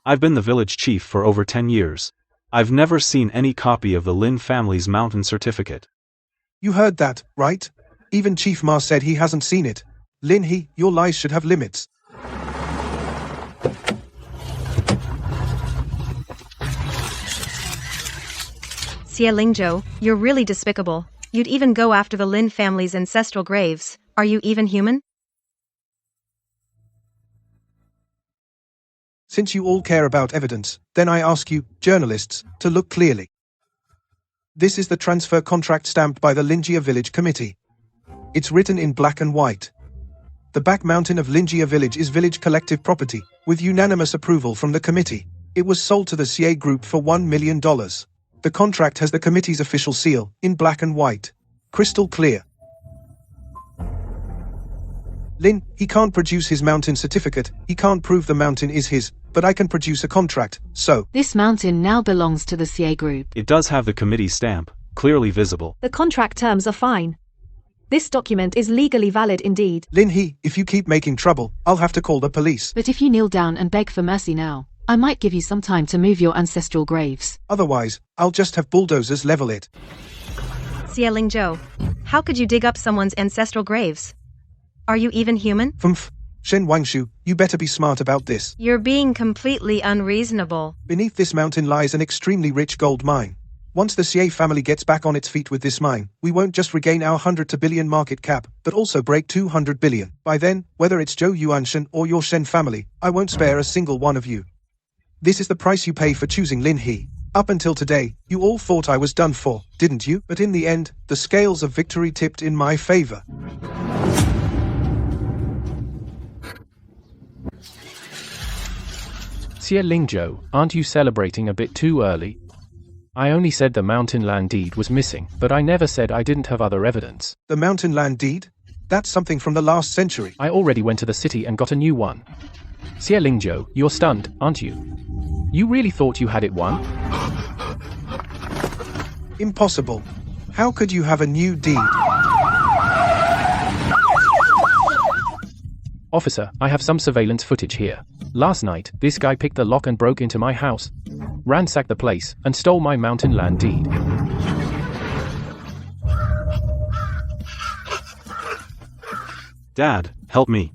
I've been the village chief for over 10 years. I've never seen any copy of the Lin family's mountain certificate. You heard that, right? Even Chief Ma said he hasn't seen it. Lin He, your lies should have limits. Xie Lingzhou, you're really despicable. You'd even go after the Lin family's ancestral graves. Are you even human? Since you all care about evidence, then I ask you, journalists, to look clearly. This is the transfer contract stamped by the Linjia Village Committee. It's written in black and white. The back mountain of Linjia Village is village collective property, with unanimous approval from the committee. It was sold to the Xie Group for $1 million. The contract has the committee's official seal, in black and white. Crystal clear. Lin, he can't produce his mountain certificate, he can't prove the mountain is his, but I can produce a contract, so... This mountain now belongs to the Xie Group. It does have the committee stamp, clearly visible. the contract terms are fine. This document is legally valid indeed. Lin He, if you keep making trouble, I'll have to call the police. But if you kneel down and beg for mercy now, I might give you some time to move your ancestral graves. Otherwise, I'll just have bulldozers level it. Xie Lingzhou, how could you dig up someone's ancestral graves? Are you even human? Shen Wangshu, you better be smart about this. You're being completely unreasonable. Beneath this mountain lies an extremely rich gold mine. Once the Xie family gets back on its feet with this mine, we won't just regain our 100 to billion market cap, but also break 200 billion. By then, whether it's Zhou Yuanshen or your Shen family, I won't spare a single one of you. This is the price you pay for choosing Lin He. Up until today, you all thought I was done for, didn't you? But in the end, the scales of victory tipped in my favor. Xie Lingzhou, aren't you celebrating a bit too early? I only said the mountain land deed was missing, but I never said I didn't have other evidence. The mountain land deed? That's something from the last century. I already went to the city and got a new one. Xie Lingzhou, you're stunned, aren't you? You really thought you had it won? Impossible. How could you have a new deed? Officer, I have some surveillance footage here. Last night, this guy picked the lock and broke into my house, ransacked the place, and stole my mountain land deed. Dad, help me.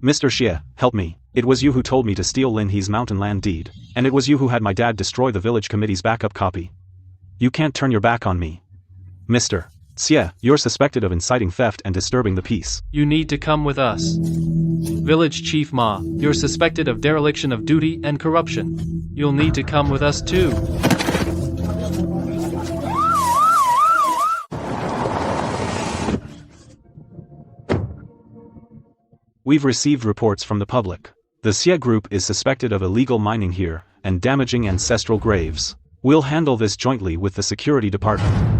Mr. Xie, help me. It was you who told me to steal Lin He's mountain land deed, and it was you who had my dad destroy the village committee's backup copy. You can't turn your back on me. Mr. Xie, you're suspected of inciting theft and disturbing the peace. You need to come with us. Village Chief Ma, you're suspected of dereliction of duty and corruption. You'll need to come with us too. We've received reports from the public. The Xie group is suspected of illegal mining here and damaging ancestral graves. We'll handle this jointly with the security department.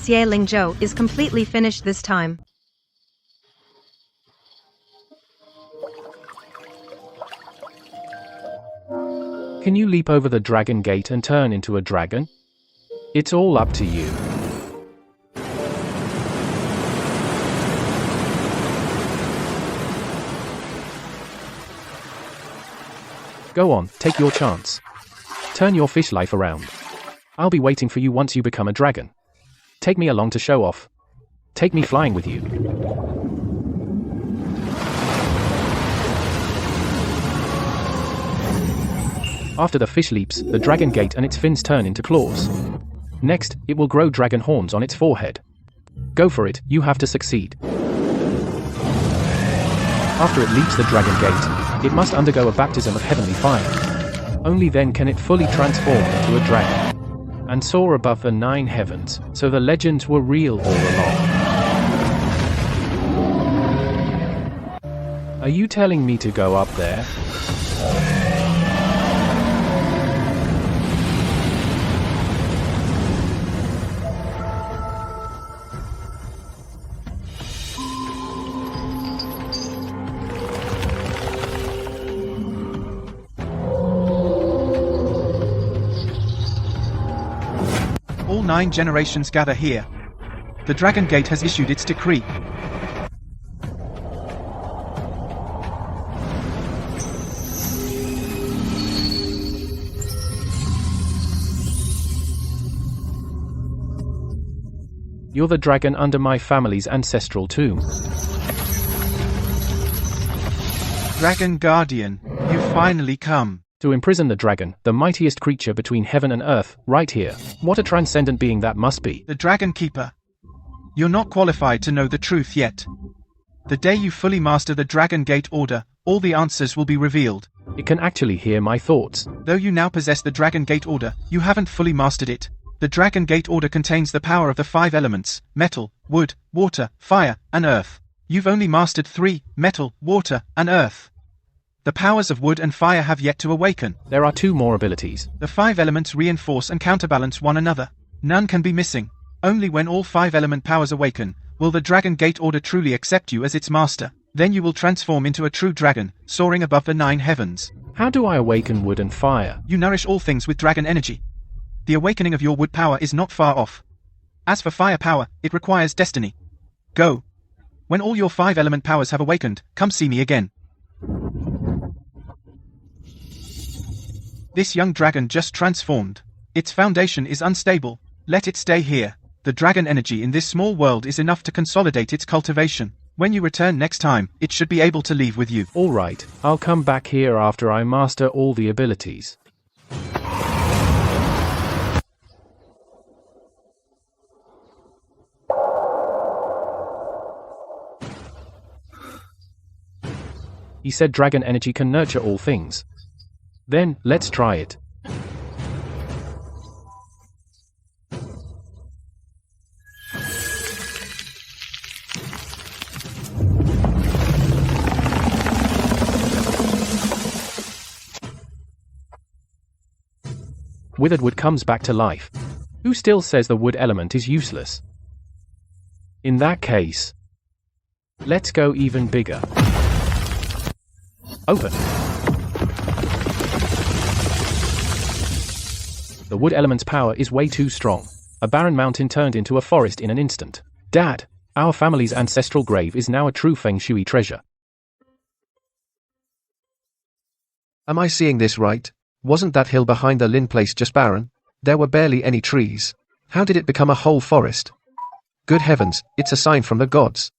Xie Lingzhou is completely finished this time. Can you leap over the dragon gate and turn into a dragon? It's all up to you. Go on, take your chance. Turn your fish life around. I'll be waiting for you once you become a dragon. Take me along to show off. Take me flying with you. After the fish leaps, the dragon gate and its fins turn into claws. Next, it will grow dragon horns on its forehead. Go for it, you have to succeed. After it leaps the dragon gate, it must undergo a baptism of heavenly fire. Only then can it fully transform into a dragon and soar above the 9 heavens, so the legends were real all along. Are you telling me to go up there? All 9 generations gather here. The Dragon Gate has issued its decree. You're the dragon under my family's ancestral tomb. Dragon Guardian, you finally come. To imprison the dragon, the mightiest creature between heaven and earth, right here. What a transcendent being that must be. The Dragon Keeper. You're not qualified to know the truth yet. The day you fully master the Dragon Gate Order, all the answers will be revealed. It can actually hear my thoughts. Though you now possess the Dragon Gate Order, you haven't fully mastered it. The Dragon Gate Order contains the power of the 5 elements: metal, wood, water, fire, and earth. You've only mastered 3, metal, water, and earth. The powers of wood and fire have yet to awaken. There are 2 more abilities. The 5 elements reinforce and counterbalance one another. None can be missing. Only when all 5 element powers awaken, will the Dragon Gate Order truly accept you as its master. Then you will transform into a true dragon, soaring above the 9 heavens. How do I awaken wood and fire? You nourish all things with dragon energy. The awakening of your wood power is not far off. As for fire power, it requires destiny. Go. When all your 5 element powers have awakened, come see me again. This young dragon just transformed. Its foundation is unstable. Let it stay here. The dragon energy in this small world is enough to consolidate its cultivation. When you return next time, it should be able to leave with you. Alright, I'll come back here after I master all the abilities. He said dragon energy can nurture all things. Then, let's try it. Withered wood comes back to life. Who still says the wood element is useless? In that case, let's go even bigger. Open. The wood element's power is way too strong. A barren mountain turned into a forest in an instant. Dad, our family's ancestral grave is now a true feng shui treasure. Am I seeing this right? Wasn't that hill behind the Lin place just barren? There were barely any trees. How did it become a whole forest? Good heavens, it's a sign from the gods.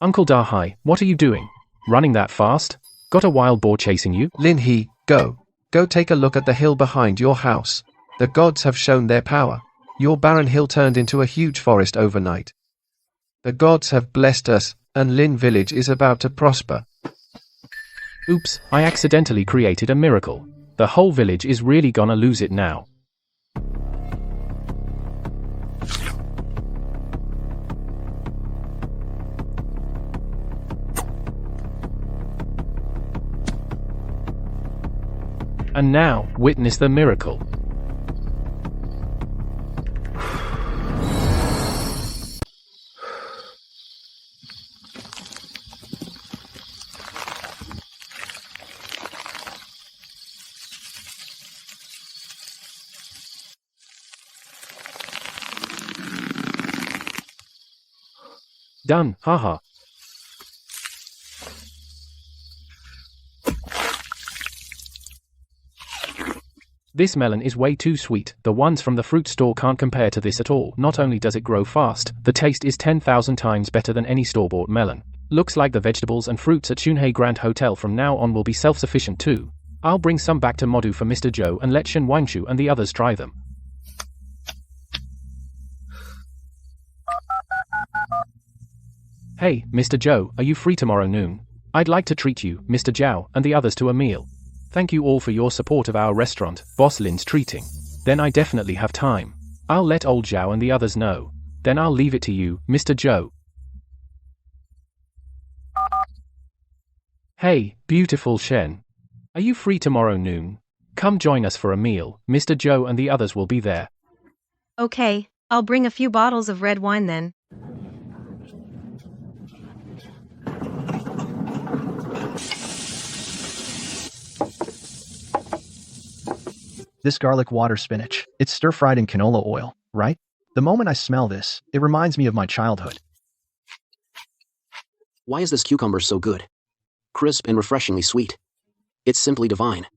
Uncle Dahai, what are you doing? Running that fast? Got a wild boar chasing you? Lin He, go. Go take a look at the hill behind your house. The gods have shown their power. Your barren hill turned into a huge forest overnight. The gods have blessed us, and Lin village is about to prosper. Oops, I accidentally created a miracle. The whole village is really gonna lose it now. And now, witness the miracle. Done, haha. This melon is way too sweet. The ones from the fruit store can't compare to this at all. Not only does it grow fast, the taste is 10,000 times better than any store-bought melon. Looks like the vegetables and fruits at Chunhei Grand Hotel from now on will be self-sufficient too. I'll bring some back to Modu for Mr. Joe and let Shen Wangshu and the others try them. Hey, Mr. Joe, are you free tomorrow noon? I'd like to treat you, Mr. Zhao, and the others to a meal. Thank you all for your support of our restaurant, Boss Lin's treating. Then I definitely have time. I'll let old Zhao and the others know. Then I'll leave it to you, Mr. Joe. Hey, beautiful Shen. Are you free tomorrow noon? Come join us for a meal. Mr. Joe and the others will be there. Okay, I'll bring a few bottles of red wine then. This garlic water spinach, it's stir-fried in canola oil, right? The moment I smell this, it reminds me of my childhood. Why is this cucumber so good? Crisp and refreshingly sweet. It's simply divine.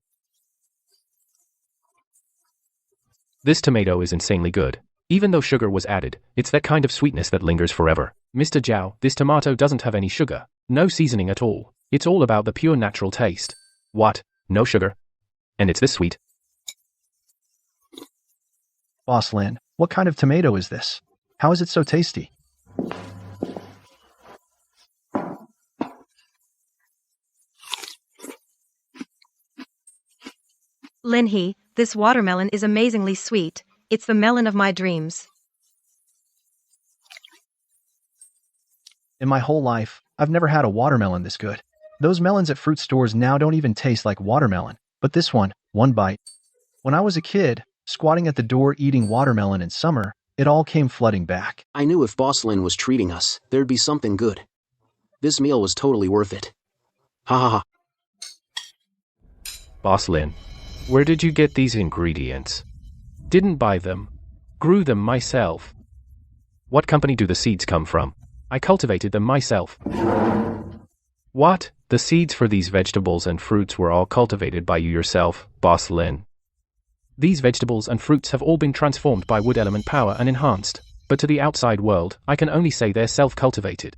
This tomato is insanely good. Even though sugar was added, it's that kind of sweetness that lingers forever. Mr. Zhao, this tomato doesn't have any sugar. No seasoning at all. It's all about the pure natural taste. What? No sugar? And it's this sweet? Boss Lin, what kind of tomato is this? How is it so tasty? Lin He, this watermelon is amazingly sweet. It's the melon of my dreams. In my whole life, I've never had a watermelon this good. Those melons at fruit stores now don't even taste like watermelon, but this one bite. When I was a kid, squatting at the door eating watermelon in summer, it all came flooding back. I knew if Boss Lin was treating us, there'd be something good. This meal was totally worth it. Ha ha ha. Boss Lin, where did you get these ingredients? Didn't buy them. Grew them myself. What company do the seeds come from? I cultivated them myself. What? The seeds for these vegetables and fruits were all cultivated by you yourself, Boss Lin. These vegetables and fruits have all been transformed by wood element power and enhanced, but to the outside world, I can only say they're self-cultivated.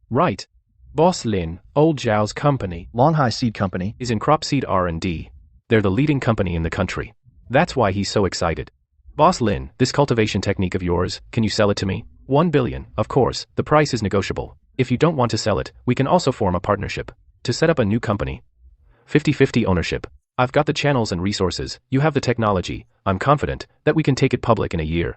Right. Boss Lin, Old Zhao's company, Longhai Seed Company, is in crop seed R&D. They're the leading company in the country. That's why he's so excited. Boss Lin, this cultivation technique of yours, can you sell it to me? 1 billion, of course, the price is negotiable. If you don't want to sell it, we can also form a partnership. To set up a new company. 50-50 ownership. I've got the channels and resources, you have the technology, I'm confident that we can take it public in a year.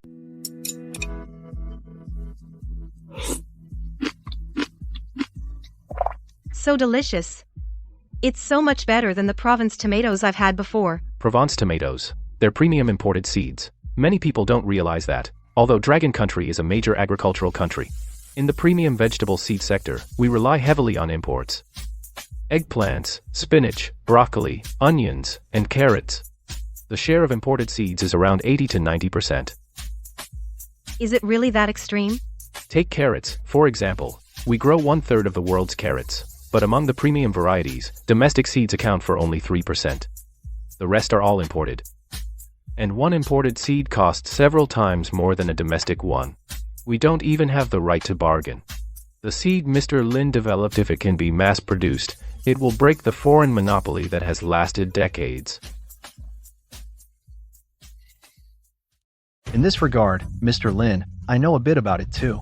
So delicious. It's so much better than the Provence tomatoes I've had before. Provence tomatoes. They're premium imported seeds. Many people don't realize that, although Dragon Country is a major agricultural country. In the premium vegetable seed sector, we rely heavily on imports. Eggplants, spinach, broccoli, onions, and carrots. The share of imported seeds is around 80 to 90%. Is it really that extreme? Take carrots, for example. We grow 1/3 of the world's carrots, but among the premium varieties, domestic seeds account for only 3%. The rest are all imported. And one imported seed costs several times more than a domestic one. We don't even have the right to bargain. The seed Mr. Lin developed, if it can be mass-produced, it will break the foreign monopoly that has lasted decades. In this regard, Mr. Lin, I know a bit about it too.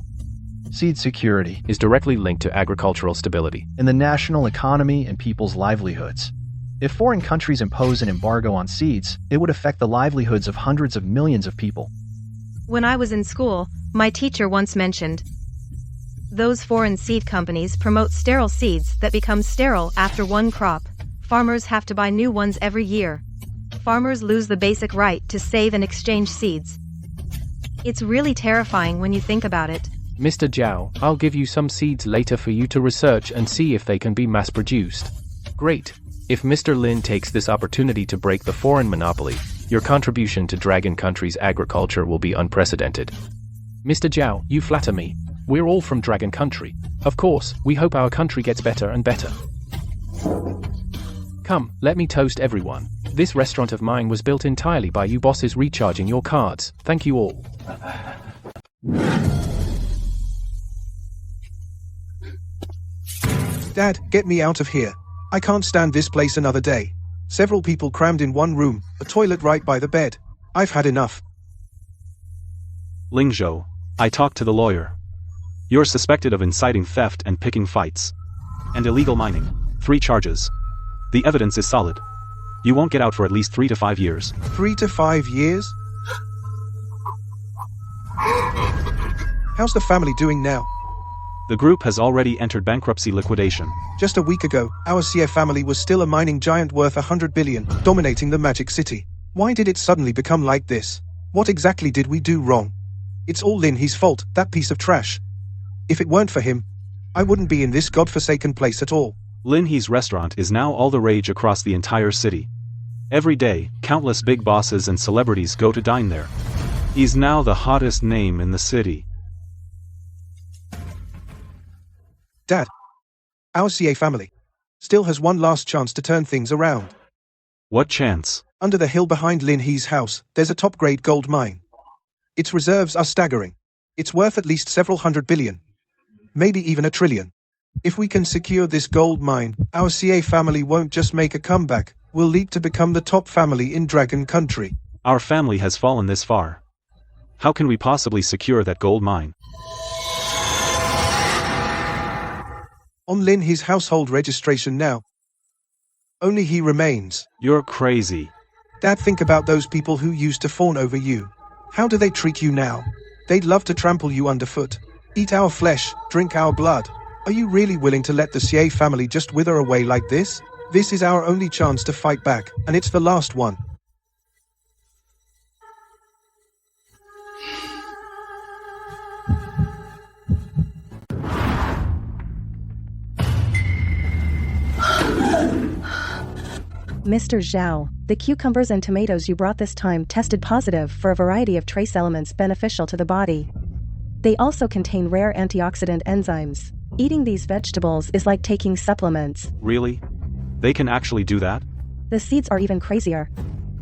Seed security is directly linked to agricultural stability in the national economy and people's livelihoods. If foreign countries impose an embargo on seeds, it would affect the livelihoods of hundreds of millions of people. When I was in school, my teacher once mentioned, those foreign seed companies promote sterile seeds that become sterile after one crop. Farmers have to buy new ones every year. Farmers lose the basic right to save and exchange seeds. It's really terrifying when you think about it. Mr. Zhao, I'll give you some seeds later for you to research and see if they can be mass-produced. Great. If Mr. Lin takes this opportunity to break the foreign monopoly, your contribution to Dragon Country's agriculture will be unprecedented. Mr. Zhao, you flatter me. We're all from Dragon Country. Of course, we hope our country gets better and better. Come, let me toast everyone. This restaurant of mine was built entirely by you bosses recharging your cards. Thank you all. Dad, get me out of here. I can't stand this place another day. Several people crammed in one room, a toilet right by the bed. I've had enough. Ling Zhou, I talked to the lawyer. You're suspected of inciting theft and picking fights. And illegal mining. 3 charges. The evidence is solid. You won't get out for at least 3 to 5 years. 3 to 5 years? How's the family doing now? The group has already entered bankruptcy liquidation. Just a week ago, our CF family was still a mining giant worth 100 billion, dominating the Magic City. Why did it suddenly become like this? What exactly did we do wrong? It's all Lin He's fault, that piece of trash. If it weren't for him, I wouldn't be in this godforsaken place at all. Lin He's restaurant is now all the rage across the entire city. Every day, countless big bosses and celebrities go to dine there. He's now the hottest name in the city. Dad, our CA family still has one last chance to turn things around. What chance? Under the hill behind Lin He's house, there's a top-grade gold mine. Its reserves are staggering. It's worth at least several hundred billion. Maybe even $1 trillion. If we can secure this gold mine, our CA family won't just make a comeback, we'll leap to become the top family in Dragon Country. Our family has fallen this far. How can we possibly secure that gold mine? On Lin He's household registration now. Only he remains. You're crazy. Dad, think about those people who used to fawn over you. How do they treat you now? They'd love to trample you underfoot. Eat our flesh, drink our blood. Are you really willing to let the CA family just wither away like this? This is our only chance to fight back, and it's the last one. Mr. Zhao, the cucumbers and tomatoes you brought this time tested positive for a variety of trace elements beneficial to the body. They also contain rare antioxidant enzymes. Eating these vegetables is like taking supplements. Really? They can actually do that? The seeds are even crazier.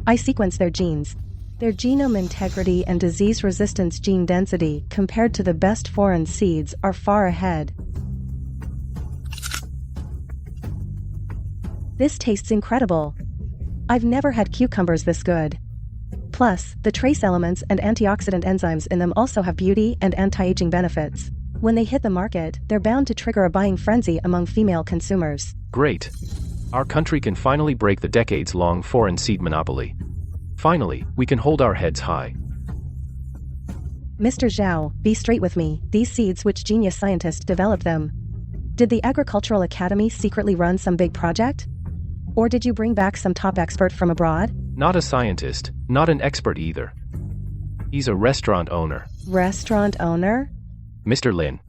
I sequence their genes. Their genome integrity and disease resistance gene density compared to the best foreign seeds are far ahead. This tastes incredible. I've never had cucumbers this good. Plus, the trace elements and antioxidant enzymes in them also have beauty and anti-aging benefits. When they hit the market, they're bound to trigger a buying frenzy among female consumers. Great. Our country can finally break the decades-long foreign seed monopoly. Finally, we can hold our heads high. Mr. Zhao, be straight with me. These seeds, which genius scientist developed them? Did the Agricultural Academy secretly run some big project? Or did you bring back some top expert from abroad? Not a scientist, not an expert either. He's a restaurant owner. Restaurant owner? Mr. Lin,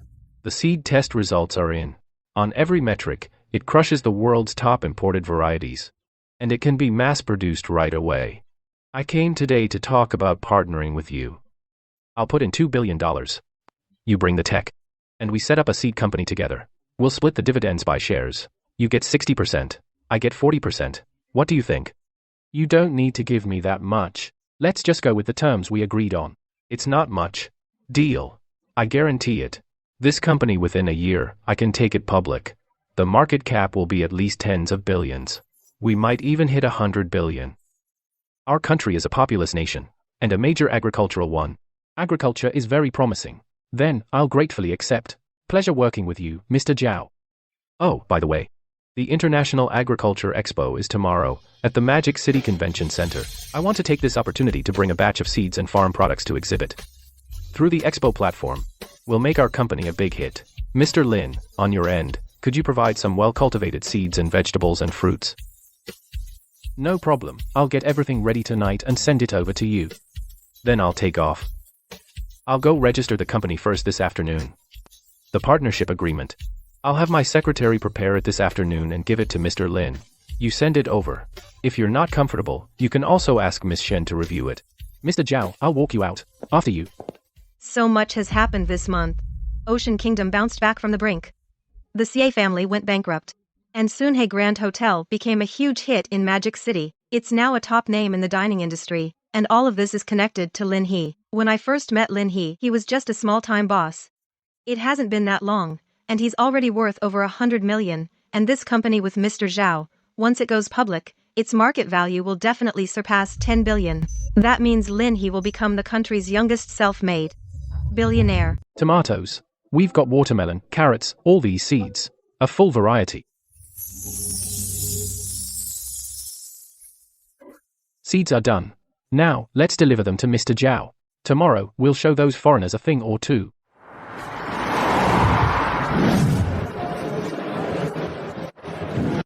the seed test results are in. On every metric, it crushes the world's top imported varieties. And it can be mass-produced right away. I came today to talk about partnering with you. I'll put in $2 billion. You bring the tech. And we set up a seed company together. We'll split the dividends by shares. You get 60%. I get 40%. What do you think? You don't need to give me that much. Let's just go with the terms we agreed on. It's not much. Deal. I guarantee it. This company within a year, I can take it public. The market cap will be at least tens of billions. We might even hit 100 billion. Our country is a populous nation, and a major agricultural one. Agriculture is very promising. Then, I'll gratefully accept. Pleasure working with you, Mr. Zhao. Oh, by the way, the International Agriculture Expo is tomorrow, at the Magic City Convention Center. I want to take this opportunity to bring a batch of seeds and farm products to exhibit. Through the Expo platform, we'll make our company a big hit. Mr. Lin, on your end, could you provide some well-cultivated seeds and vegetables and fruits? No problem, I'll get everything ready tonight and send it over to you. Then I'll take off. I'll go register the company first this afternoon. The partnership agreement. I'll have my secretary prepare it this afternoon and give it to Mr. Lin. You send it over. If you're not comfortable, you can also ask Miss Shen to review it. Mr. Zhao, I'll walk you out. After you. So much has happened this month. Ocean Kingdom bounced back from the brink. The Xie family went bankrupt. And Sunhae Grand Hotel became a huge hit in Magic City. It's now a top name in the dining industry, and all of this is connected to Lin He. When I first met Lin He was just a small-time boss. It hasn't been that long, and he's already worth over 100 million, and this company with Mr. Zhao, once it goes public, its market value will definitely surpass 10 billion. That means Lin He will become the country's youngest self-made billionaire. Tomatoes. We've got watermelon, carrots, all these seeds. A full variety. Seeds are done. Now, let's deliver them to Mr. Zhao. Tomorrow, we'll show those foreigners a thing or two.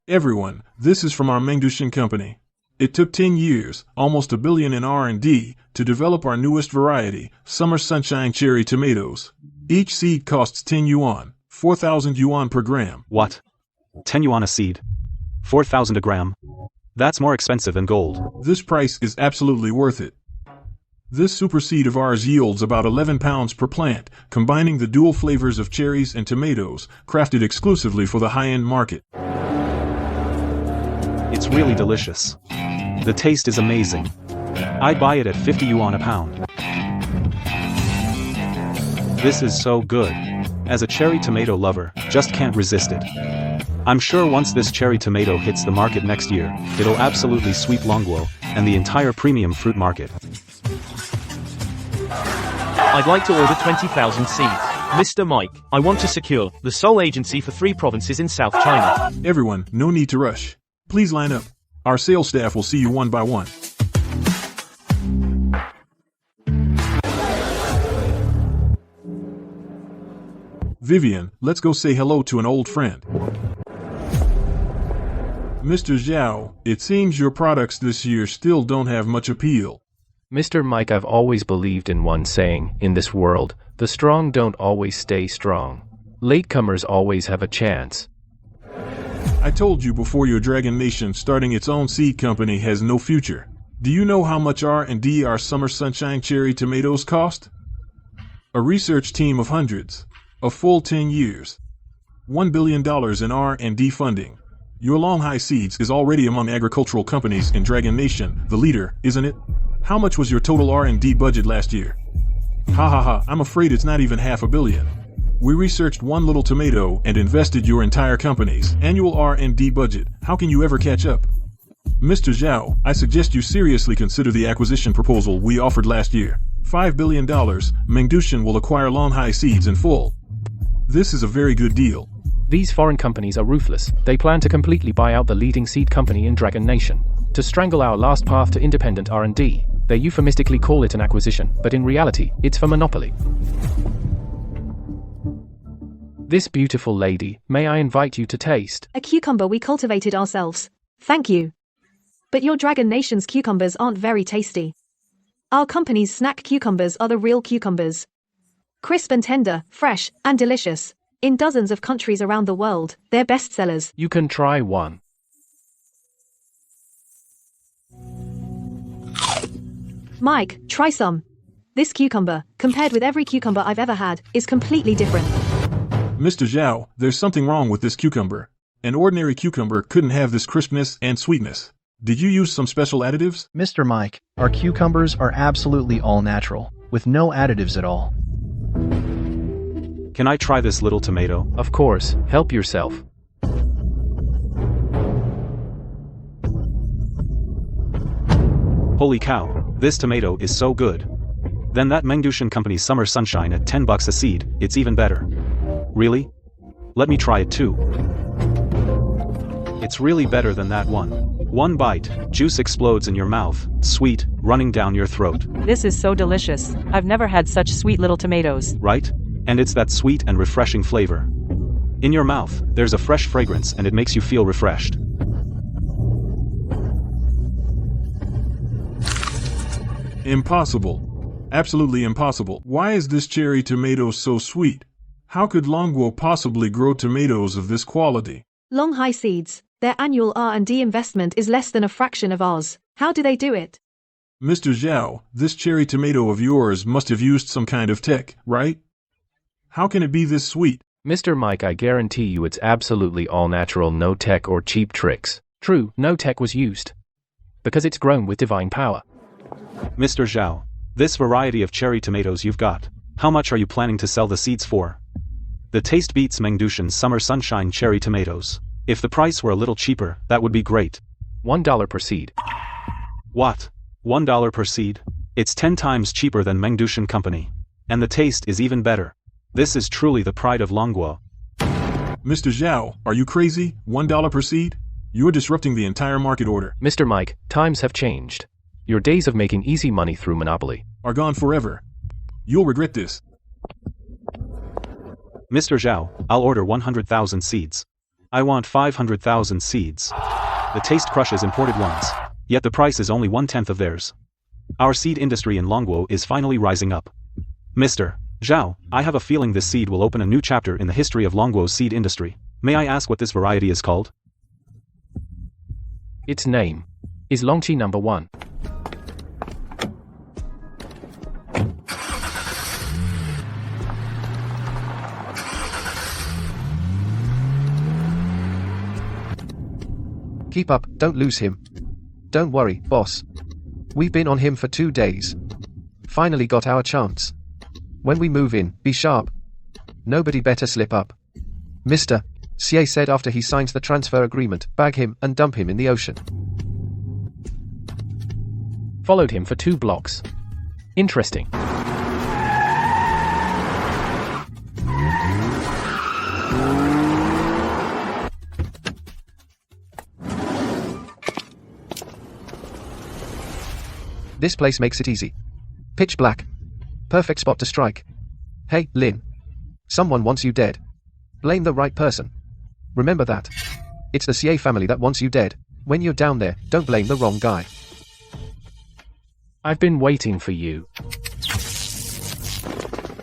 Everyone, this is from our Mengdushin company. It took 10 years, almost $1 billion in R&D, to develop our newest variety, Summer Sunshine Cherry Tomatoes. Each seed costs 10 yuan, 4,000 yuan per gram. What? 10 yuan a seed? 4,000 a gram? That's more expensive than gold. This price is absolutely worth it. This super seed of ours yields about 11 pounds per plant, combining the dual flavors of cherries and tomatoes, crafted exclusively for the high-end market. It's really delicious. The taste is amazing. I'd buy it at 50 yuan a pound. This is so good. As a cherry tomato lover, just can't resist it. I'm sure once this cherry tomato hits the market next year, it'll absolutely sweep Longguo and the entire premium fruit market. I'd like to order 20,000 seeds. Mr. Mike, I want to secure the sole agency for 3 provinces in South China. Everyone, no need to rush. Please line up. Our sales staff will see you one by one. Vivian, let's go say hello to an old friend. Mr. Zhao, it seems your products this year still don't have much appeal. Mr. Mike, I've always believed in one saying, in this world, the strong don't always stay strong. Latecomers always have a chance. I told you before your Dragon Nation starting its own seed company has no future. Do you know how much R&D our Summer Sunshine Cherry Tomatoes cost? A research team of hundreds. A full 10 years. $1 billion in R&D funding. Your Long High Seeds is already among agricultural companies in Dragon Nation, the leader, isn't it? How much was your total R&D budget last year? Ha ha ha, I'm afraid it's not even $500 million. We researched one little tomato and invested your entire company's annual R&D budget. How can you ever catch up? Mr. Zhao, I suggest you seriously consider the acquisition proposal we offered last year. $5 billion, Mengdushan will acquire Long High Seeds in full. This is a very good deal. These foreign companies are ruthless. They plan to completely buy out the leading seed company in Dragon Nation. To strangle our last path to independent R&D. They euphemistically call it an acquisition, but in reality, it's for monopoly. This beautiful lady, may I invite you to taste? A cucumber we cultivated ourselves. Thank you. But your Dragon Nation's cucumbers aren't very tasty. Our company's snack cucumbers are the real cucumbers. Crisp and tender, fresh, and delicious. In dozens of countries around the world, they're bestsellers. You can try one. Mike, try some. This cucumber, compared with every cucumber I've ever had, is completely different. Mr. Zhao, there's something wrong with this cucumber. An ordinary cucumber couldn't have this crispness and sweetness. Did you use some special additives? Mr. Mike, our cucumbers are absolutely all natural, with no additives at all. Can I try this little tomato? Of course, help yourself. Holy cow, this tomato is so good. Then that Mengdushan company's Summer Sunshine at $10 a seed, it's even better. Really? Let me try it too. It's really better than that one. One bite, juice explodes in your mouth, sweet, running down your throat. This is so delicious. I've never had such sweet little tomatoes. Right? And it's that sweet and refreshing flavor. In your mouth, there's a fresh fragrance and it makes you feel refreshed. Impossible. Absolutely impossible. Why is this cherry tomato so sweet? How could Longguo possibly grow tomatoes of this quality? Long High Seeds, their annual R&D investment is less than a fraction of ours. How do they do it? Mr. Zhao, this cherry tomato of yours must have used some kind of tech, right? How can it be this sweet? Mr. Mike, I guarantee you it's absolutely all natural, no tech or cheap tricks. True, no tech was used. Because it's grown with divine power. Mr. Zhao, this variety of cherry tomatoes you've got, how much are you planning to sell the seeds for? The taste beats Mengdushan's Summer Sunshine cherry tomatoes. If the price were a little cheaper, that would be great. $1 per seed. What? $1 per seed? It's 10 times cheaper than Mengdushan Company. And the taste is even better. This is truly the pride of Longguo. Mr. Zhao, are you crazy? $1 per seed? You're disrupting the entire market order. Mr. Mike, times have changed. Your days of making easy money through monopoly are gone forever. You'll regret this. Mr. Zhao, I'll order 100,000 seeds. I want 500,000 seeds. The taste crushes imported ones, yet the price is only 1/10 of theirs. Our seed industry in Longguo is finally rising up. Mr. Zhao, I have a feeling this seed will open a new chapter in the history of Longguo's seed industry. May I ask what this variety is called? Its name is Longqi No. 1. Keep up, don't lose him. Don't worry, boss. We've been on him for 2 days. Finally got our chance. When we move in, be sharp. Nobody better slip up. Mr. Xie said after he signs the transfer agreement, bag him and dump him in the ocean. Followed him for 2 blocks. Interesting. This place makes it easy. Pitch black. Perfect spot to strike. Hey, Lin. Someone wants you dead. Blame the right person. Remember that. It's the Xie family that wants you dead. When you're down there, don't blame the wrong guy. I've been waiting for you.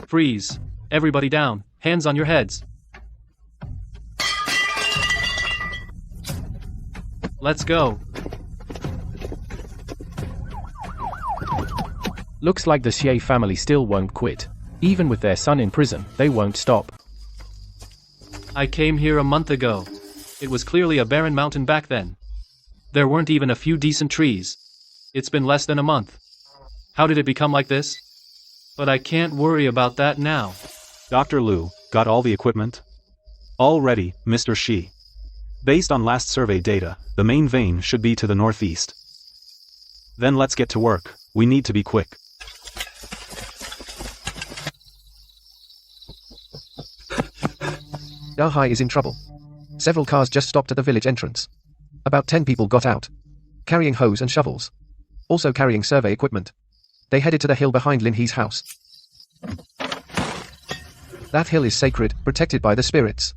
Freeze. Everybody down. Hands on your heads. Let's go. Looks like the Xie family still won't quit. Even with their son in prison, they won't stop. I came here a month ago. It was clearly a barren mountain back then. There weren't even a few decent trees. It's been less than a month. How did it become like this? But I can't worry about that now. Dr. Liu, got all the equipment? All ready, Mr. Shi. Based on last survey data, the main vein should be to the northeast. Then let's get to work. We need to be quick. Yahai is in trouble. Several cars just stopped at the village entrance. About 10 people got out, carrying hoes and shovels, also carrying survey equipment. They headed to the hill behind Lin He's house. That hill is sacred, protected by the spirits.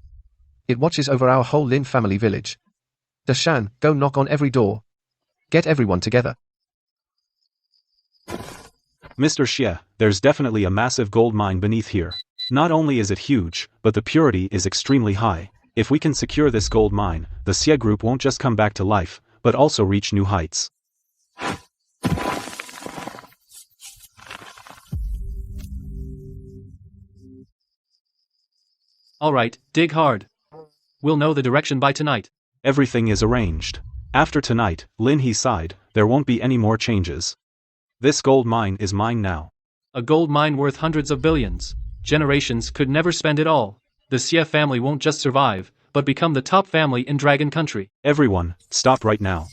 It watches over our whole Lin family village. Dashan, go knock on every door. Get everyone together. Mr. Xie, there's definitely a massive gold mine beneath here. Not only is it huge, but the purity is extremely high. If we can secure this gold mine, the Xie group won't just come back to life, but also reach new heights. Alright, dig hard. We'll know the direction by tonight. Everything is arranged. After tonight, Lin He side, there won't be any more changes. This gold mine is mine now. A gold mine worth hundreds of billions. Generations could never spend it all. The Xie family won't just survive, but become the top family in Dragon Country. Everyone, stop right now.